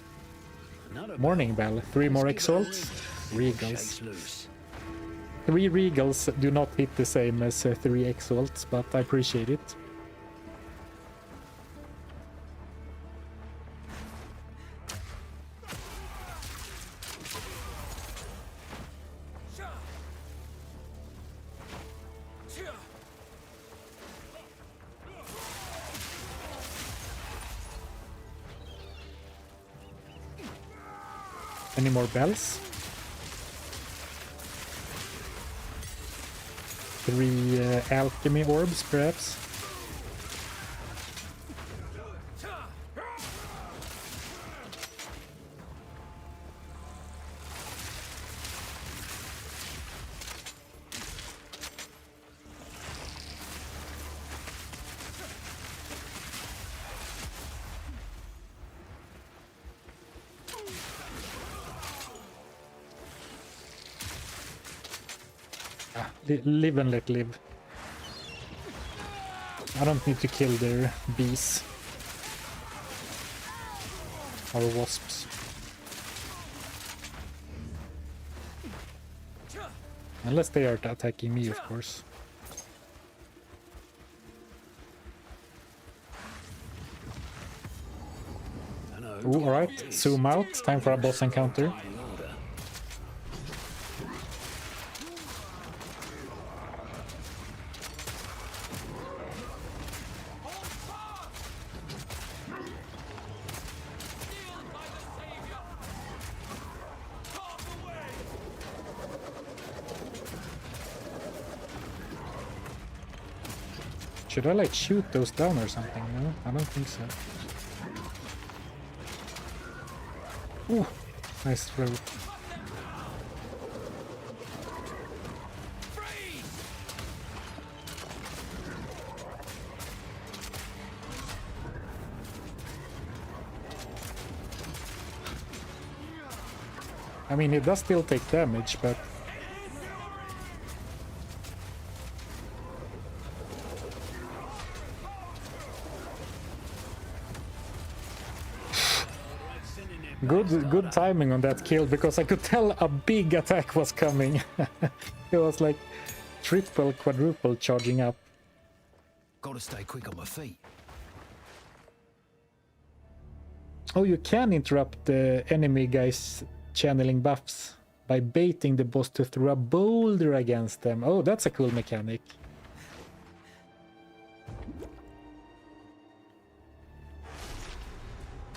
Morning bell. 3 more exalts. Regals. 3 regals do not hit the same as 3 exalts, but I appreciate it. Any more bells? 3 alchemy orbs, perhaps? Live and let live. I don't need to kill their bees. Or wasps. Unless they are attacking me, of course. Ooh, alright, zoom out. Time for a boss encounter. Should I like shoot those down or something? No, I don't think so. Ooh, nice throw. I mean, it does still take damage, but... Good timing on that kill, because I could tell a big attack was coming. It was like triple, quadruple charging up. Gotta stay quick on my feet. Oh, you can interrupt the enemy guys channeling buffs by baiting the boss to throw a boulder against them. Oh, that's a cool mechanic.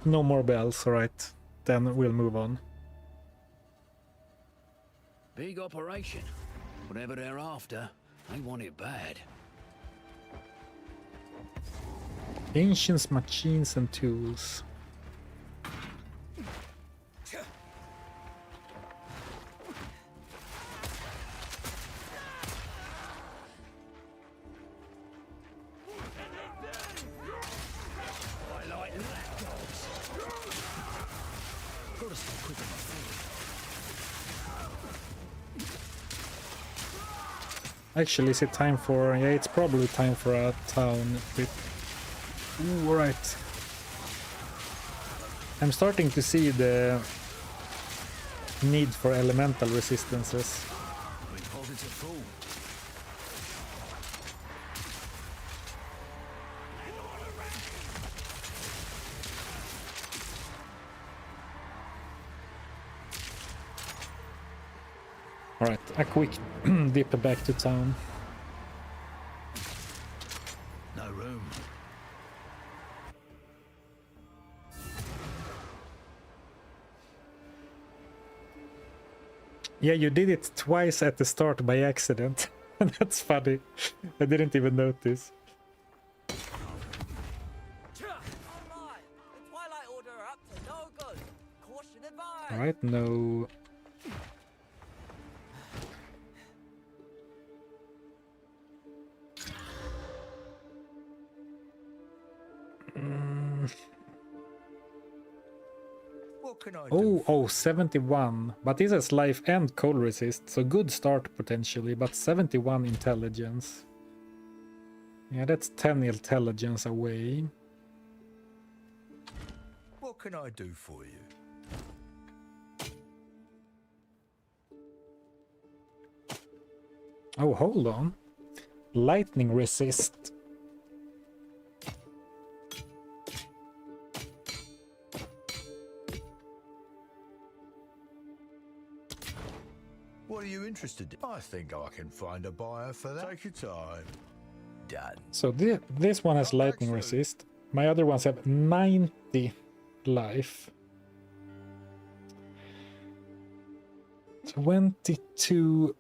No more bells, alright. Then we'll move on. Big operation. Whatever they're after, they want it bad. Ancients, machines and tools. Actually, is it time for... Yeah, it's probably time for a town bit. Ooh, alright. I'm starting to see the need for elemental resistances. Alright, a quick dip back to town. No room. Yeah, you did it twice at the start by accident. That's funny. I didn't even notice. Alright, no... Oh, 71. But this has life and cold resist, so good start potentially, but 71 intelligence. Yeah, that's 10 intelligence away. What can I do for you? Oh, hold on. Lightning resist. What are you interested in? I think I can find a buyer for that. Take your time. Done. So this one has lightning resist. My other ones have 90 life. 22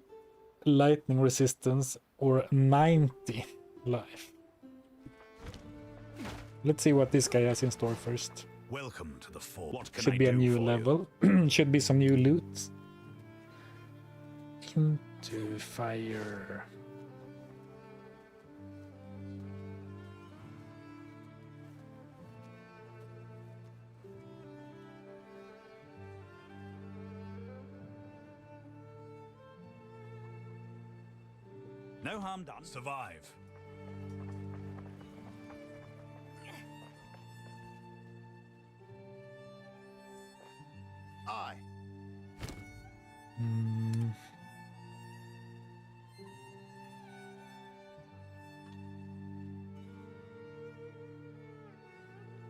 lightning resistance or 90 life. Let's see what this guy has in store first. Welcome to the fort. What can Should I be a do new for level. Should be some new loot. Into fire. No harm done. Survive. Aye.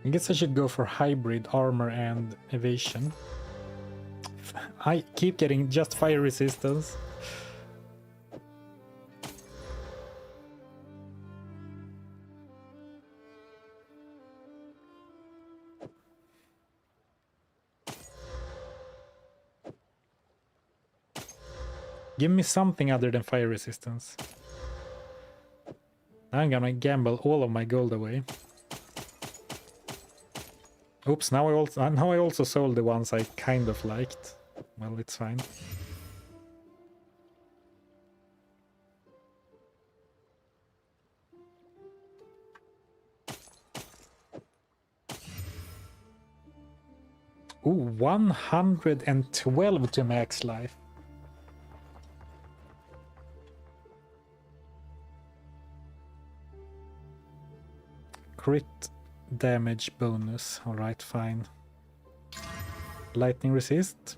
I guess I should go for hybrid armor and evasion. I keep getting just fire resistance. Give me something other than fire resistance. I'm gonna gamble all of my gold away. Oops, now I also sold the ones I kind of liked. Well, it's fine. Ooh, 112 to max life. Crit damage bonus. Alright, fine. Lightning resist.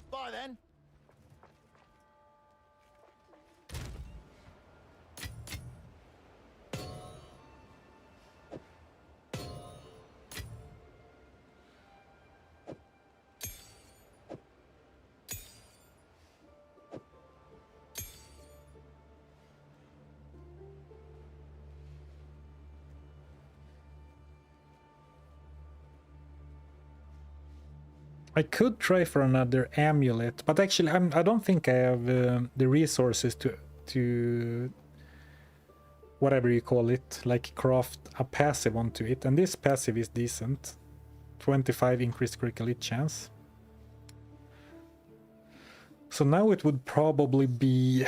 Bye then. I could try for another amulet, but actually I don't think I have the resources to whatever you call it, like craft a passive onto it, and this passive is decent. 25 increased critical hit chance. So now it would probably be,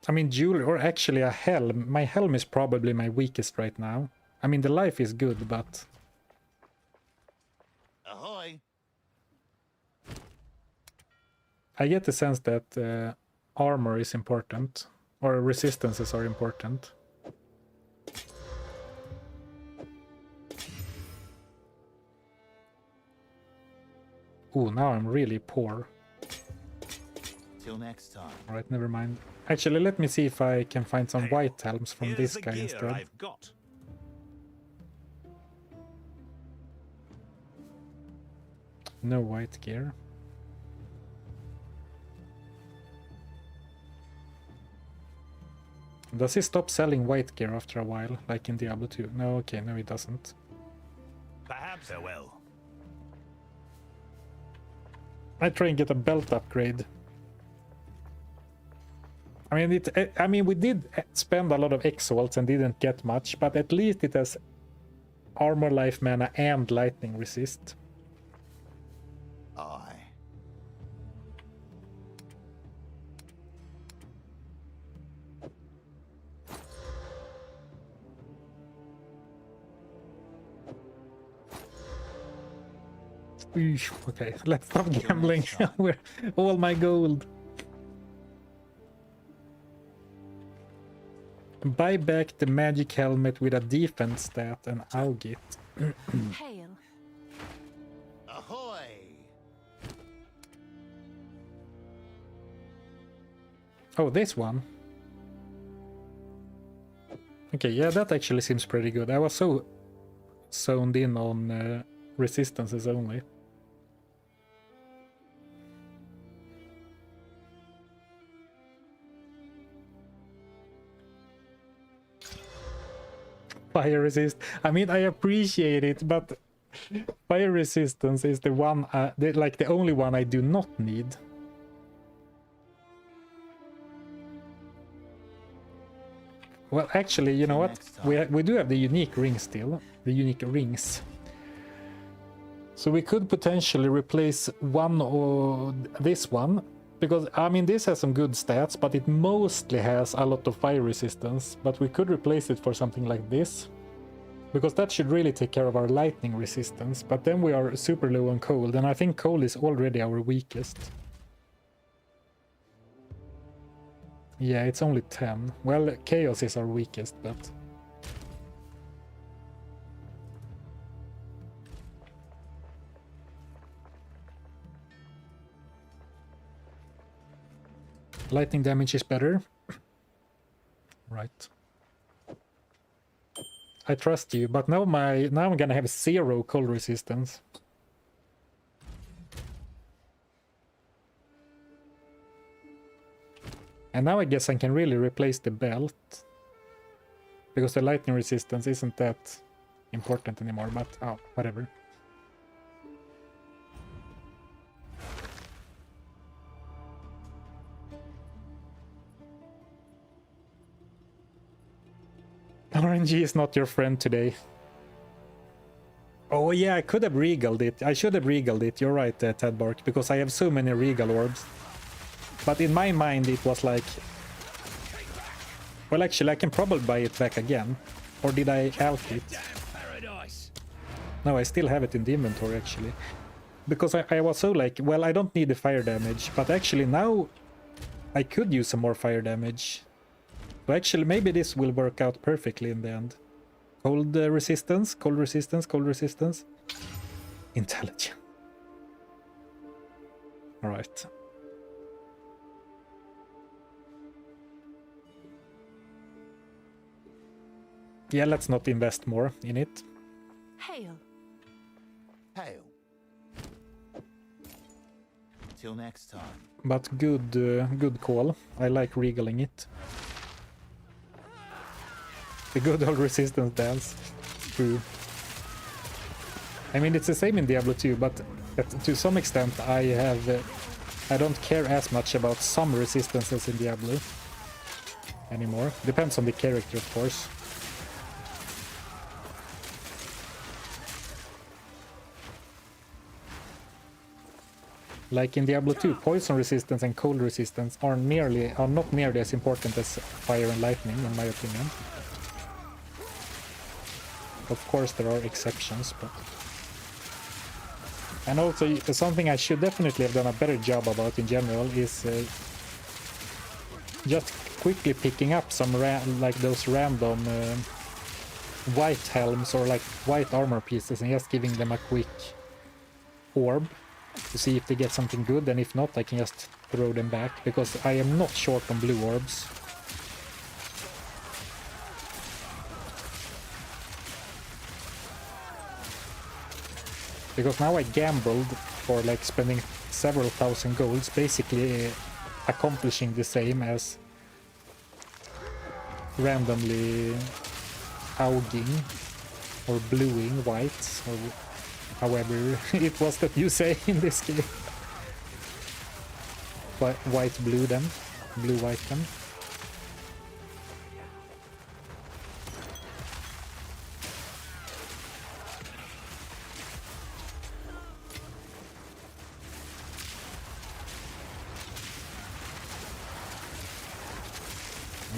I mean, jewelry, or actually a helm. My helm is probably my weakest right now. I mean, the life is good, but... Ahoy! I get the sense that armor is important, or resistances are important. Ooh, now I'm really poor. Till next time. Alright, never mind. Actually, let me see if I can find some white helms from Here's this the guy gear instead. I've got. No white gear. Does he stop selling white gear after a while, like in Diablo 2? No, okay, no he doesn't. Perhaps I will. I try and get a belt upgrade. I mean, we did spend a lot of exalts and didn't get much, but at least it has armor, life, mana, and lightning resist. Aye. Eesh, okay, let's stop gambling. We're all my gold. Buy back the magic helmet with a defense stat and I'll get. Hail. Ahoy! Oh, this one. Okay, yeah, that actually seems pretty good. I was so zoned in on resistances only. Fire resist. I mean, I appreciate it, but fire resistance is the one, like the only one I do not need. Well, actually, you know what? We do have the unique ring still, the unique rings. So we could potentially replace one or this one, because I mean this has some good stats, but it mostly has a lot of fire resistance. But we could replace it for something like this, because that should really take care of our lightning resistance. But then we are super low on cold, and I think cold is already our weakest. Yeah, it's only 10. Well, chaos is our weakest, but... lightning damage is better. Right. I trust you, but now I'm gonna have 0 cold resistance. And now I guess I can really replace the belt, because the lightning resistance isn't that important anymore, but oh, whatever. RNG is not your friend today. Oh yeah, I could have regaled it. I should have regaled it. You're right, Ted Bark, because I have so many regal orbs. But in my mind, it was like... Well, actually, I can probably buy it back again. Or did I out it? No, I still have it in the inventory, actually. Because I was so like, well, I don't need the fire damage. But actually, now I could use some more fire damage. So actually, maybe this will work out perfectly in the end. Cold resistance, cold resistance, cold resistance. Intelligent. Alright. Yeah, let's not invest more in it. Hail. Hail. Till next time. But good call. I like regaling it. The good old resistance dance. True. I mean, it's the same in Diablo 2, but to some extent I don't care as much about some resistances in Diablo anymore. Depends on the character, of course. Like in Diablo 2, poison resistance and cold resistance are not nearly as important as fire and lightning, in my opinion. Of course, there are exceptions, but... And also, something I should definitely have done a better job about in general is just quickly picking up some like those random white helms or like white armor pieces and just giving them a quick orb to see if they get something good, and if not, I can just throw them back, because I am not short on blue orbs. Because now I gambled for like spending several thousand golds, basically accomplishing the same as randomly auging or bluing whites, or however it was that you say in this game. White blue them, blue white them.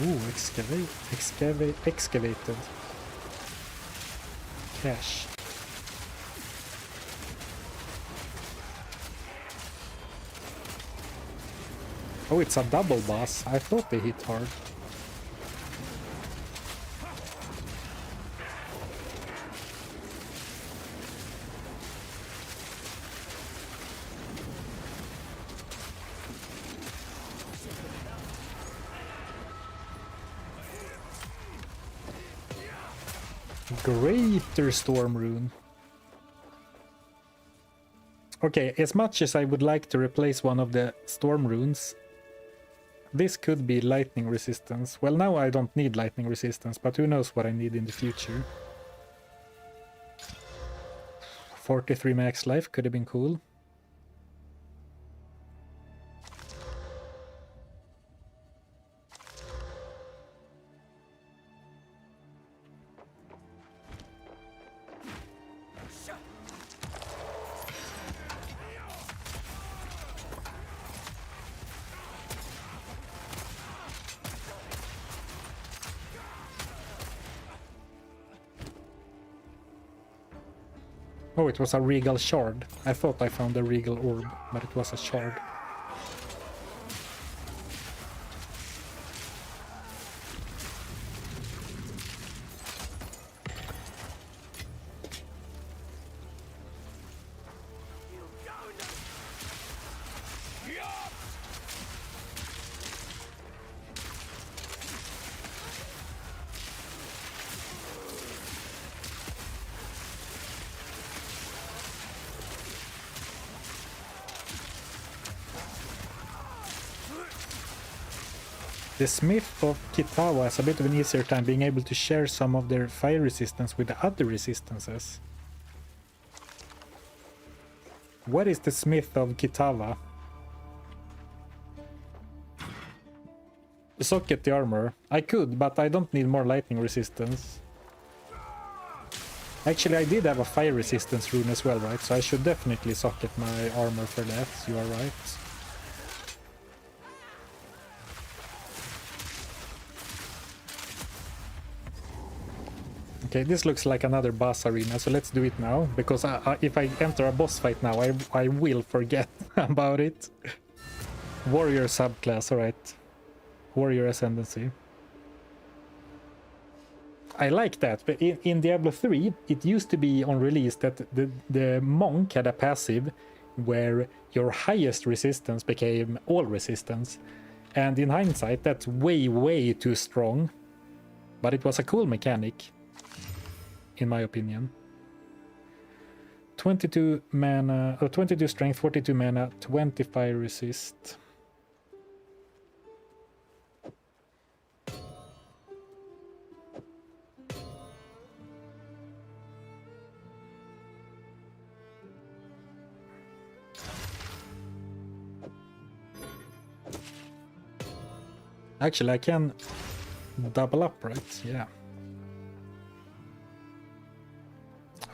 Ooh, excavated. Cash. Oh, it's a double boss. I thought they hit hard. Greater Storm Rune. Okay, as much as I would like to replace one of the Storm Runes, this could be lightning resistance. Well, now I don't need lightning resistance, but who knows what I need in the future. 43 max life could have been cool. Oh, it was a regal shard. I thought I found a regal orb, but it was a shard. The Smith of Kitawa has a bit of an easier time being able to share some of their fire resistance with the other resistances. What is the Smith of Kitawa? Socket the armor. I could, but I don't need more lightning resistance. Actually, I did have a fire resistance rune as well, right? So I should definitely socket my armor for that. You are right. Okay, this looks like another boss arena, so let's do it now. Because if I enter a boss fight now, I will forget about it. Warrior subclass, alright. Warrior Ascendancy. I like that, but in Diablo 3, it used to be on release that the monk had a passive where your highest resistance became all resistance. And in hindsight, that's way too strong. But it was a cool mechanic, in my opinion. 22 mana, 22 strength, 42 mana, 25 resist. Actually, I can double up, right? Yeah.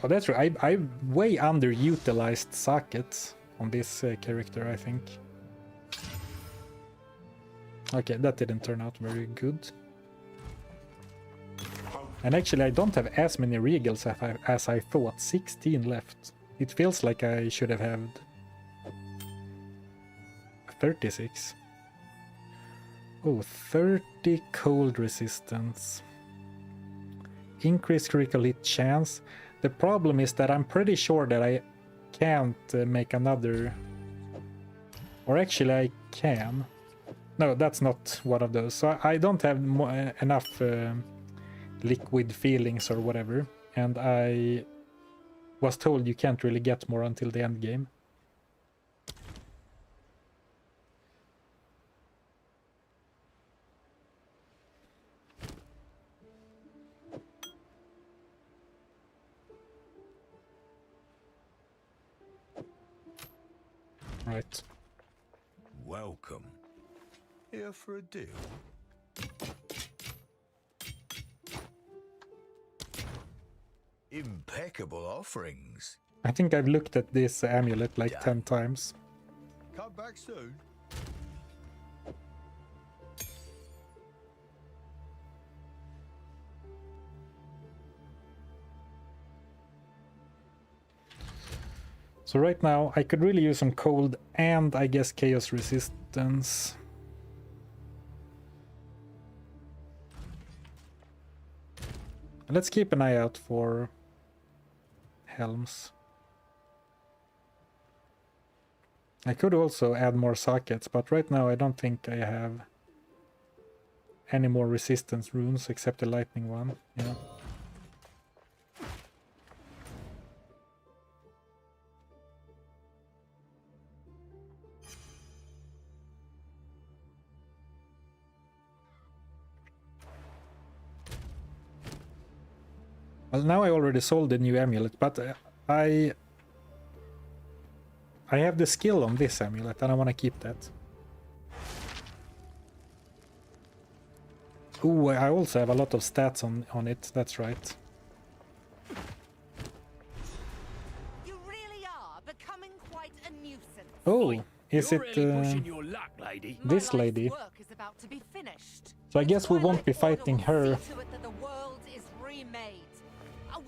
Oh, that's right. I way underutilized sockets on this character, I think. Okay, that didn't turn out very good. And actually, I don't have as many regals as I thought. 16 left. It feels like I should have had 36. Oh, 30 cold resistance. Increased critical hit chance. The problem is that I'm pretty sure that I can't make another... Or actually I can. No, that's not one of those. So I don't have enough liquid feelings or whatever. And I was told you can't really get more until the end game. Right. Welcome. Here for a deal. Impeccable offerings. I think I've looked at this amulet like 10 times. Come back soon. So right now I could really use some cold and I guess chaos resistance. Let's keep an eye out for helms. I could also add more sockets, but right now I don't think I have any more resistance runes except the lightning one. Yeah. Well, now I already sold the new amulet, but I have the skill on this amulet and I want to keep that. Ooh, I also have a lot of stats on it, that's right. You really are becoming quite a nuisance. Oh, is it Your luck, lady. this lady? Work is about to be finished. So I guess we won't be fighting her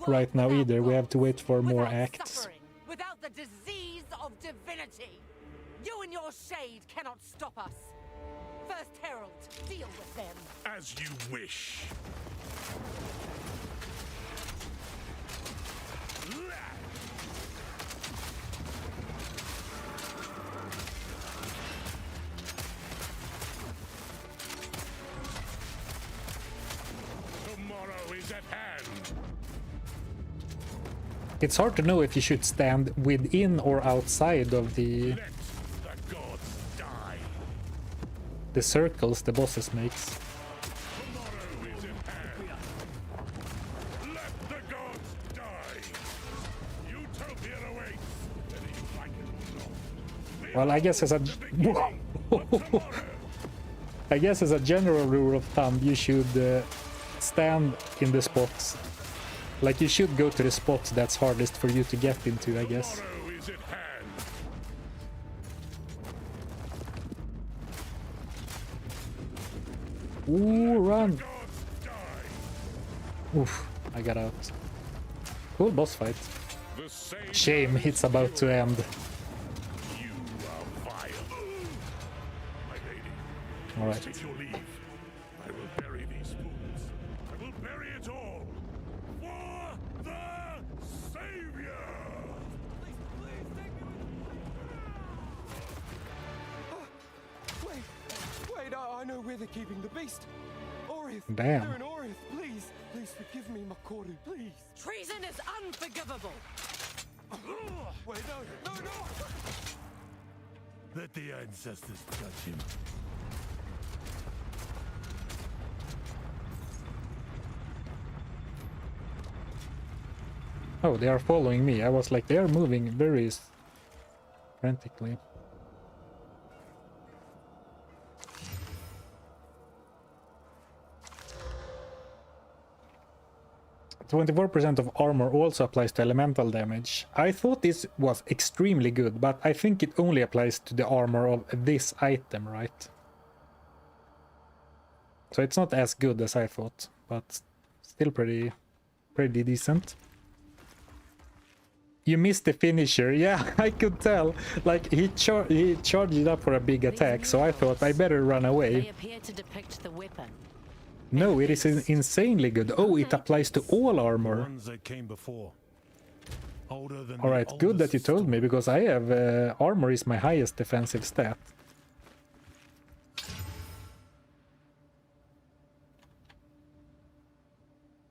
right now either. We have to wait for more acts. Without the disease of divinity, you and your shade cannot stop us. First Herald, deal with them. As you wish. Tomorrow is at hand. It's hard to know if you should stand within or outside of the... Let the gods die. the circles the bosses makes. Tomorrow is at hand. Let the gods die. Utopia awaits, whether you like it or not. Well, I guess as a I guess as a general rule of thumb, you should stand in the spots. Like, you should go to the spots that's hardest for you to get into, I guess. Tomorrow is at hand. Ooh, run! Oof, I got out. Cool boss fight. The same Shame it's about to end. you are vile. My lady, Alright. take your leave. I will bury these fools. I will bury it all. For the Savior! Wait, I know where they're keeping the beast. Orith. Damn. They're in Orith. Please forgive me, Makoru, please. Treason is unforgivable. Wait, no. Let the ancestors judge him. Oh, they are following me. I was like, they are moving very frantically. "24% of armor also applies to elemental damage." I thought this was extremely good, but I think it only applies to the armor of this item, right? So it's not as good as I thought, but still pretty decent. You missed the finisher. Yeah, I could tell. Like, he charged it up for a big attack, so I thought I better run They away. appear to depict the weapon. No, it is insanely good. Oh, it applies to all armor. Ones that came before. Older than Alright, the good that you oldest told me, because I have armor is my highest defensive stat.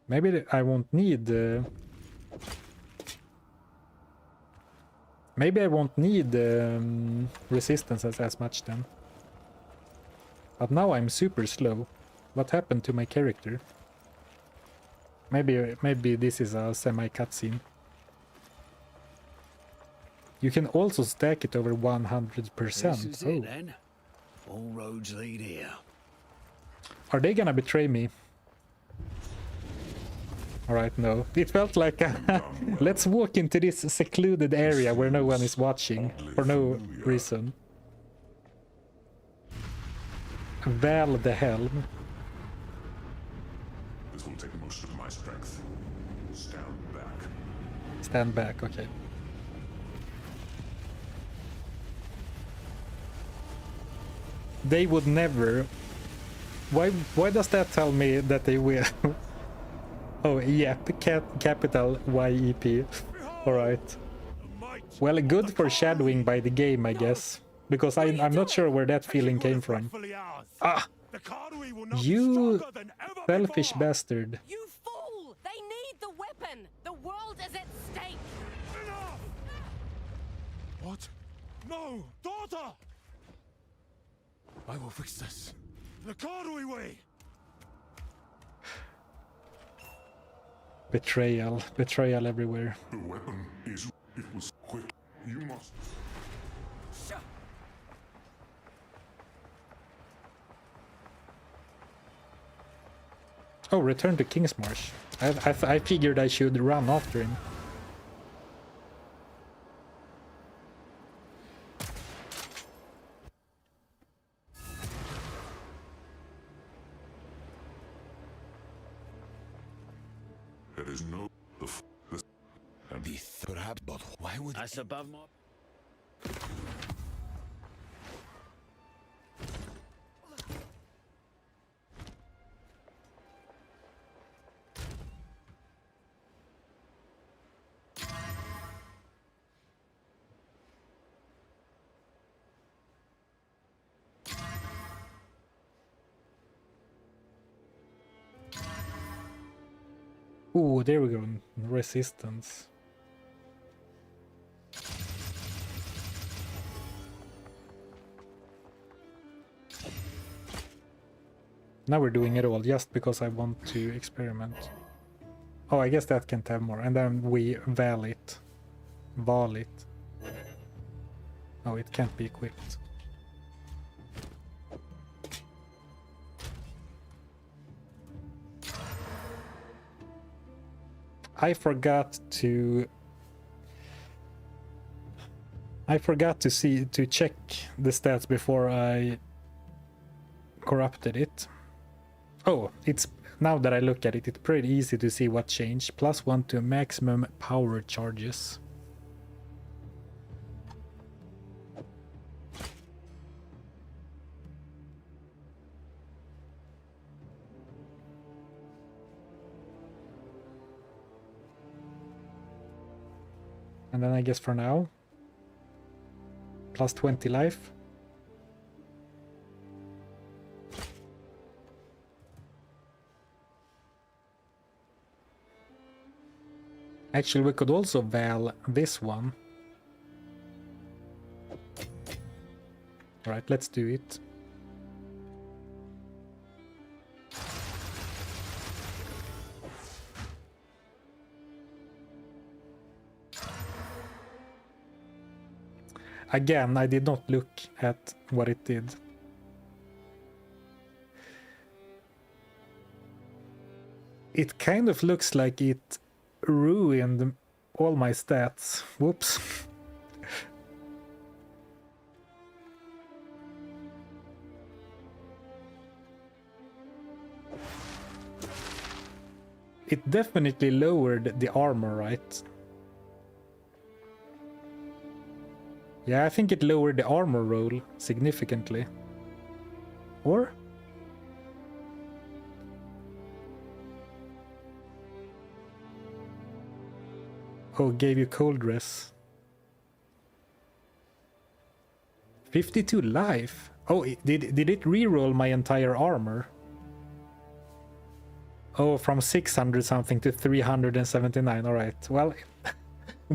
Maybe I won't need... maybe I won't need resistance as much then. But now I'm super slow. What happened to my character? Maybe this is a semi-cutscene. You can also stack it over 100%. This is Oh. it then. All roads lead here. Are they gonna betray me? Alright, no. It felt like let's walk into this secluded area where no one is watching for no reason. Val the Helm. This will take most of my strength. Stand back. Stand back, okay. They would never... Why does that tell me that they will? Oh, yep, capital YEP. Alright. Well, good foreshadowing by the game, I guess. Because I'm not sure where that feeling came from. Ah! You selfish bastard. You fool! They need the weapon! The world is at stake! Enough! What? No! Daughter! I will fix this. The Kardui way! Betrayal. Betrayal everywhere. The weapon is... It was quick. You must... Oh, return to King's Marsh. I figured I should run after him. There is no... And Perhaps, but why would... That's above my... Ooh, there we go. Resistance. Now we're doing it all just because I want to experiment. Oh, I guess that can't have more. And then we val it. Val it. Oh, it can't be equipped. I forgot to check the stats before I corrupted it. Oh, it's now that I look at it, it's pretty easy to see what changed. +1 to maximum power charges. And then I guess for now, +20 life. Actually, we could also val this one. Alright, let's do it. Again, I did not look at what it did. It kind of looks like it ruined all my stats. Whoops. It definitely lowered the armor, right? Yeah, I think it lowered the armor roll significantly. Or? Oh, gave you cold dress. 52 life? Oh, did it reroll my entire armor? Oh, from 600 something to 379, alright. Well,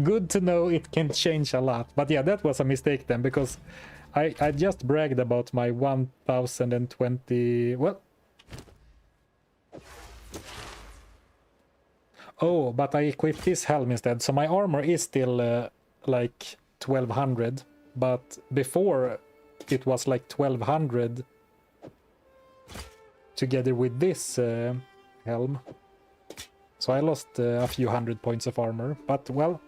good to know it can change a lot. But yeah, that was a mistake then, because I just bragged about my 1020... Well... Oh, but I equipped this helm instead, so my armor is still like 1200, but before it was like 1200 together with this helm. So I lost a few hundred points of armor, but well,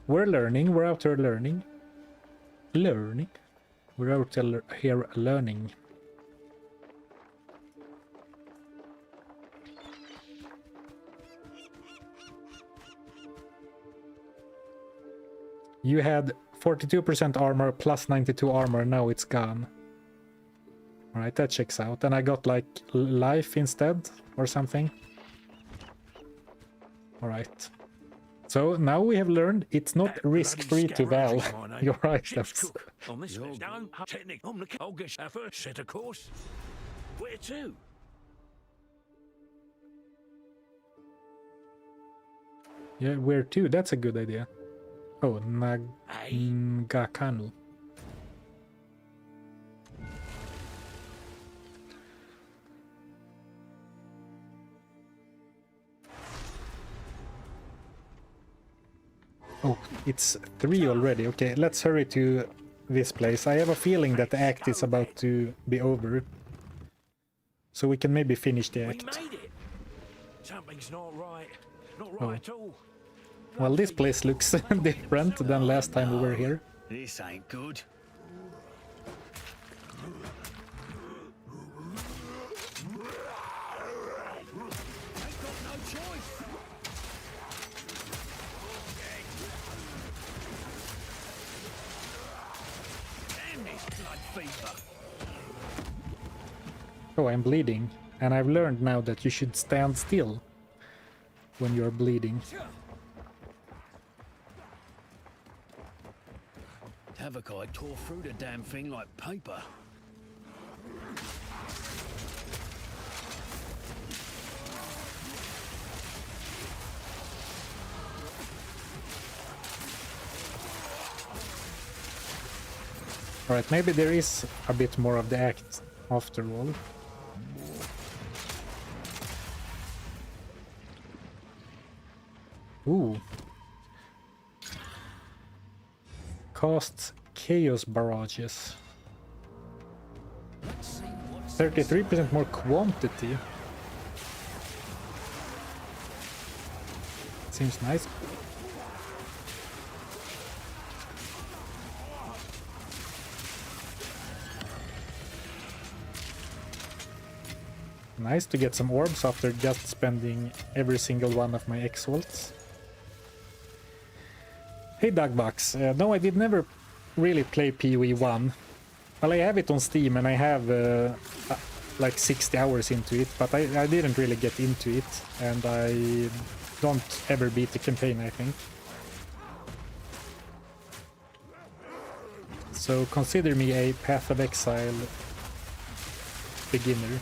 we're learning, we're out here learning. We're out here learning. You had 42% armor plus 92 armor, now it's gone. Alright, that checks out. And I got like life instead or something. Alright. So now we have learned it's not risk-free to val your items. Set a course. Where to? Yeah, where to? That's a good idea. Oh, Nagakanu. Oh, it's 3 already. Okay, let's hurry to this place. I have a feeling that the act is about to be over. So we can maybe finish the act. We made it. Something's not right. Not Oh. right at all. Well, this place looks different than last time we were here. This ain't good. Ain't got no choice. Damn this blood fever. Oh, I'm bleeding. And I've learned now that you should stand still when you're bleeding. Tavakai tore through the damn thing like paper. Alright, maybe there is a bit more of the act after all. Ooh. Costs chaos barrages. 33% more quantity. Seems nice. Nice to get some orbs after just spending every single one of my exalts. Hey Dugbox, no, I did never really play PoE 1. Well, I have it on Steam and I have like 60 hours into it, but I didn't really get into it, and I don't ever beat the campaign, I think. So consider me a Path of Exile beginner.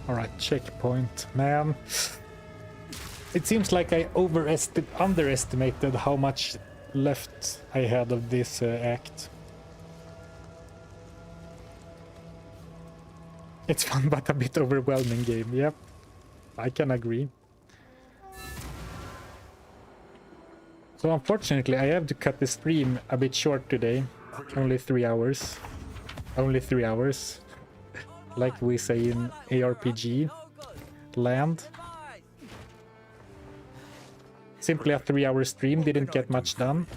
Alright, checkpoint. Man, it seems like I underestimated how much left I had of this act. It's fun but a bit overwhelming game, yep. I can agree. So unfortunately I have to cut the stream a bit short today. Only 3 hours. Only 3 hours. Like we say in ARPG land. Simply a 3-hour stream, didn't get much done.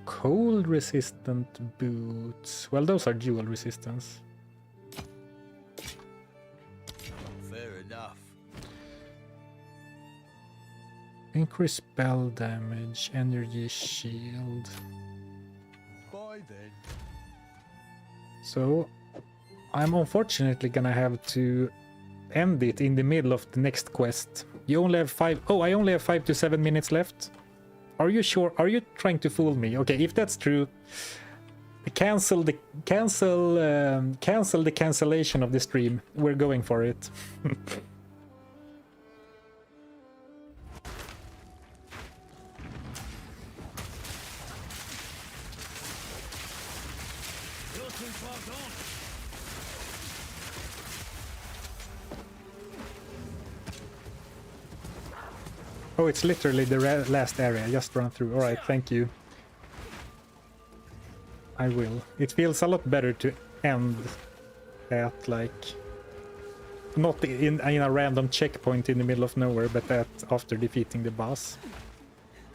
Cold resistant boots. Well, those are dual resistance. Fair enough. Increase spell damage, energy shield. Bye then. So I'm unfortunately gonna have to end it in the middle of the next quest. You only have 5. Oh, I only have 5 to 7 minutes left. Are you sure? Are you trying to fool me? Okay, if that's true, cancel the cancellation of the stream. We're going for it. Oh, it's literally the last area. I just run through. Alright, thank you. I will. It feels a lot better to end at, like, not in a random checkpoint in the middle of nowhere, but that after defeating the boss.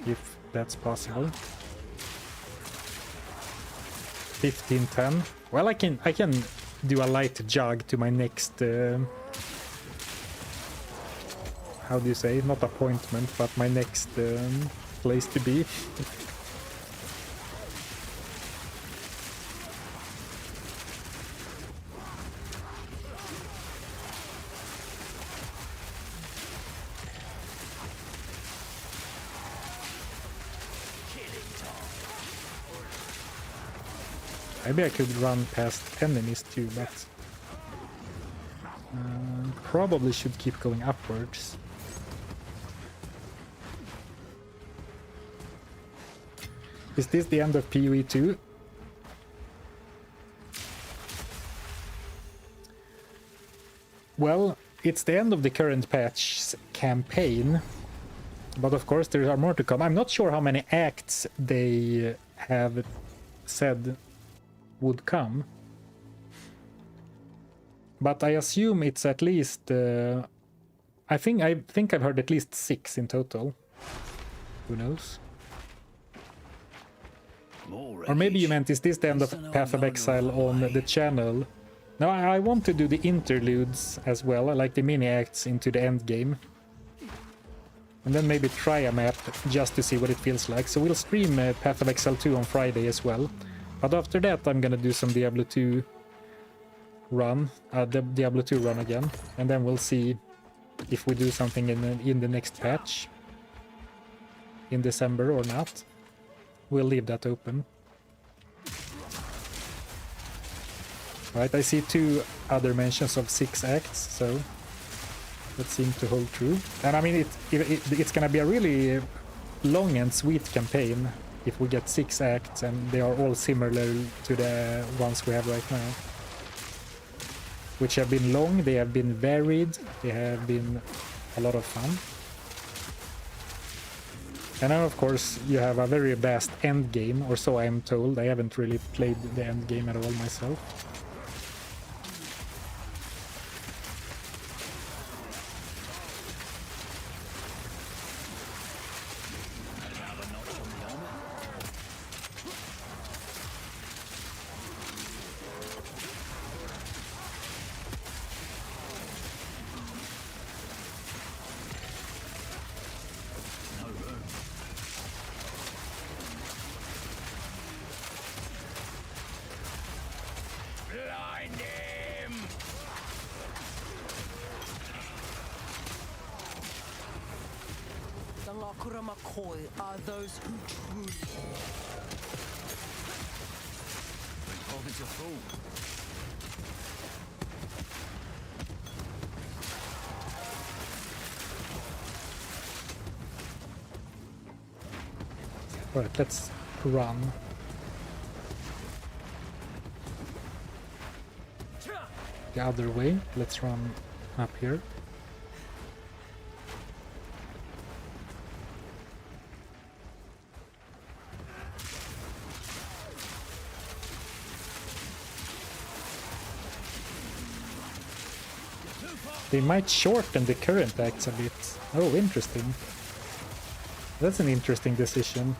If that's possible. 15:10. Well, I can do a light jog to my next how do you say? Not appointment, but my next place to be. Maybe I could run past enemies too, but probably should keep going upwards. Is this the end of PoE 2? Well, it's the end of the current patch's campaign, but of course there are more to come. I'm not sure how many acts they have said would come, but I assume it's at least I think I've heard at least 6 in total. Who knows? Or maybe you meant, is this the end of Path of Exile on the channel? No, I want to do the interludes as well, like the mini acts into the end game. and then maybe try a map just to see what it feels like. So we'll stream Path of Exile 2 on Friday as well. But after that, I'm gonna do some Diablo 2 run, the Diablo 2 run again, and then we'll see if we do something in the next patch in December or not. We'll leave that open. Right, I see 2 other mentions of 6 acts, so that seems to hold true. And I mean, it's gonna be a really long and sweet campaign if we get 6 acts and they are all similar to the ones we have right now. Which have been long, they have been varied, they have been a lot of fun. And then of course you have a very vast end game, or so I am told. I haven't really played the end game at all myself. Are those who truly Goblin's a fool. Right, let's run. The other way, let's run up here. They might shorten the current acts a bit. Oh, interesting. That's an interesting decision.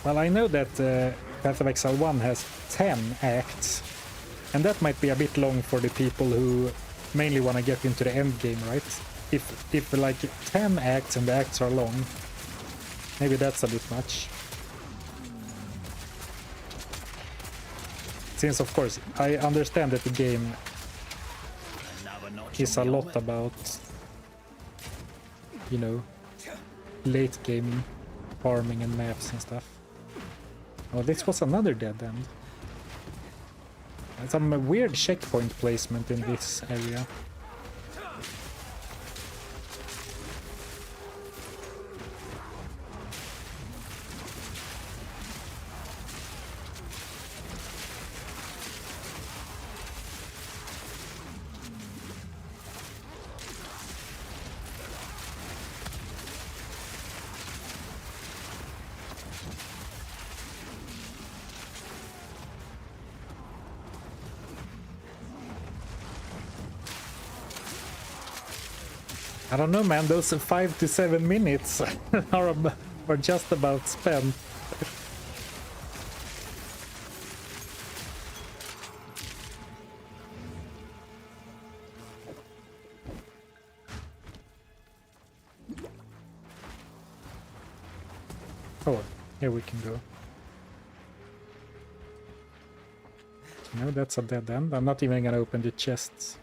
Well, I know that Path of Exile 1 has 10 acts, and that might be a bit long for the people who mainly want to get into the end game, right? If like 10 acts and the acts are long, maybe that's a bit much. Since, of course, I understand that the game is a lot about, you know, late game farming and maps and stuff. Oh, this was another dead end. Some weird checkpoint placement in this area. I don't know, man, those 5 to 7 minutes are just about spent. Oh, here we can go. No, that's a dead end. I'm not even gonna open the chests.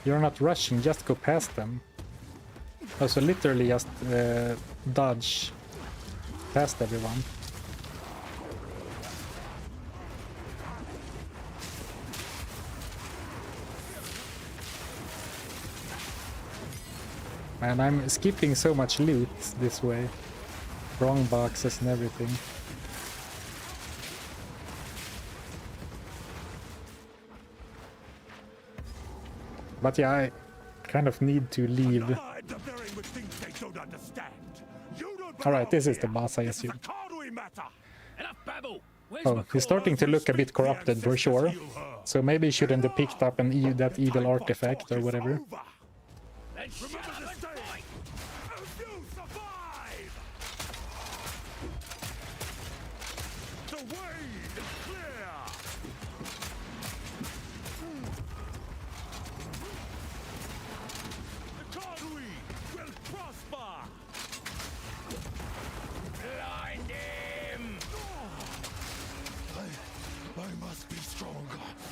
You're not rushing, just go past them. Oh, so literally just dodge past everyone. Man, I'm skipping so much loot this way. Wrong boxes and everything. But yeah, I kind of need to leave. Alright, this is the boss, I assume. Oh, he's starting to look a bit corrupted for sure. So maybe he shouldn't have picked up that evil artifact or whatever.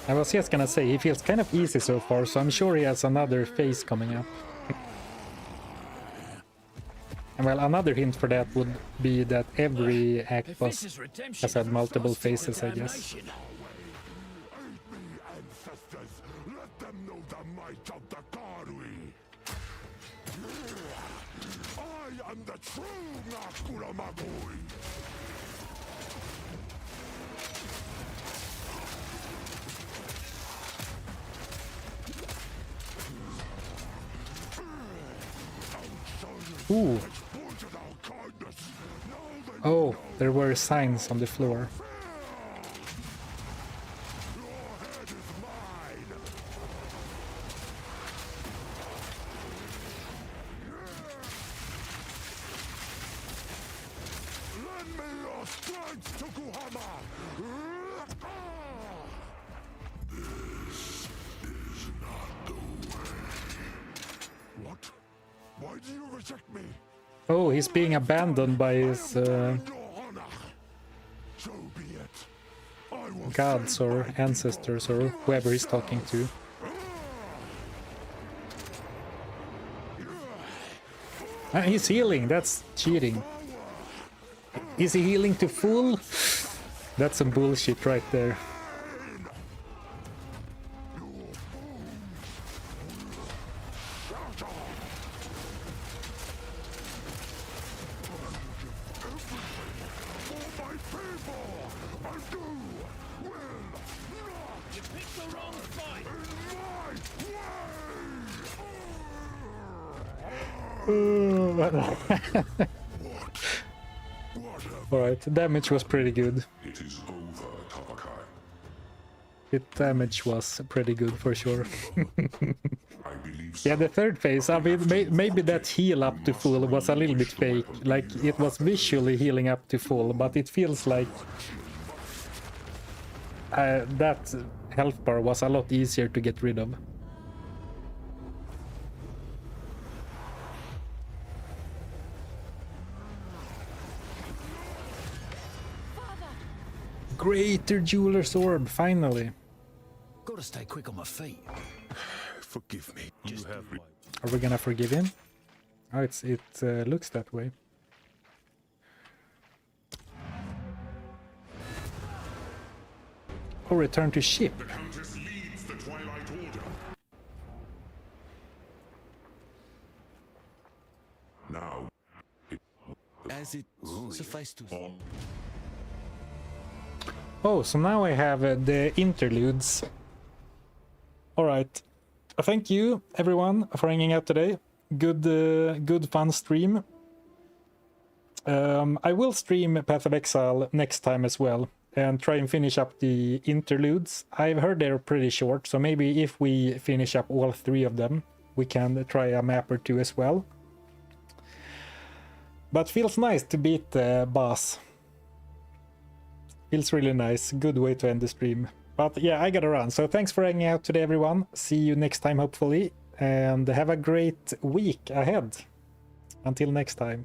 I was just gonna say, he feels kind of easy so far, so I'm sure he has another phase coming up. And well, another hint for that would be that every act boss has had multiple phases, I guess. Let them know the might of the Karui. I am the true Nakura Magui. Ooh. Oh, there were signs on the floor. Oh, he's being abandoned by his gods or ancestors or whoever he's talking to. Ah, he's healing, that's cheating. Is he healing to full? That's some bullshit right there. Alright, the damage was pretty good. It is over, Tabakai. The damage was pretty good for sure. I believe so. Yeah, the third phase, I mean, maybe that heal up to full was a little bit fake. Like, it was visually healing up to full, but it feels like that health bar was a lot easier to get rid of. Greater Jeweler's Orb, finally. Gotta stay quick on my feet. Forgive me. Are we gonna forgive him? Oh, it looks that way. Or return to ship. The Countess leads the Twilight Order. Now, As it sufficed to... Oh, so now I have the interludes. Alright. Thank you, everyone, for hanging out today. Good fun stream. I will stream Path of Exile next time as well, and try and finish up the interludes. I've heard they're pretty short, so maybe if we finish up all 3 of them, we can try a map or 2 as well. But feels nice to beat the boss. Feels really nice. Good way to end the stream. But yeah, I gotta run. So thanks for hanging out today, everyone. See you next time, hopefully. And have a great week ahead. Until next time.